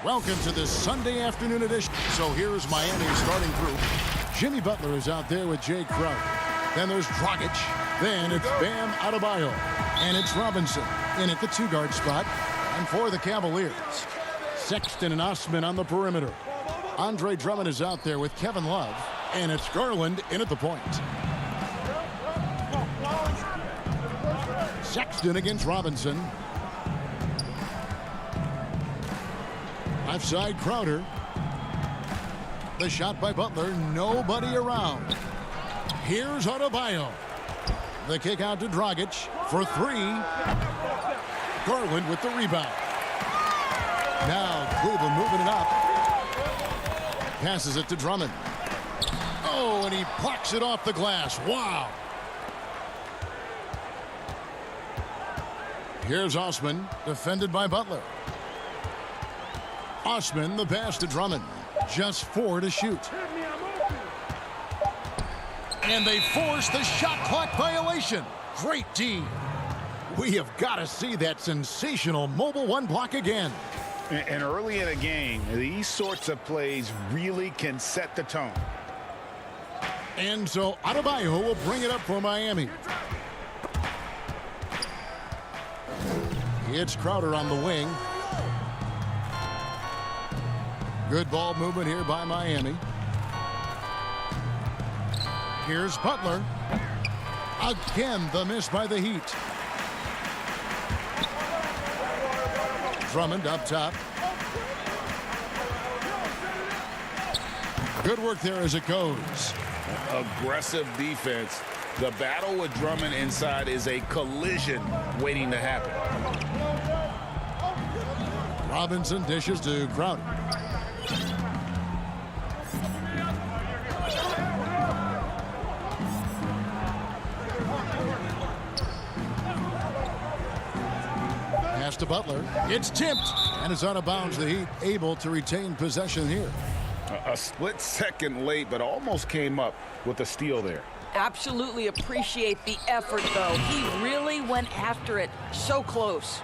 Welcome to this Sunday afternoon edition. So here's Miami's starting group. Jimmy Butler is out there with Jay Crowder. Then there's Dragic. Then it's Bam Adebayo. And it's Robinson in at the two-guard spot. And for the Cavaliers, Sexton and Osman on the perimeter. Andre Drummond is out there with Kevin Love. And it's Garland in at the point. Sexton against Robinson. Left side, Crowder. The shot by Butler. Nobody around. Here's Adebayo. The kick out to Dragic for three. Garland with the rebound. Now Cleveland moving it up. Passes it to Drummond. Oh, and he plucks it off the glass. Wow. Here's Osman, defended by Butler. Osman, the pass to Drummond. Just 4 to shoot. And they force the shot clock violation. Great D. We have got to see that sensational mobile one block again. And early in a game, these sorts of plays really can set the tone. And so Adebayo will bring it up for Miami. It's Crowder on the wing. Good ball movement here by Miami. Here's Butler. Again, the miss by the Heat. Drummond up top. Good work there as it goes. Aggressive defense. The battle with Drummond inside is a collision waiting to happen. Robinson dishes to Crowder. Pass to Butler. It's tipped, and it's out of bounds. The Heat able to retain possession here. A split second late, but almost came up with a steal there. Absolutely appreciate the effort, though. He really went after it. So close.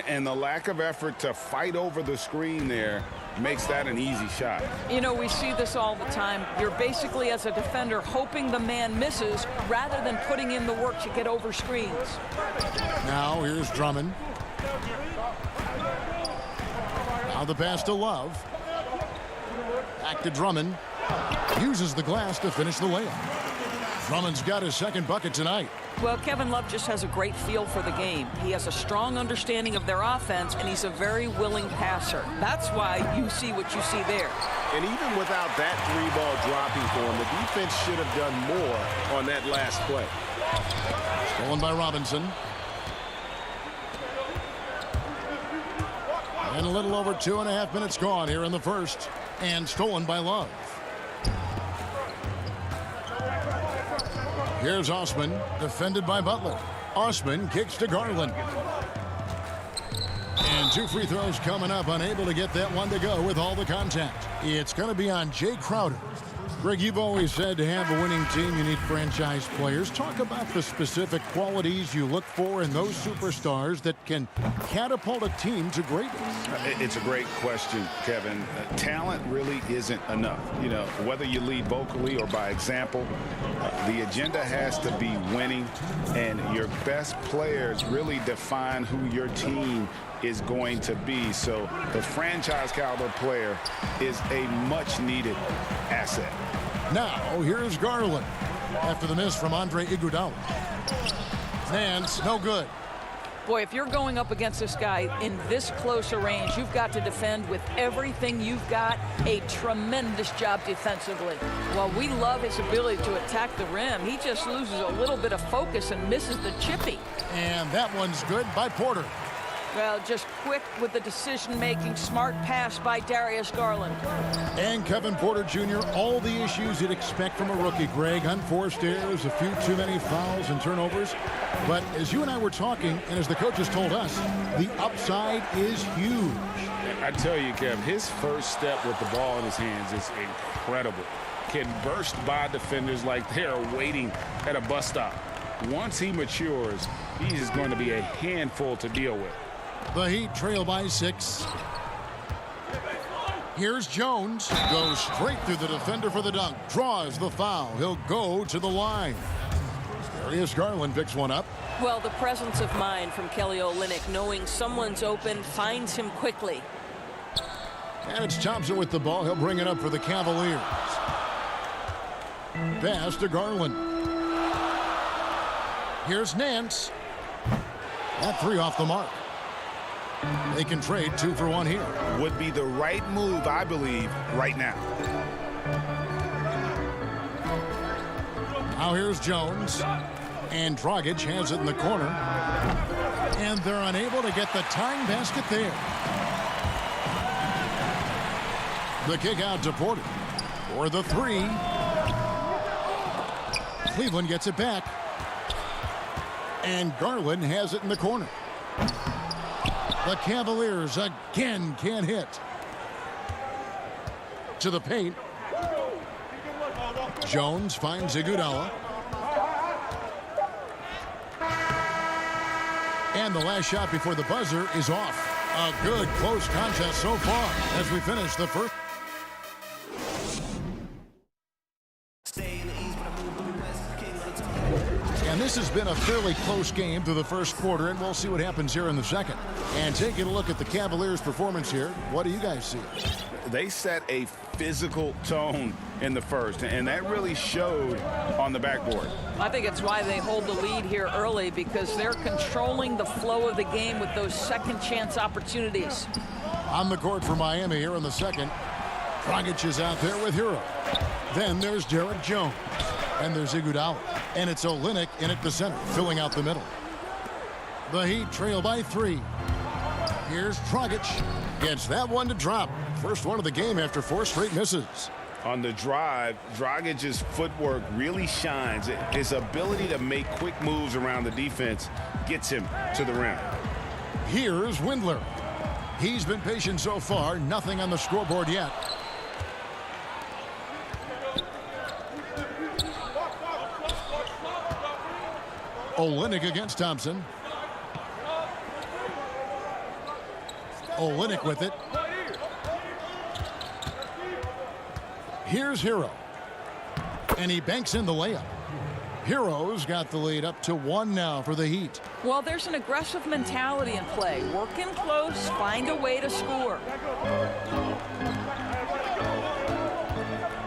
And the lack of effort to fight over the screen there makes that an easy shot. You know, we see this all the time. You're basically, as a defender, hoping the man misses rather than putting in the work to get over screens. Now here's Drummond. Now the pass to Love. Back to Drummond. Uses the glass to finish the layup. Drummond's got his second bucket tonight. Well, Kevin Love just has a great feel for the game. He has a strong understanding of their offense, and he's a very willing passer. That's why you see what you see there. And even without that three-ball dropping for him, the defense should have done more on that last play. Stolen by Robinson. And a little over 2.5 minutes gone here in the first. And stolen by Love. Here's Osman, defended by Butler. Osman kicks to Garland. And 2 free throws coming up, unable to get that one to go with all the contact. It's going to be on Jay Crowder. Greg, you've always said to have a winning team, you need franchise players. Talk about the specific qualities you look for in those superstars that can catapult a team to greatness. It's a great question, Kevin. Talent really isn't enough. You know, whether you lead vocally or by example, the agenda has to be winning, and your best players really define who your team is going to be. So the franchise caliber player is a much needed asset. Now here's Garland after the miss from Andre Iguodala. And no good. Boy, if you're going up against this guy in this close a range, you've got to defend with everything you've got. A tremendous job defensively. While we love his ability to attack the rim, he just loses a little bit of focus and misses the chippy. And that one's good by Porter. Well, just quick with the decision-making, smart pass by Darius Garland. And Kevin Porter Jr., all the issues you'd expect from a rookie, Greg. Unforced errors, a few too many fouls and turnovers. But as you and I were talking, and as the coaches told us, the upside is huge. I tell you, Kev, his first step with the ball in his hands is incredible. Can burst by defenders like they're waiting at a bus stop. Once he matures, he is going to be a handful to deal with. The Heat trail by 6. Here's Jones. Goes straight through the defender for the dunk. Draws the foul. He'll go to the line. Darius Garland picks one up. Well, the presence of mind from Kelly Olynyk, knowing someone's open, finds him quickly. And it's Thompson with the ball. He'll bring it up for the Cavaliers. Pass to Garland. Here's Nance. That 3 off the mark. They can trade 2 for 1 here. Would be the right move, I believe, right now. Now here's Jones. And Dragic has it in the corner. And they're unable to get the tying basket there. The kick out to Porter for the 3. Cleveland gets it back. And Garland has it in the corner. The Cavaliers again can't hit. To the paint. Jones finds Iguodala. And the last shot before the buzzer is off. A good close contest so far as we finish the first. And this has been a fairly close game through the first quarter, and we'll see what happens here in the second. And taking a look at the Cavaliers' performance here, what do you guys see? They set a physical tone in the first, and that really showed on the backboard. I think it's why they hold the lead here early, because they're controlling the flow of the game with those second chance opportunities. On the court for Miami here in the second. Dragic is out there with Hero. Then there's Derek Jones. And there's Iguodala. And it's Olynyk in at the center, filling out the middle. The Heat trail by 3. Here's Dragic. Gets that one to drop. First one of the game after 4 straight misses. On the drive, Dragic's footwork really shines. His ability to make quick moves around the defense gets him to the rim. Here's Windler. He's been patient so far. Nothing on the scoreboard yet. Olynyk against Thompson. Olynyk with it. Here's Hero. And he banks in the layup. Hero's got the lead up to 1 now for the Heat. Well, there's an aggressive mentality in play. Work in close, find a way to score.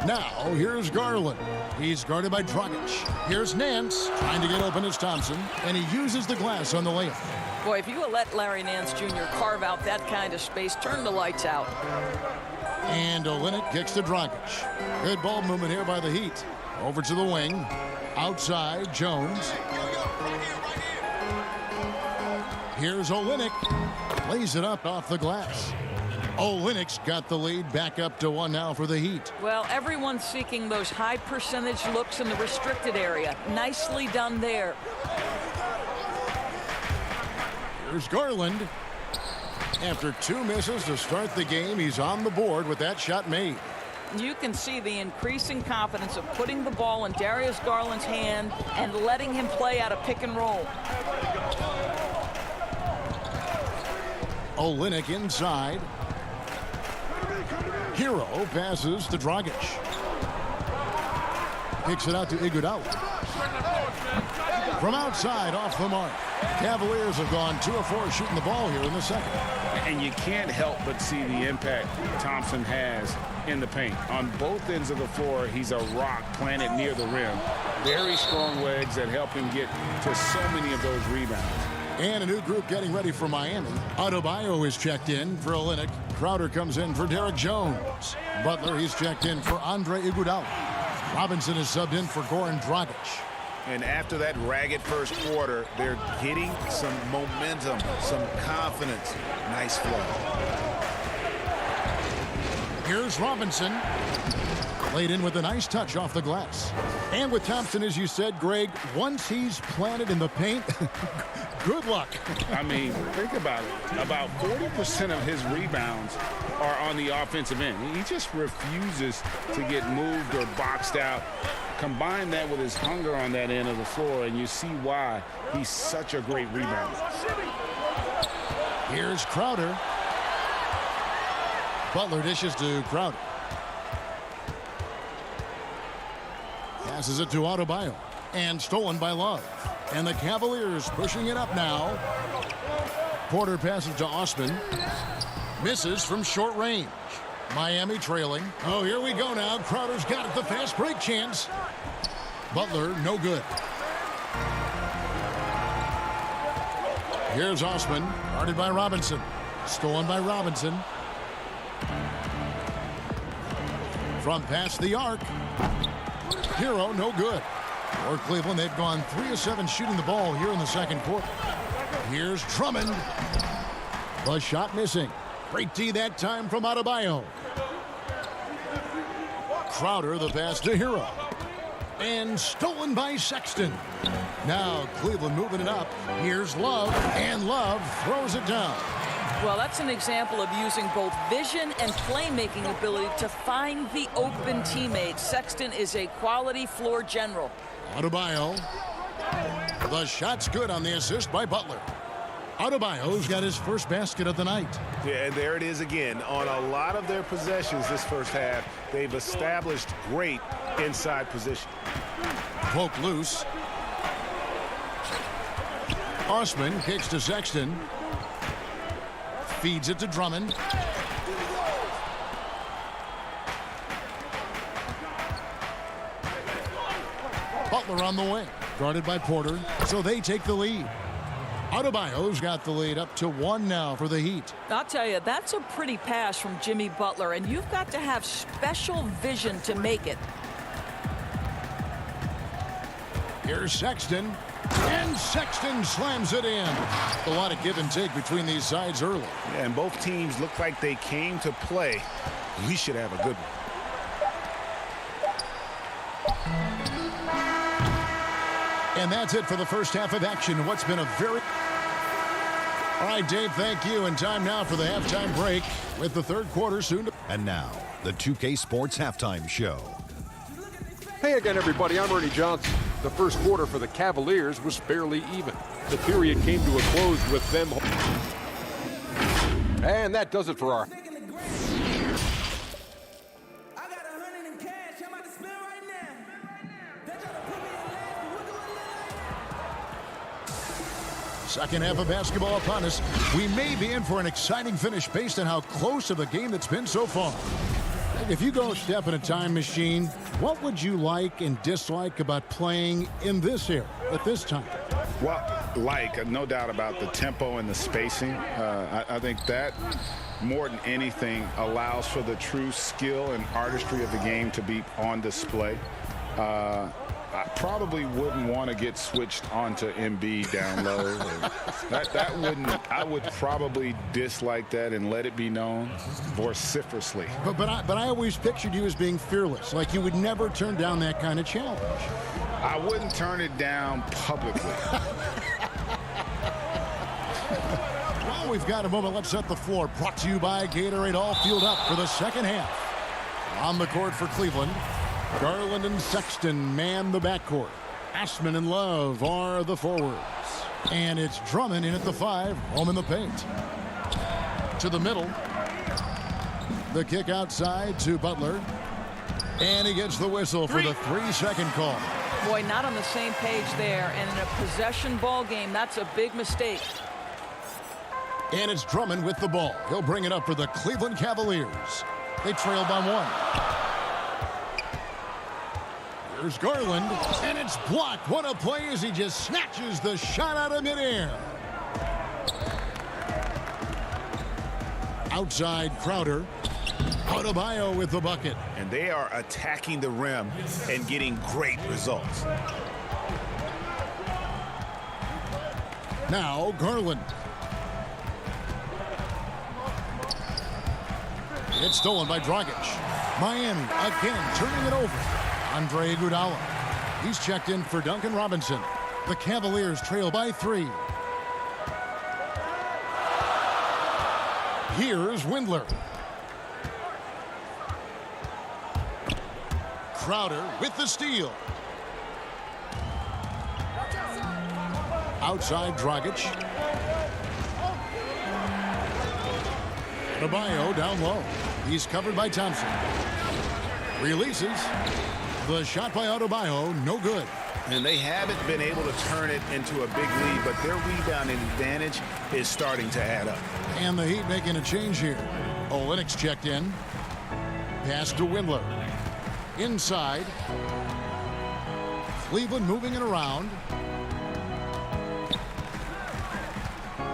Now, here's Garland. He's guarded by Dragic. Here's Nance, trying to get open as Thompson, and he uses the glass on the layup. Boy, if you would let Larry Nance Jr. carve out that kind of space, turn the lights out. And Olynyk kicks to Dragic. Good ball movement here by the Heat. Over to the wing. Outside, Jones. Here's Olynyk. Lays it up off the glass. Olynyk's got the lead back up to 1 now for the Heat. Well, everyone's seeking those high percentage looks in the restricted area. Nicely done there. Here's Garland. After 2 misses to start the game, he's on the board with that shot made. You can see the increasing confidence of putting the ball in Darius Garland's hand and letting him play out of pick and roll. Olynyk inside. Hero passes to Dragic. Kicks it out to Iguodala. From outside, off the mark. Cavaliers have gone 2 of 4 shooting the ball here in the second. And you can't help but see the impact Thompson has in the paint. On both ends of the floor, he's a rock planted near the rim. Very strong legs that help him get to so many of those rebounds. And a new group getting ready for Miami. Adebayo is checked in for Olynyk. Crowder comes in for Derek Jones. Butler, he's checked in for Andre Iguodala. Robinson is subbed in for Goran Dragic. And after that ragged first quarter, they're getting some momentum, some confidence. Nice flow. Here's Robinson. Laid in with a nice touch off the glass. And with Thompson, as you said, Greg, once he's planted in the paint, good luck. I mean, think about it. About 40% of his rebounds are on the offensive end. He just refuses to get moved or boxed out. Combine that with his hunger on that end of the floor, and you see why he's such a great rebounder. Here's Crowder. Butler dishes to Crowder. Passes it to Adebayo. And stolen by Love. And the Cavaliers pushing it up now. Porter passes to Osman. Misses from short range. Miami trailing. Oh, here we go now. Crowder's got it. The fast break chance. Butler, no good. Here's Osman. Guarded by Robinson. Stolen by Robinson. From past the arc. Hero, no good. For Cleveland, they've gone 3 of 7 shooting the ball here in the second quarter. Here's Drummond. The shot missing. Great D that time from Adebayo. Crowder, the pass to Hero. And stolen by Sexton. Now Cleveland moving it up. Here's Love. And Love throws it down. Well, that's an example of using both vision and playmaking ability to find the open teammates. Sexton is a quality floor general. Adebayo. The shot's good on the assist by Butler. Adebayo's got his first basket of the night. Yeah, and there it is again. On a lot of their possessions this first half, they've established great inside position. Poke loose. Osman kicks to Sexton. Feeds it to Drummond. Butler on the wing. Guarded by Porter. So they take the lead. Adebayo's got the lead up to 1 now for the Heat. I'll tell you, that's a pretty pass from Jimmy Butler, and you've got to have special vision to make it. Here's Sexton. And Sexton slams it in. A lot of give and take between these sides early. Yeah, and both teams look like they came to play. We should have a good one. And that's it for the first half of action. What's been a very... All right, Dave, thank you. And time now for the halftime break with the third quarter soon to... And now, the 2K Sports Halftime Show. Hey again, everybody. I'm Ernie Johnson. The first quarter for the Cavaliers was fairly even. The period came to a close with them. And that does it for our... Second half of basketball upon us. We may be in for an exciting finish based on how close of a game that's been so far. If you go step in a time machine, what would you like and dislike about playing in this era at this time? Well, no doubt about the tempo and the spacing. I think that more than anything allows for the true skill and artistry of the game to be on display. I probably wouldn't want to get switched onto Embiid down low. that wouldn't. I would probably dislike that and let it be known vociferously. But I always pictured you as being fearless, like you would never turn down that kind of challenge. I wouldn't turn it down publicly. Well, we've got a moment. Let's set the floor. Brought to you by Gatorade. All fueled up for the second half. On the court for Cleveland, Garland and Sexton man the backcourt. Osman and Love are the forwards. And it's Drummond in at the 5, home in the paint. To the middle. The kick outside to Butler. And he gets the whistle for the 3-second call. Boy, not on the same page there. And in a possession ball game, that's a big mistake. And it's Drummond with the ball. He'll bring it up for the Cleveland Cavaliers. They trail by 1. Here's Garland, and it's blocked. What a play as he just snatches the shot out of midair. Outside Crowder. Adebayo with the bucket. And they are attacking the rim and getting great results. Now Garland. It's stolen by Dragic. Miami again turning it over. Andre Iguodala. He's checked in for Duncan Robinson. The Cavaliers trail by 3. Here's Windler. Crowder with the steal. Outside Dragic. Adebayo down low. He's covered by Thompson. Releases. The shot by Adebayo, no good. And they haven't been able to turn it into a big lead, but their rebounding advantage is starting to add up. And the Heat making a change here. Olynyk's checked in. Pass to Windler. Inside. Cleveland moving it around.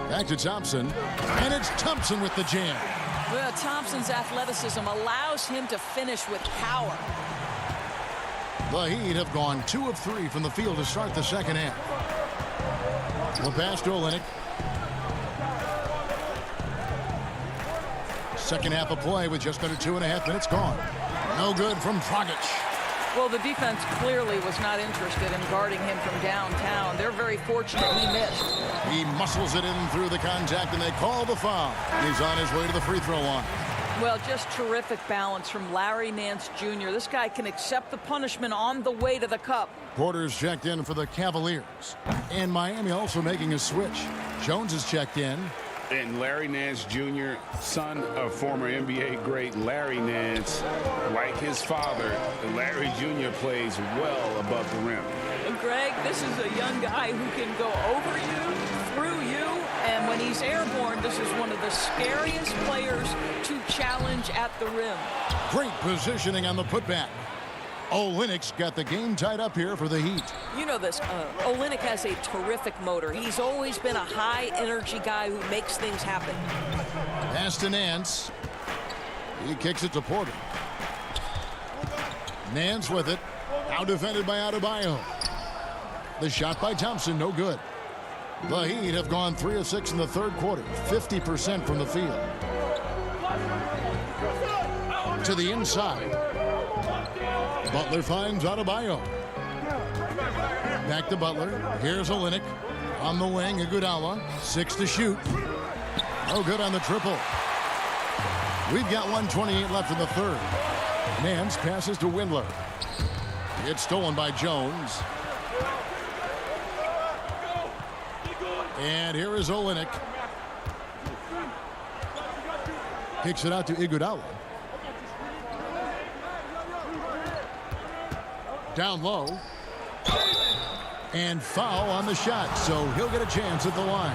Back to Thompson. And it's Thompson with the jam. Well, Thompson's athleticism allows him to finish with power. The Heat have gone 2 of 3 from the field to start the second half. The pass to Olynyk. Second half of play with just under 2.5 minutes gone. No good from Dragic. Well, the defense clearly was not interested in guarding him from downtown. They're very fortunate he missed. He muscles it in through the contact, and they call the foul. He's on his way to the free throw line. Well, just terrific balance from Larry Nance Jr. This guy can accept the punishment on the way to the cup. Porter's checked in for the Cavaliers. And Miami also making a switch. Jones is checked in. And Larry Nance Jr., son of former NBA great Larry Nance, like his father, Larry Jr. plays well above the rim. And Greg, this is a young guy who can go over you, through you, and when he's airborne, this is one of the scariest players to challenge at the rim. Great positioning on the putback. Olynyk's got the game tied up here for the Heat. You know this, Olynyk has a terrific motor. He's always been a high-energy guy who makes things happen. Pass to Nance. He kicks it to Porter. Nance with it. Now defended by Adebayo. The shot by Thompson, no good. The Heat have gone 3 of 6 in the third quarter, 50% from the field. To the inside. Butler finds Adebayo. Back to Butler. Here's Olynyk. On the wing, Iguodala. 6 to shoot. No good on the triple. We've got 1:28 left in the third. Nance passes to Windler. It's stolen by Jones. And here is Olynyk. Kicks it out to Iguodala. Down low. And foul on the shot, so he'll get a chance at the line.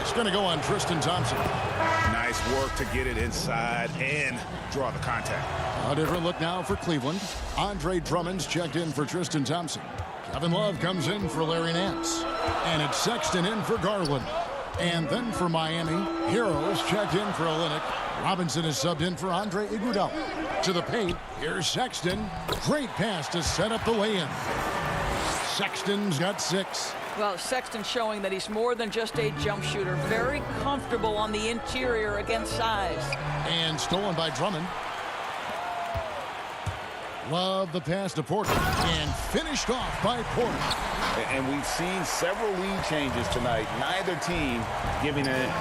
It's going to go on Tristan Thompson. Nice work to get it inside and draw the contact. A different look now for Cleveland. Andre Drummond's checked in for Tristan Thompson. Kevin Love comes in for Larry Nance. And it's Sexton in for Garland. And then for Miami, Heroes checked in for Olynyk. Robinson is subbed in for Andre Iguodala. To the paint, here's Sexton. Great pass to set up the lay-in. Sexton's got 6. Well, Sexton showing that he's more than just a jump shooter. Very comfortable on the interior against size. And stolen by Drummond. Love the pass to Porter. And finished off by Porter. And we've seen several lead changes tonight. Neither team giving an inch.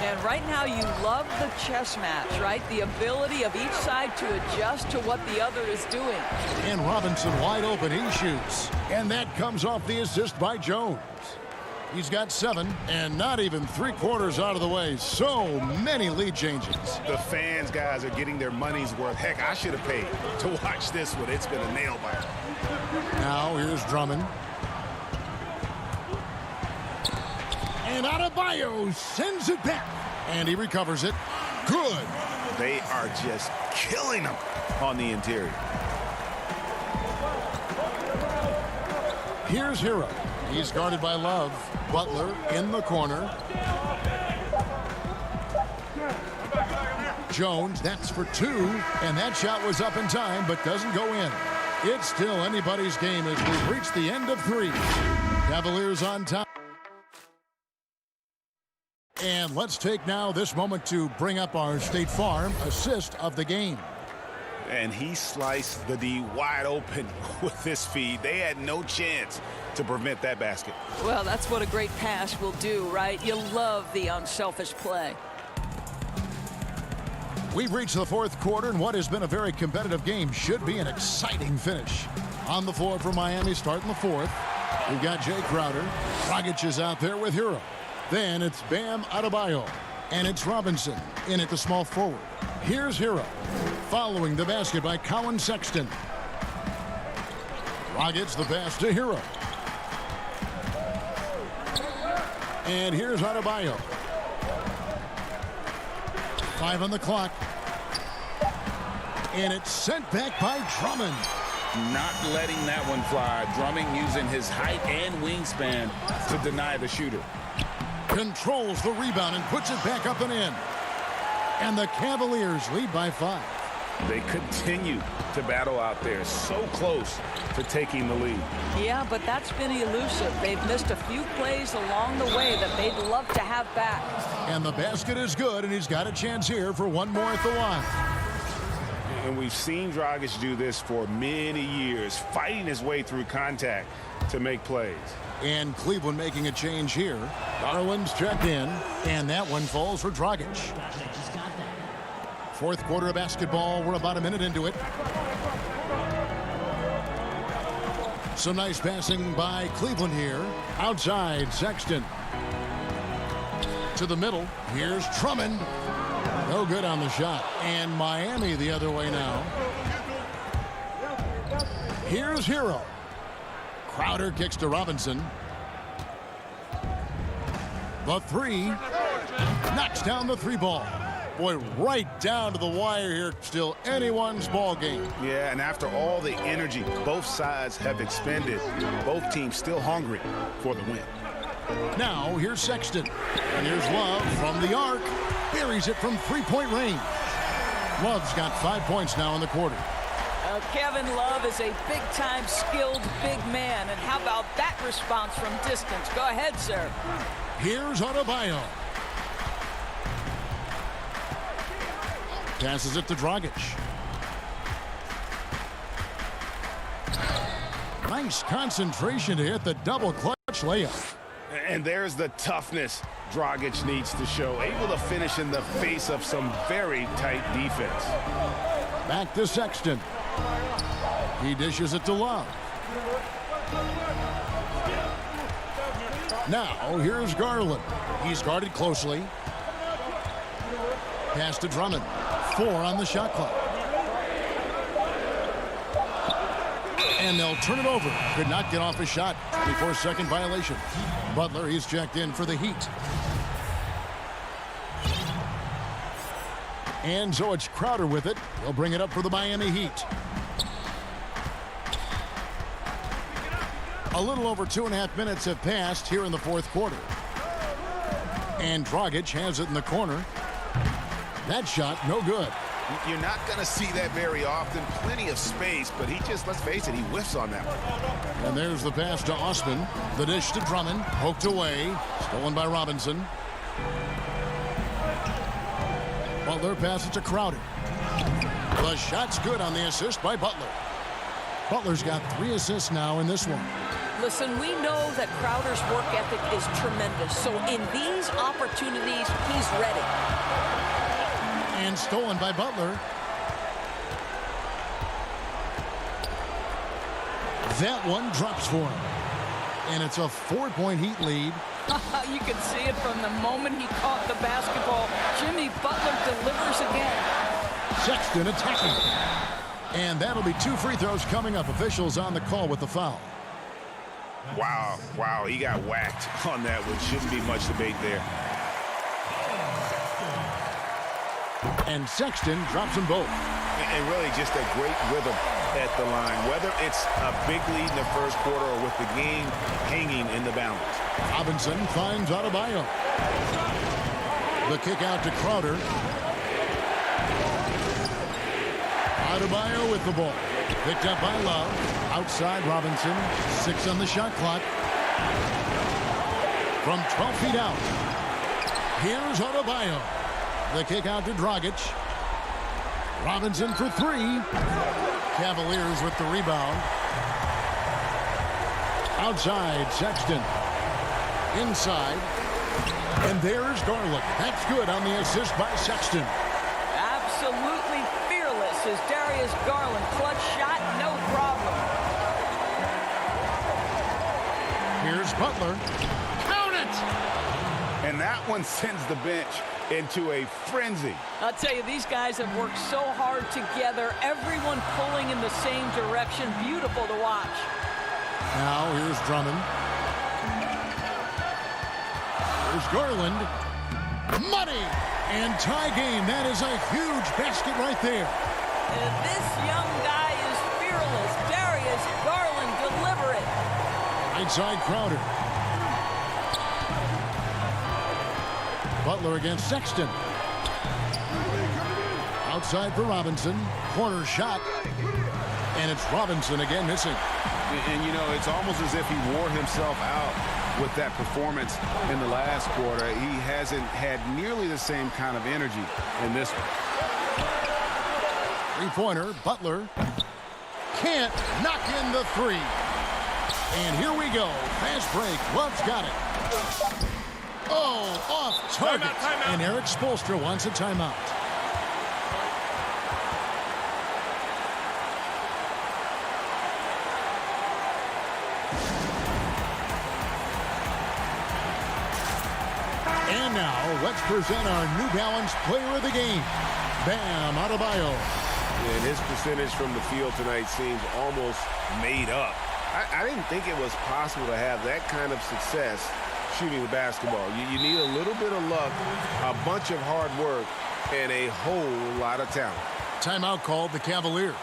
And right now you love the chess match, right? The ability of each side to adjust to what the other is doing. And Robinson wide open. He shoots. And that comes off the assist by Jones. He's got 7 and not even 3/4 out of the way. So many lead changes. The fans, guys, are getting their money's worth. Heck, I should have paid to watch this one. It's been a nail biter. Now here's Drummond. And Adebayo sends it back. And he recovers it. Good. They are just killing him on the interior. Here's Hero. He's guarded by Love. Butler in the corner. Jones, that's for 2. And that shot was up in time, but doesn't go in. It's still anybody's game as we've reached the end of 3. Cavaliers on top. And let's take now this moment to bring up our State Farm assist of the game. And he sliced the D wide open with this feed. They had no chance to prevent that basket. Well, that's what a great pass will do, right? You love the unselfish play. We've reached the fourth quarter, and what has been a very competitive game should be an exciting finish. On the floor for Miami, starting the fourth. We've got Jay Crowder. Dragic is out there with Hero. Then it's Bam Adebayo. And it's Robinson in at the small forward. Here's Hero. Following the basket by Colin Sexton. Dragic the pass to Hero. And here's Adebayo. 5 on the clock. And it's sent back by Drummond. Not letting that one fly. Drummond using his height and wingspan to deny the shooter. Controls the rebound and puts it back up and in. And the Cavaliers lead by 5. They continue to battle out there, so close to taking the lead. Yeah, but that's been elusive. They've missed a few plays along the way that they'd love to have back. And the basket is good, and he's got a chance here for one more at the line. And we've seen Dragic do this for many years, fighting his way through contact to make plays. And Cleveland making a change here. Garland's checked in, and that one falls for Dragic. Fourth quarter of basketball. We're about a minute into it. Some nice passing by Cleveland here. Outside, Sexton. To the middle. Here's Drummond. No good on the shot. And Miami the other way now. Here's Hero. Crowder kicks to Robinson. The three. Knocks down the three ball. Boy, right down to the wire here. Still anyone's ball game. Yeah, and after all the energy both sides have expended, both teams still hungry for the win. Now, here's Sexton. And here's Love from the arc. Buries it from three-point range. Love's got 5 points now in the quarter. Kevin Love is a big-time skilled big man. And how about that response from distance? Go ahead, sir. Here's Adebayo. Passes it to Dragic. Nice concentration to hit the double clutch layup. And there's the toughness Dragic needs to show. Able to finish in the face of some very tight defense. Back to Sexton. He dishes it to Love. Now, here's Garland. He's guarded closely. Pass to Drummond. 4 on the shot clock. And they'll turn it over. Could not get off a shot before second violation. Butler, he's checked in for the Heat. And so it's Crowder with it. He'll bring it up for the Miami Heat. A little over 2.5 minutes have passed here in the fourth quarter. And Dragic has it in the corner. That shot, no good. You're not going to see that very often. Plenty of space, but he just, let's face it, he whiffs on that one. And there's the pass to Osman. The dish to Drummond. Poked away. Stolen by Robinson. Butler passes to Crowder. The shot's good on the assist by Butler. Butler's got 3 assists now in this one. Listen, we know that Crowder's work ethic is tremendous. So in these opportunities, he's ready. And stolen by Butler. That one drops for him. And it's a 4-point Heat lead. You can see it from the moment he caught the basketball. Jimmy Butler delivers again. Sexton attacking. And that'll be 2 free throws coming up. Officials on the call with the foul. Wow, he got whacked on that one. Shouldn't be much debate there. And Sexton drops them both. And really just a great rhythm at the line. Whether it's a big lead in the first quarter or with the game hanging in the balance. Robinson finds Adebayo. The kick out to Crowder. Adebayo with the ball. Picked up by Love. Outside Robinson. 6 on the shot clock. From 12 feet out. Here's Adebayo. The kick out to Dragic. Robinson for three. Cavaliers with the rebound. Outside, Sexton. Inside. And there's Garland. That's good on the assist by Sexton. Absolutely fearless is Darius Garland. Clutch shot, no problem. Here's Butler. Count it! And that one sends the bench into a frenzy. I'll tell you, these guys have worked so hard together. Everyone pulling in the same direction. Beautiful to watch. Now here's Drummond. Here's Garland. Money! And tie game. That is a huge basket right there. And this young guy is fearless. Darius Garland, deliver it. Inside Crowder. Butler against Sexton. Outside for Robinson. Corner shot. And it's Robinson again missing. And, you know, it's almost as if he wore himself out with that performance in the last quarter. He hasn't had nearly the same kind of energy in this one. Three-pointer, Butler. Can't knock in the three. And here we go. Fast break. Love's got it. Oh, off target. Timeout. And Eric Spoelstra wants a timeout. And now, let's present our New Balance Player of the Game, Bam Adebayo. And his percentage from the field tonight seems almost made up. I didn't think it was possible to have that kind of success shooting the basketball. You need a little bit of luck, a bunch of hard work, and a whole lot of talent. Timeout called the Cavaliers.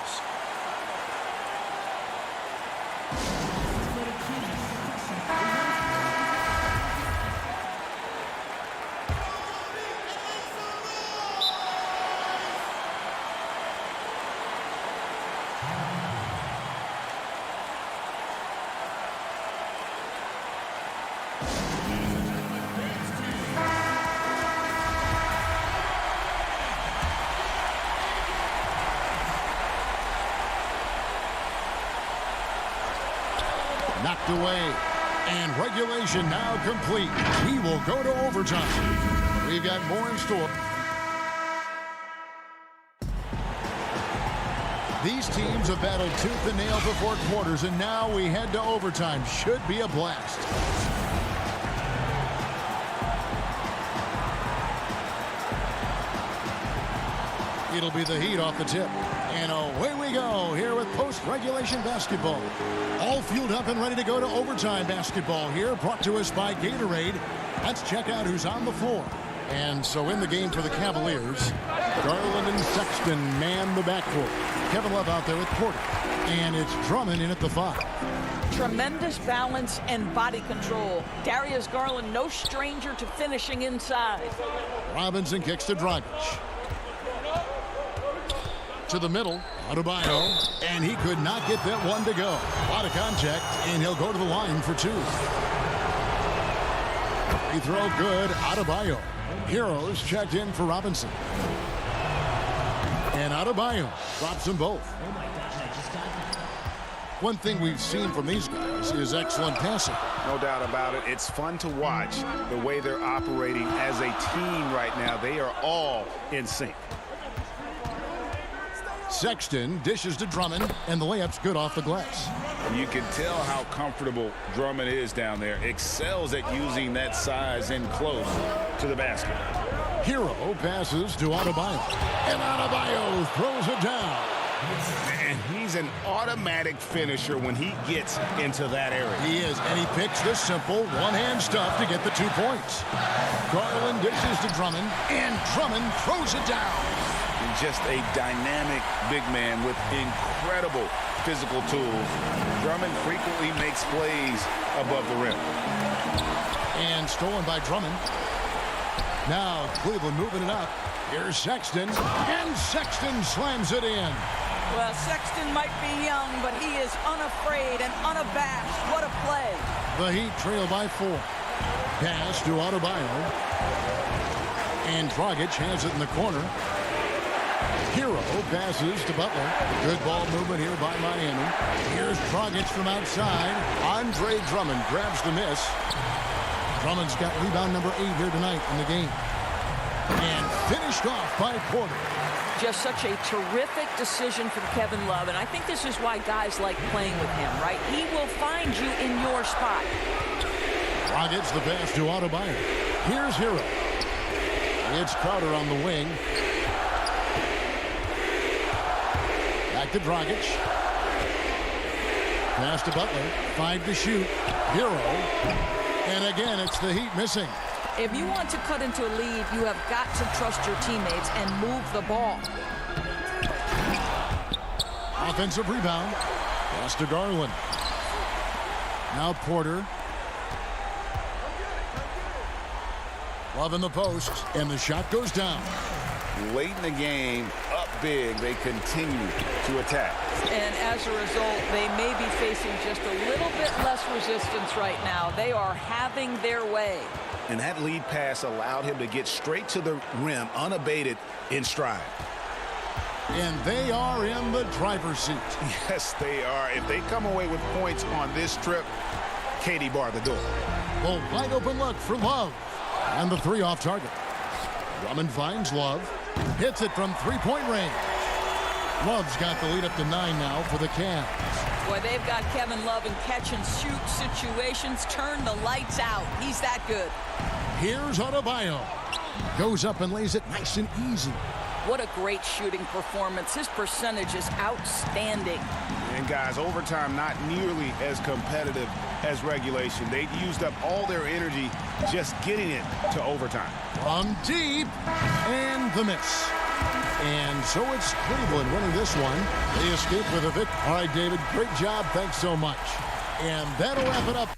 Knocked away. And regulation now complete. We will go to overtime. We've got more in store. These teams have battled tooth and nail for 4 quarters, and now we head to overtime. Should be a blast. It'll be the Heat off the tip. And away we go here with post-regulation basketball. All fueled up and ready to go to overtime basketball here, brought to us by Gatorade. Let's check out who's on the floor. And so in the game for the Cavaliers, Garland and Sexton man the backcourt. Kevin Love out there with Porter. And it's Drummond in at the 5. Tremendous balance and body control. Darius Garland, no stranger to finishing inside. Robinson kicks to Dragic. To the middle, Adebayo, and he could not get that one to go. A lot of contact, and he'll go to the line for 2. Free throw good, Adebayo. Heroes checked in for Robinson. And Adebayo drops them both. One thing we've seen from these guys is excellent passing. No doubt about it. It's fun to watch the way they're operating as a team right now. They are all in sync. Sexton dishes to Drummond, and the layup's good off the glass. You can tell how comfortable Drummond is down there. Excels at using that size in close to the basket. Hero passes to Adebayo, and Adebayo throws it down. And he's an automatic finisher when he gets into that area. He is, and he picks the simple one-hand stuff to get the 2 points. Garland dishes to Drummond, and Drummond throws it down. And just a dynamic big man with incredible physical tools. Drummond frequently makes plays above the rim. And stolen by Drummond. Now Cleveland moving it up. Here's Sexton, and Sexton slams it in. Well, Sexton might be young, but he is unafraid and unabashed. What a play. The Heat trail by 4. Pass to Adebayo. And Dragic has it in the corner. Hero passes to Butler. Good ball movement here by Miami. Here's Dragic from outside. Andre Drummond grabs the miss. Drummond's got rebound number 8 here tonight in the game. And finished off by Porter. Just such a terrific decision from Kevin Love, and I think this is why guys like playing with him, right? He will find you in your spot. Dragic the pass to Adebayo. Here's Hero. It's Crowder on the wing. Back to Dragic. Pass to Butler. 5 to shoot. Hero. And again, it's the Heat missing. If you want to cut into a lead, you have got to trust your teammates and move the ball. Offensive rebound. Pass to Garland. Now Porter. Love in the post, and the shot goes down. Late in the game, up big, they continue to attack. And as a result, they may be facing just a little bit less resistance right now. They are having their way. And that lead pass allowed him to get straight to the rim, unabated in stride. And they are in the driver's seat. Yes, they are. If they come away with points on this trip, Katie bar the door. Well, wide open look for Love. And the 3 off target. Drummond finds Love. Hits it from 3-point range. Love's got the lead up to 9 now for the Cavs. Boy, they've got Kevin Love in catch-and-shoot situations. Turn the lights out. He's that good. Here's Adebayo. Goes up and lays it nice and easy. What a great shooting performance. His percentage is outstanding. And guys, overtime not nearly as competitive as regulation. They used up all their energy just getting it to overtime. From deep, and the miss. And so it's Cleveland winning this one. They escape with a victory. All right, David, great job. Thanks so much. And that'll wrap it up.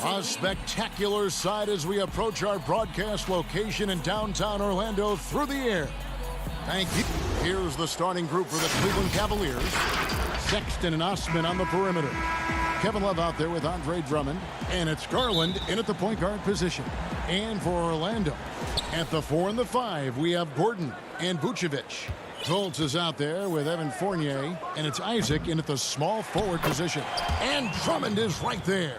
A spectacular sight as we approach our broadcast location in downtown Orlando through the air. Thank you. Here's the starting group for the Cleveland Cavaliers. Sexton and Osman on the perimeter. Kevin Love out there with Andre Drummond. And it's Garland in at the point guard position. And for Orlando, at the 4 and the 5, we have Gordon and Vucevic. Fultz is out there with Evan Fournier. And it's Isaac in at the small forward position. And Drummond is right there.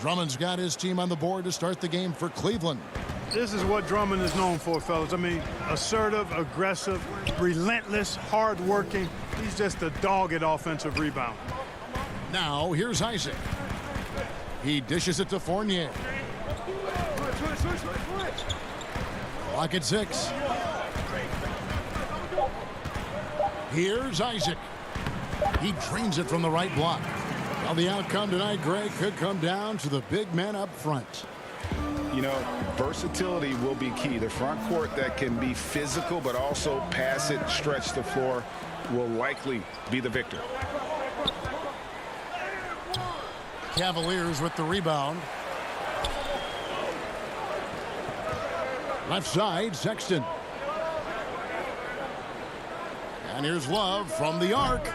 Drummond's got his team on the board to start the game for Cleveland. This is what Drummond is known for, fellas. I mean, assertive, aggressive, relentless, hard-working. He's just a dogged offensive rebound. Now, here's Isaac. He dishes it to Fournier. Clock at 6. Here's Isaac. He drains it from the right block. Well, the outcome tonight, Greg, could come down to the big man up front. You know, versatility will be key. The front court that can be physical but also pass it, stretch the floor will likely be the victor. Cavaliers with the rebound. Left side, Sexton. And here's Love from the arc.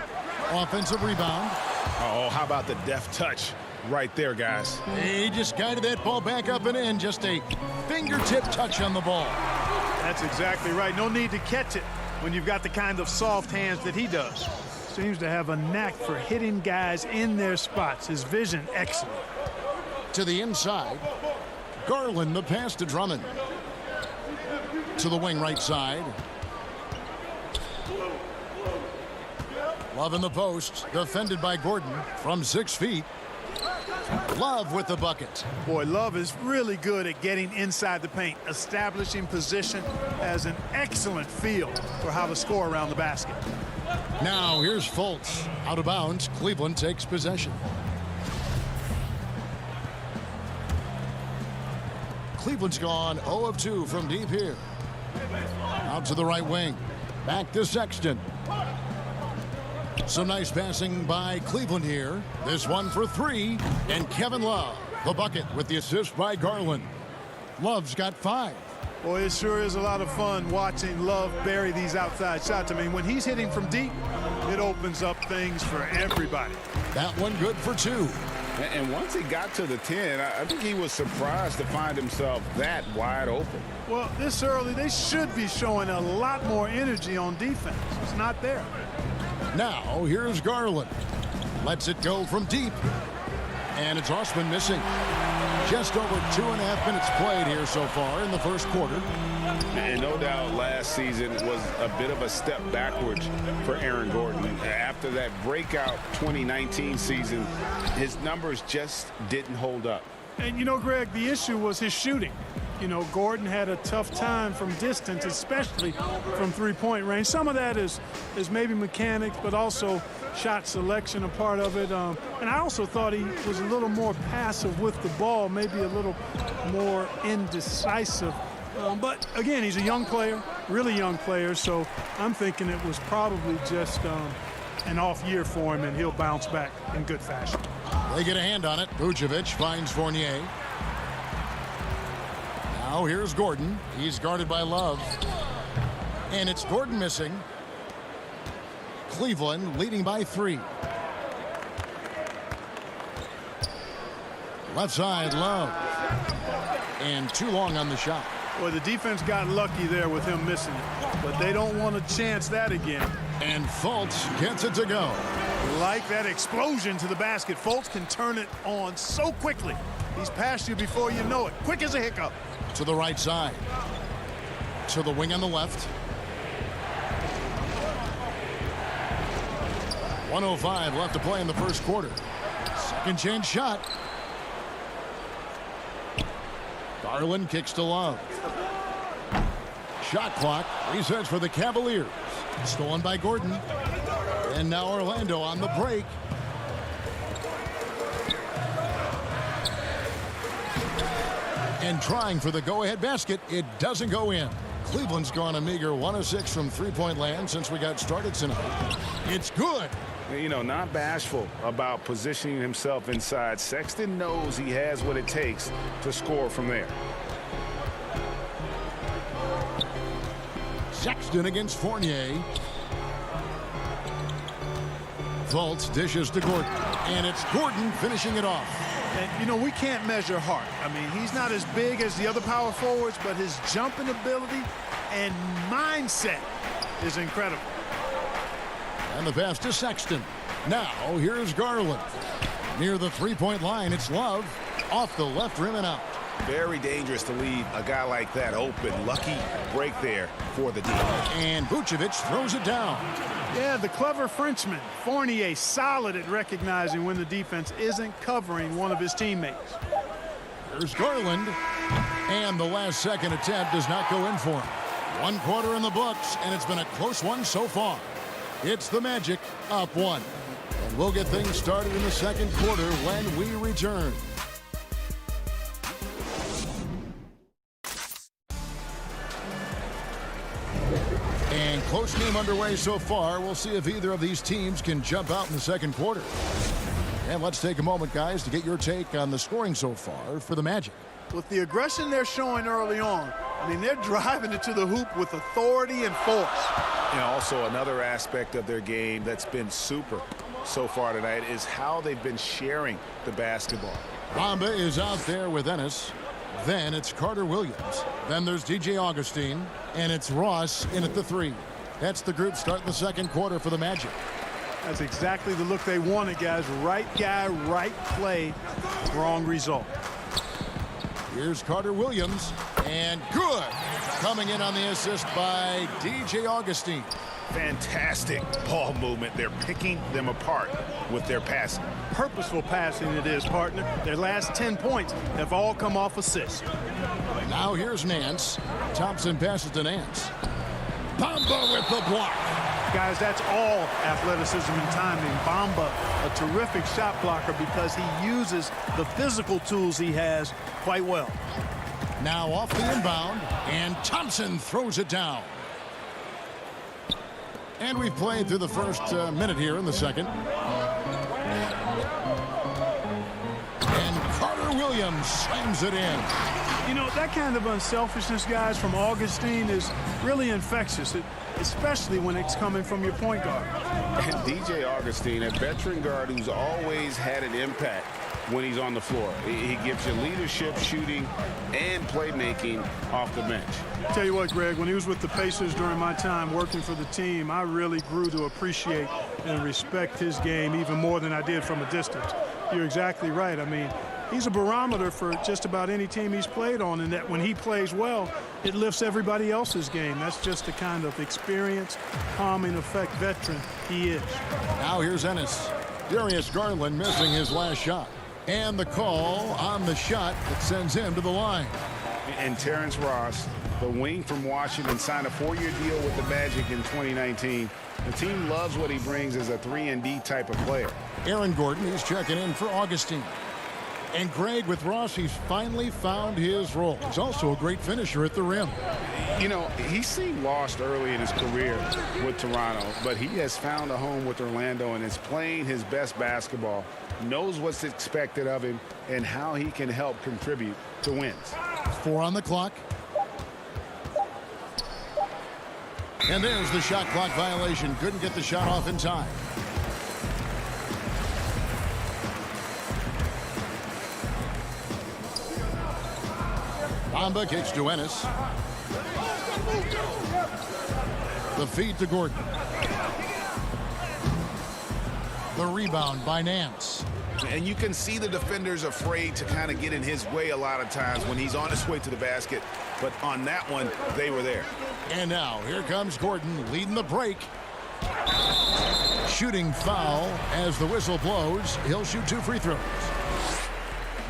Offensive rebound. Oh, how about the deft touch right there, guys? He just guided that ball back up and in. Just a fingertip touch on the ball. That's exactly right. No need to catch it when you've got the kind of soft hands that he does. Seems to have a knack for hitting guys in their spots. His vision, excellent. To the inside. Garland, the pass to Drummond. To the wing right side. Love in the post, defended by Gordon from 6 feet. Love with the bucket. Boy, Love is really good at getting inside the paint, establishing position, has an excellent feel for how to score around the basket. Now here's Fultz. Out of bounds, Cleveland takes possession. Cleveland's gone 0 of 2 from deep here. Out to the right wing. Back to Sexton. Some nice passing by Cleveland here. This one for 3. And Kevin Love, the bucket with the assist by Garland. Love's got 5. Boy, it sure is a lot of fun watching Love bury these outside shots. I mean, when he's hitting from deep, it opens up things for everybody. That one good for 2. And once he got to the 10, I think he was surprised to find himself that wide open. Well, this early, they should be showing a lot more energy on defense. It's not there. Now, here's Garland. Lets it go from deep. And it's Osman missing. Just over 2.5 minutes played here so far in the first quarter. And no doubt last season was a bit of a step backwards for Aaron Gordon. After that breakout 2019 season, his numbers just didn't hold up. And, you know, Greg, the issue was his shooting. You know, Gordon had a tough time from distance, especially from three-point range. Some of that is maybe mechanics, but also shot selection a part of it. And I also thought he was a little more passive with the ball, maybe a little more indecisive. But, again, he's a young player, really young player, so I'm thinking it was probably just an off year for him, and he'll bounce back in good fashion. They get a hand on it. Vucevic finds Fournier. Now here's Gordon. He's guarded by Love. And it's Gordon missing. Cleveland leading by 3. Left side, Love. And too long on the shot. Well, the defense got lucky there with him missing it, but they don't want to chance that again. And Fultz gets it to go. Like that explosion to the basket. Fultz can turn it on so quickly. He's past you before you know it. Quick as a hiccup. To the right side. To the wing on the left. 1:05 left to play in the first quarter. Second chance shot. Garland kicks to Love. Shot clock resets for the Cavaliers. Stolen by Gordon. And now Orlando on the break. And trying for the go-ahead basket. It doesn't go in. Cleveland's gone a meager 1 of 6 from three-point land since we got started tonight. It's good. You know, not bashful about positioning himself inside. Sexton knows he has what it takes to score from there. Sexton against Fournier. Fultz dishes to Gordon. And it's Gordon finishing it off. And, you know, we can't measure heart. I mean, he's not as big as the other power forwards, but his jumping ability and mindset is incredible. And the pass to Sexton. Now, here's Garland. Near the three-point line, it's Love. Off the left rim and out. Very dangerous to leave a guy like that open. Lucky break there for the D. And Vucevic throws it down. Yeah, the clever Frenchman. Fournier solid at recognizing when the defense isn't covering one of his teammates. Here's Garland. And the last second attempt does not go in for him. 1 quarter in the books, and it's been a close one so far. It's the Magic up 1. And we'll get things started in the second quarter when we return. And close game underway so far. We'll see if either of these teams can jump out in the second quarter. And let's take a moment, guys, to get your take on the scoring so far for the Magic. With the aggression they're showing early on, I mean, they're driving it to the hoop with authority and force. And also another aspect of their game that's been super so far tonight is how they've been sharing the basketball. Bamba is out there with Ennis. Then it's Carter Williams. Then there's DJ Augustine. And it's Ross in at the 3. That's the group starting the second quarter for the Magic. That's exactly the look they wanted, guys. Right guy, right play, wrong result. Here's Carter Williams. And good. Coming in on the assist by DJ Augustine. Fantastic ball movement. They're picking them apart with their passing. Purposeful passing it is, partner. Their last 10 points have all come off assists. Now here's Nance. Thompson passes to Nance. Bamba with the block. Guys, that's all athleticism and timing. Bamba, a terrific shot blocker because he uses the physical tools he has quite well. Now off the inbound, and Thompson throws it down. And we've played through the first minute here in the second. And Carter Williams slams it in. You know, that kind of unselfishness, guys, from Augustine is really infectious, especially when it's coming from your point guard. And DJ Augustine, a veteran guard who's always had an impact when he's on the floor. He gives you leadership, shooting, and playmaking off the bench. Tell you what, Greg, when he was with the Pacers during my time working for the team, I really grew to appreciate and respect his game even more than I did from a distance. You're exactly right. I mean, he's a barometer for just about any team he's played on, and that when he plays well, it lifts everybody else's game. That's just the kind of experienced, calming effect veteran he is. Now here's Ennis. Darius Garland missing his last shot. And the call on the shot that sends him to the line. And Terrence Ross, the wing from Washington, signed a 4-year deal with the Magic in 2019. The team loves what he brings as a 3-and-D type of player. Aaron Gordon is checking in for Augustine. And Greg, with Ross, he's finally found his role. He's also a great finisher at the rim. You know, he seemed lost early in his career with Toronto, but he has found a home with Orlando and is playing his best basketball, knows what's expected of him, and how he can help contribute to wins. 4 on the clock. And there's the shot clock violation. Couldn't get the shot off in time. Bamba kicks to Ennis. The feed to Gordon. The rebound by Nance. And you can see the defenders afraid to kind of get in his way a lot of times when he's on his way to the basket. But on that one, they were there. And now here comes Gordon leading the break. Shooting foul as the whistle blows. He'll shoot 2 free throws.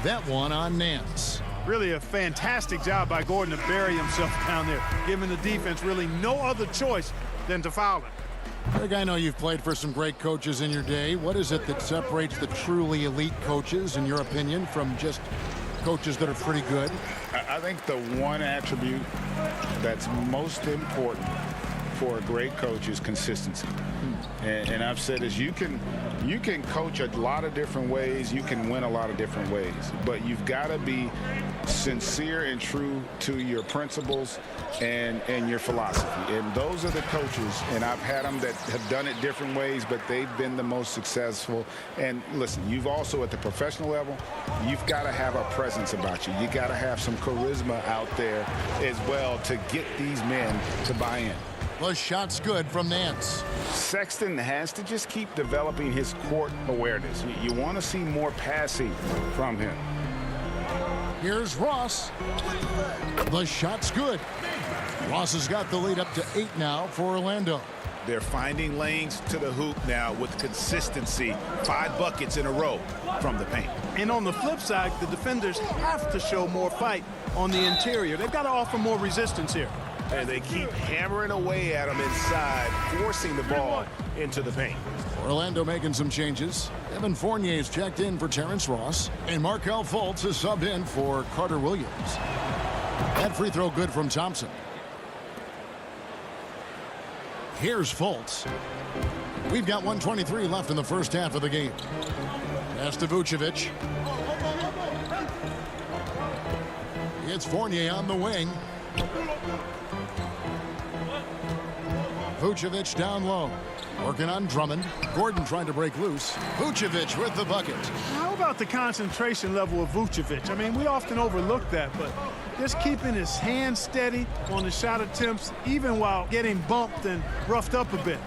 That one on Nance. Really a fantastic job by Gordon to bury himself down there, giving the defense really no other choice than to foul him. Greg, I know you've played for some great coaches in your day. What is it that separates the truly elite coaches, in your opinion, from just coaches that are pretty good. I think the one attribute that's most important for a great coach is consistency. And I've said this, you can coach a lot of different ways, you can win a lot of different ways, but you've got to be sincere and true to your principles and your philosophy. And those are the coaches, and I've had them that have done it different ways, but they've been the most successful. And listen, you've also at the professional level, you've got to have a presence about you. You got to have some charisma out there as well to get these men to buy in. The shot's good from Nance. Sexton has to just keep developing his court awareness. You want to see more passing from him. Here's Ross. The shot's good. Ross has got the lead up to 8 now for Orlando. They're finding lanes to the hoop now with consistency. 5 buckets in a row from the paint. And on the flip side, the defenders have to show more fight on the interior. They've got to offer more resistance here. And they keep hammering away at him inside, forcing the ball into the paint. Orlando making some changes. Evan Fournier's checked in for Terrence Ross. And Markelle Fultz is subbed in for Carter Williams. That free throw good from Thompson. Here's Fultz. We've got 1:23 left in the first half of the game. Pass to Vucevic. It's Fournier on the wing. Vucevic down low. Working on Drummond. Gordon trying to break loose. Vucevic with the bucket. How about the concentration level of Vucevic? I mean, we often overlook that, but just keeping his hands steady on the shot attempts, even while getting bumped and roughed up a bit.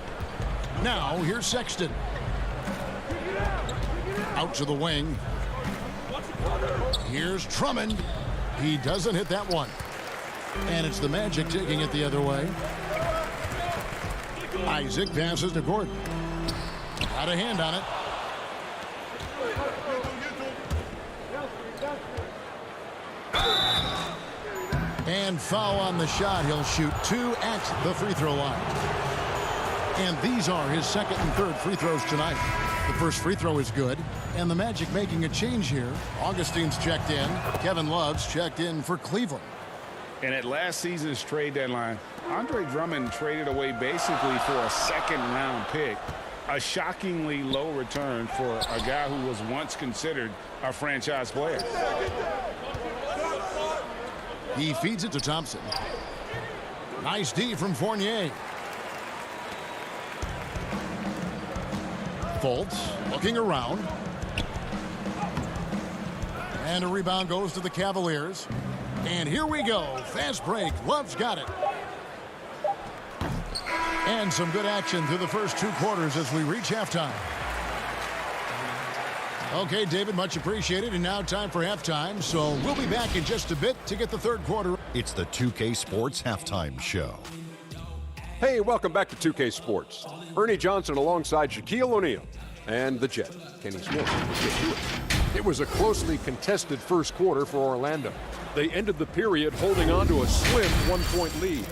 Now, here's Sexton. Out to the wing. Here's Drummond. He doesn't hit that one. And it's the Magic taking it the other way. Isaac passes to Gordon. Got a hand on it. And foul on the shot. He'll shoot 2 at the free throw line. And these are his second and third free throws tonight. The first free throw is good. And the Magic making a change here. Augustine's checked in. Kevin Love's checked in for Cleveland. And at last season's trade deadline, Andre Drummond traded away basically for a second-round pick. A shockingly low return for a guy who was once considered a franchise player. He feeds it to Thompson. Nice D from Fournier. Fultz looking around. And a rebound goes to the Cavaliers. And here we go. Fast break. Love's got it. And some good action through the first 2 quarters as we reach halftime. Okay, David, much appreciated. And now time for halftime. So we'll be back in just a bit to get the third quarter. It's the 2K Sports Halftime Show. Hey, welcome back to 2K Sports. Ernie Johnson alongside Shaquille O'Neal and the Jet, Kenny Smith. It was a closely contested first quarter for Orlando. They ended the period holding on to a slim 1-point lead.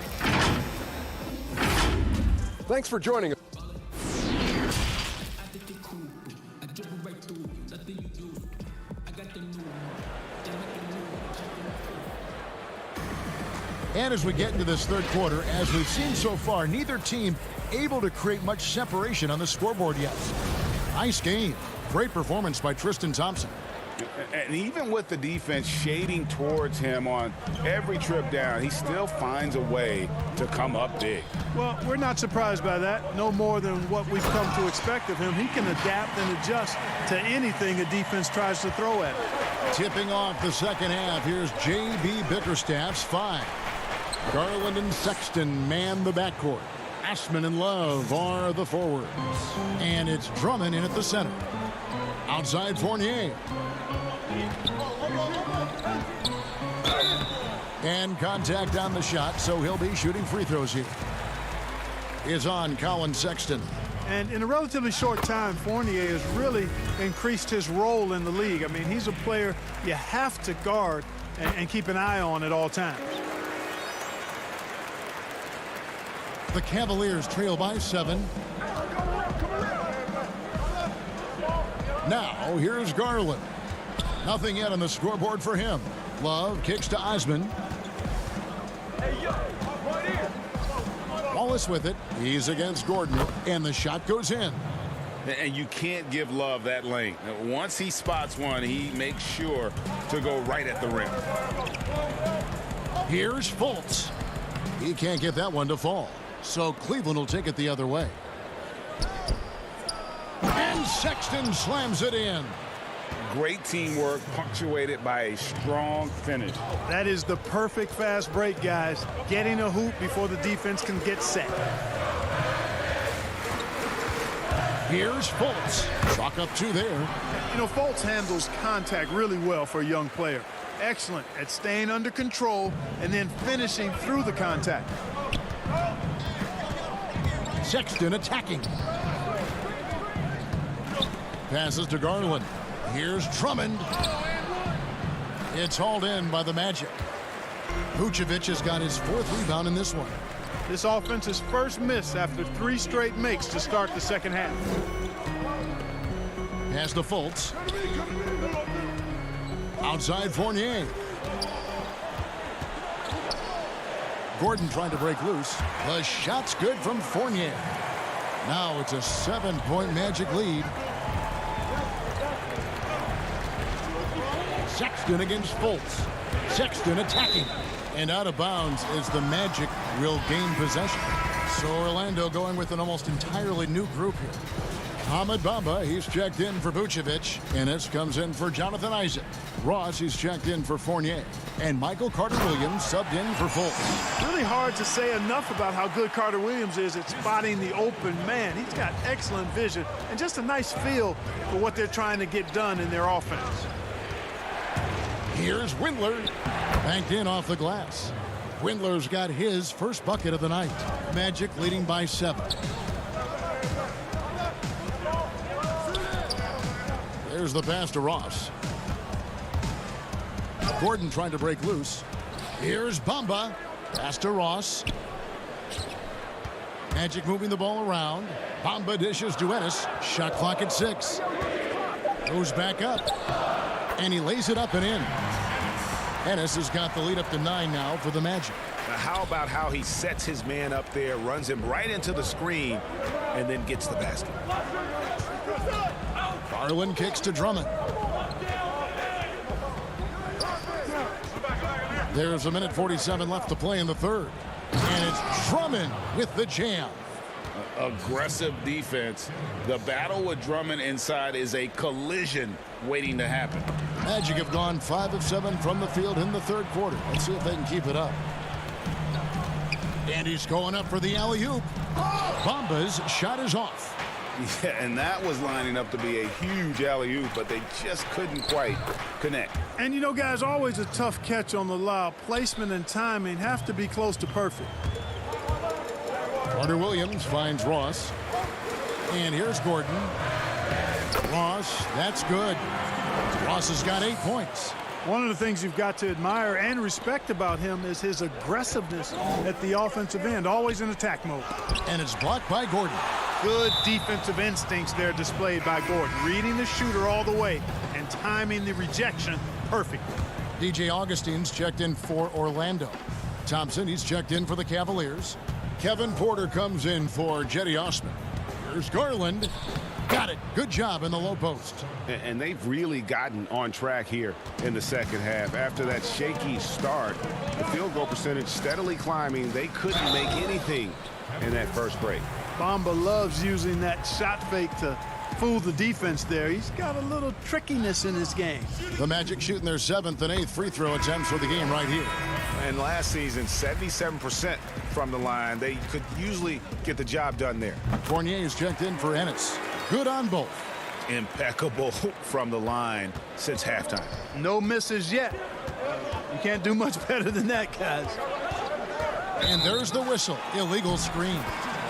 Thanks for joining us. And as we get into this third quarter, as we've seen so far, neither team able to create much separation on the scoreboard yet. Nice game. Great performance by Tristan Thompson. And even with the defense shading towards him on every trip down, he still finds a way to come up big. Well, we're not surprised by that. No more than what we've come to expect of him. He can adapt and adjust to anything a defense tries to throw at him. Tipping off the second half, here's J.B. Bickerstaff's 5. Garland and Sexton man the backcourt. Ashman and Love are the forwards. And it's Drummond in at the center. Outside Fournier. And contact on the shot, so he'll be shooting free throws here. Is on Colin Sexton. And in a relatively short time, Fournier has really increased his role in the league. I mean, he's a player you have to guard and keep an eye on at all times. The Cavaliers trail by 7. Now, here's Garland. Nothing yet on the scoreboard for him. Love kicks to Osman. Wallace with it. He's against Gordon, and the shot goes in. And you can't give Love that lane. Once he spots one, he makes sure to go right at the rim. Here's Fultz. He can't get that one to fall. So Cleveland will take it the other way. And Sexton slams it in. Great teamwork punctuated by a strong finish. That is the perfect fast break, guys. Getting a hoop before the defense can get set. Here's Fultz. Chalk up 2 there. You know, Fultz handles contact really well for a young player. Excellent at staying under control and then finishing through the contact. Sexton attacking. Passes to Garland. Here's Drummond. It's hauled in by the Magic. Vucevic has got his 4th rebound in this one. This offense's first miss after 3 straight makes to start the second half. Pass to Fultz. Outside Fournier. Gordon trying to break loose. The shot's good from Fournier. Now it's a 7-point Magic lead. Sexton against Fultz. Sexton attacking. And out of bounds as the Magic will gain possession. So Orlando going with an almost entirely new group here. Ahmed Bamba, he's checked in for Vucevic. Ennis comes in for Jonathan Isaac. Ross, he's checked in for Fournier. And Michael Carter-Williams subbed in for Fultz. Really hard to say enough about how good Carter-Williams is at spotting the open man. He's got excellent vision and just a nice feel for what they're trying to get done in their offense. Here's Windler. Banked in off the glass. Windler's got his first bucket of the night. Magic leading by 7. There's the pass to Ross. Gordon trying to break loose. Here's Bamba. Pass to Ross. Magic moving the ball around. Bamba dishes to Ennis. Shot clock at 6. Goes back up. And he lays it up and in. Ennis has got the lead up to 9 now for the Magic. Now how about how he sets his man up there, runs him right into the screen, and then gets the basket. Garland kicks to Drummond. There's 1:47 left to play in the third. And it's Drummond with the jam. Aggressive defense. The battle with Drummond inside is a collision waiting to happen. Magic have gone 5 of 7 from the field in the third quarter. Let's see if they can keep it up. And he's going up for the alley-oop. Bamba's shot is off. Yeah, and that was lining up to be a huge alley-oop, but they just couldn't quite connect. And you know, guys, always a tough catch on the lob. Placement and timing have to be close to perfect. Carter-Williams finds Ross. And here's Gordon. Ross, that's good. Ross has got 8 points. One of the things you've got to admire and respect about him is his aggressiveness at the offensive end, always in attack mode. And it's blocked by Gordon. Good defensive instincts there displayed by Gordon, reading the shooter all the way and timing the rejection perfectly. DJ Augustine's checked in for Orlando. Thompson, he's checked in for the Cavaliers. Kevin Porter comes in for Jetty Osman. Here's Garland. Got it. Good job in the low post. And they've really gotten on track here in the second half. After that shaky start, the field goal percentage steadily climbing. They couldn't make anything in that first break. Bamba loves using that shot fake to fool the defense there. He's got a little trickiness in his game. The Magic shooting their 7th and 8th free throw attempts for the game right here. And last season, 77% from the line. They could usually get the job done there. Fournier is checked in for Ennis. Good on both. Impeccable from the line since halftime. No misses yet. You can't do much better than that, guys. And there's the whistle. Illegal screen.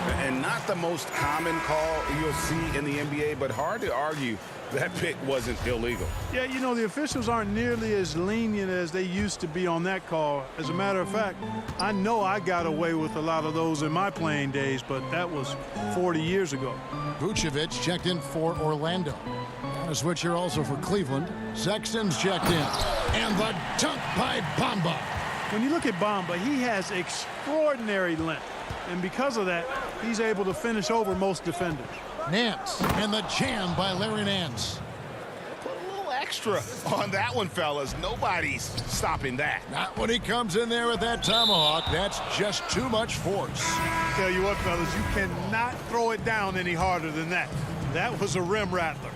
And not the most common call you'll see in the NBA, but hard to argue that pick wasn't illegal. Yeah, you know, the officials aren't nearly as lenient as they used to be on that call. As a matter of fact, I know I got away with a lot of those in my playing days, but that was 40 years ago. Vucevic checked in for Orlando. And a switch here also for Cleveland. Sexton's checked in. And the dunk by Bamba. When you look at Bamba, he has extraordinary length. And because of that, he's able to finish over most defenders. Nance, and the jam by Larry Nance. Put a little extra on that one, fellas. Nobody's stopping that. Not when he comes in there with that tomahawk. That's just too much force. Tell you what, fellas, you cannot throw it down any harder than that. That was a rim rattler.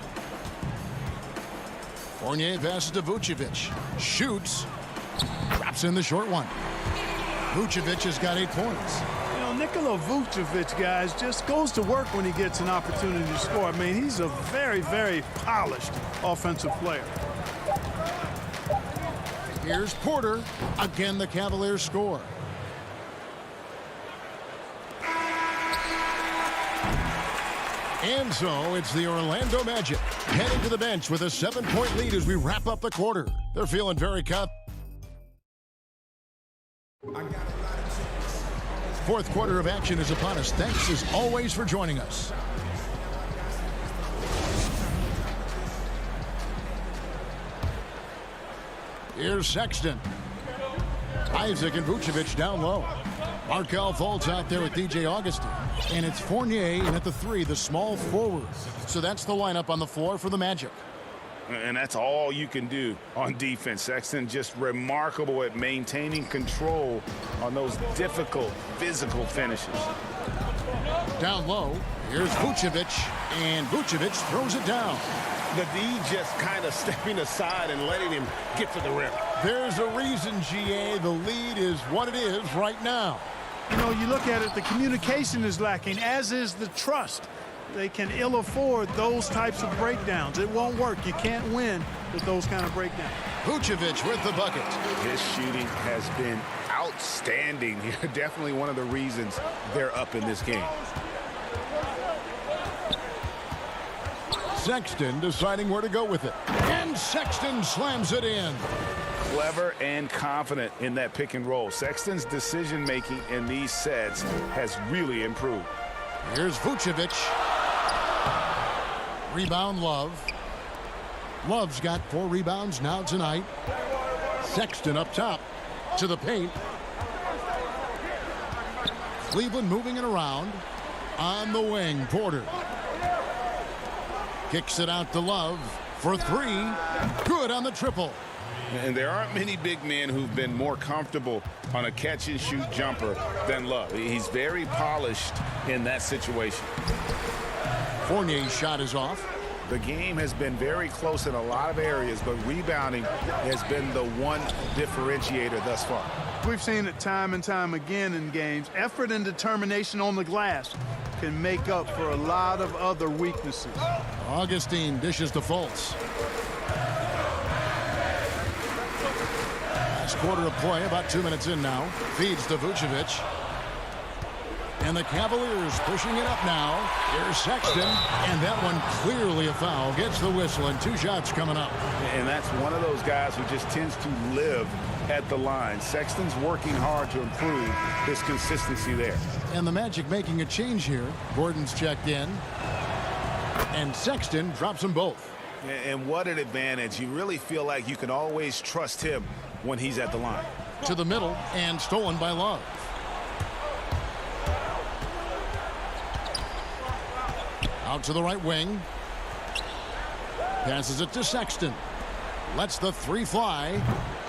Fournier passes to Vucevic. Shoots. Drops in the short one. Vucevic has got 8 points. Nikola Vucevic, guys, just goes to work when he gets an opportunity to score. I mean, he's a very, very polished offensive player. Here's Porter. Again, the Cavaliers score. And so it's the Orlando Magic heading to the bench with a 7-point lead as we wrap up the quarter. They're feeling very confident. Fourth quarter of action is upon us. Thanks as always for joining us. Here's Sexton. Isaac and Vucevic down low. Markelle Fultz out there with DJ Augustin. And it's Fournier in at the 3, the small forward. So that's the lineup on the floor for the Magic. And that's all you can do on defense. Sexton just remarkable at maintaining control on those difficult physical finishes. Down low, here's Vucevic, and Vucevic throws it down. The D just kind of stepping aside and letting him get to the rim. There's a reason, GA, the lead is what it is right now. You know, you look at it, the communication is lacking, as is the trust. They can ill afford those types of breakdowns. It won't work. You can't win with those kind of breakdowns. Vucevic with the bucket. His shooting has been outstanding. Definitely one of the reasons they're up in this game. Sexton deciding where to go with it. And Sexton slams it in. Clever and confident in that pick and roll. Sexton's decision-making in these sets has really improved. Here's Vucevic. Rebound, Love. Love's got 4 rebounds now tonight. Sexton up top to the paint. Cleveland moving it around. On the wing, Porter. Kicks it out to Love for 3. Good on the triple. And there aren't many big men who've been more comfortable on a catch-and-shoot jumper than Love. He's very polished in that situation. Fournier's shot is off. The game has been very close in a lot of areas, but rebounding has been the one differentiator thus far. We've seen it time and time again in games. Effort and determination on the glass can make up for a lot of other weaknesses. Augustin dishes to Fultz. Last quarter of play, about 2 minutes in now. Feeds to Vucevic. And the Cavaliers pushing it up now. Here's Sexton, and that one clearly a foul. Gets the whistle, and 2 shots coming up. And that's one of those guys who just tends to live at the line. Sexton's working hard to improve his consistency there. And the Magic making a change here. Gordon's checked in, and Sexton drops them both. And what an advantage. You really feel like you can always trust him when he's at the line. To the middle, and stolen by Love. Out to the right wing. Passes it to Sexton. Lets the 3 fly.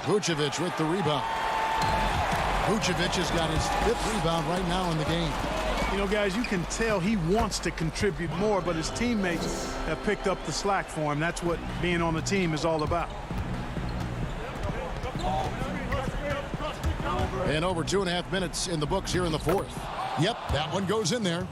Vucevic with the rebound. Vucevic has got his 5th rebound right now in the game. You know, guys, you can tell he wants to contribute more, but his teammates have picked up the slack for him. That's what being on the team is all about. And over 2.5 minutes in the books here in the 4th. Yep, that one goes in there.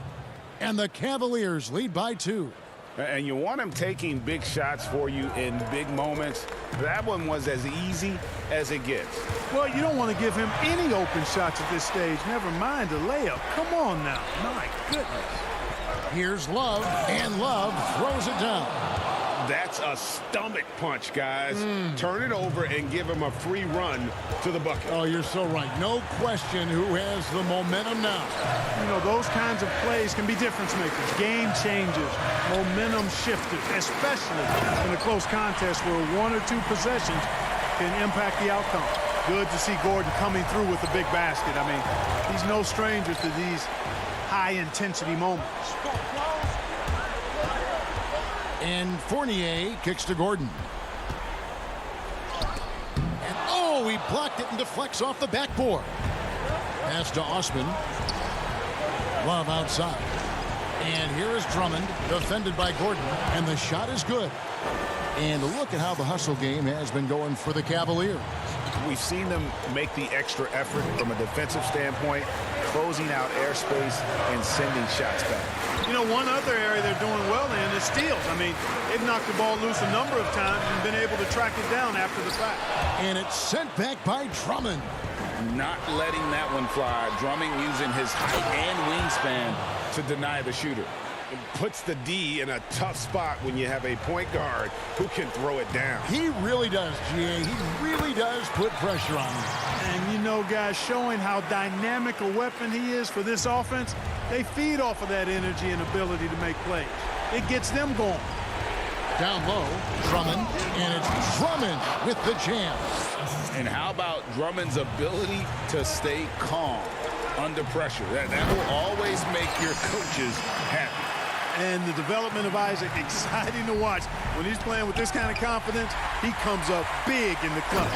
And the Cavaliers lead by 2. And you want him taking big shots for you in big moments. That one was as easy as it gets. Well, you don't want to give him any open shots at this stage. Never mind a layup. Come on now. My goodness. Here's Love, and Love throws it down. That's a stomach punch, guys. Turn it over and give him a free run to the bucket. Oh, you're so right. No question who has the momentum now. You know, those kinds of plays can be difference makers, game changers, momentum shifters, especially in a close contest where 1 or 2 possessions can impact the outcome. Good to see Gordon coming through with a big basket. I mean, he's no stranger to these high-intensity moments. And Fournier kicks to Gordon. And oh, he blocked it and deflects off the backboard. Pass to Osman. Love outside. And here is Drummond, defended by Gordon, and the shot is good. And look at how the hustle game has been going for the Cavaliers. We've seen them make the extra effort from a defensive standpoint, closing out airspace and sending shots back. You know, one other area they're doing well in is steals. I mean, they've knocked the ball loose a number of times and been able to track it down after the fact. And it's sent back by Drummond. Not letting that one fly. Drummond using his height and wingspan to deny the shooter. It puts the D in a tough spot when you have a point guard who can throw it down. He really does, GA. He really does put pressure on him. And, you know, guys, showing how dynamic a weapon he is for this offense, they feed off of that energy and ability to make plays. It gets them going. Down low, Drummond, and it's Drummond with the jam. And how about Drummond's ability to stay calm under pressure? That will always make your coaches happy. And the development of Isaac, exciting to watch. When he's playing with this kind of confidence, he comes up big in the clutch.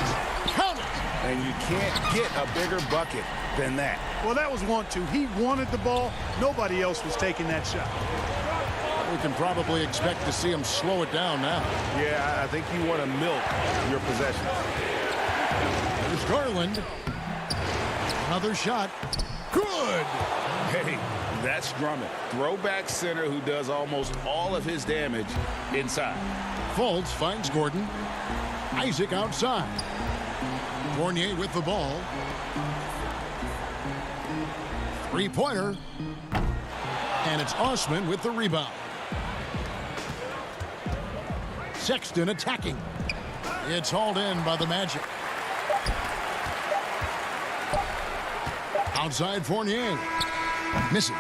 Count it! And you can't get a bigger bucket than that. Well, that was 1-2. He wanted the ball. Nobody else was taking that shot. We can probably expect to see him slow it down now. Yeah, I think you want to milk your possessions. There's Garland. Another shot. Good! Hey, that's Drummond. Throwback center who does almost all of his damage inside. Fultz finds Gordon. Isaac outside. Fournier with the ball. Three-pointer. And it's Osman with the rebound. Sexton attacking. It's hauled in by the Magic. Outside Fournier. Misses.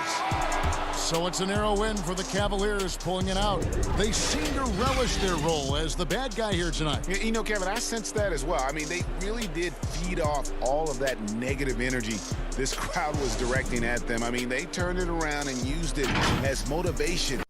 So it's a narrow win for the Cavaliers, pulling it out. They seem to relish their role as the bad guy here tonight. You know, Kevin, I sense that as well. I mean, they really did feed off all of that negative energy this crowd was directing at them. I mean, they turned it around and used it as motivation.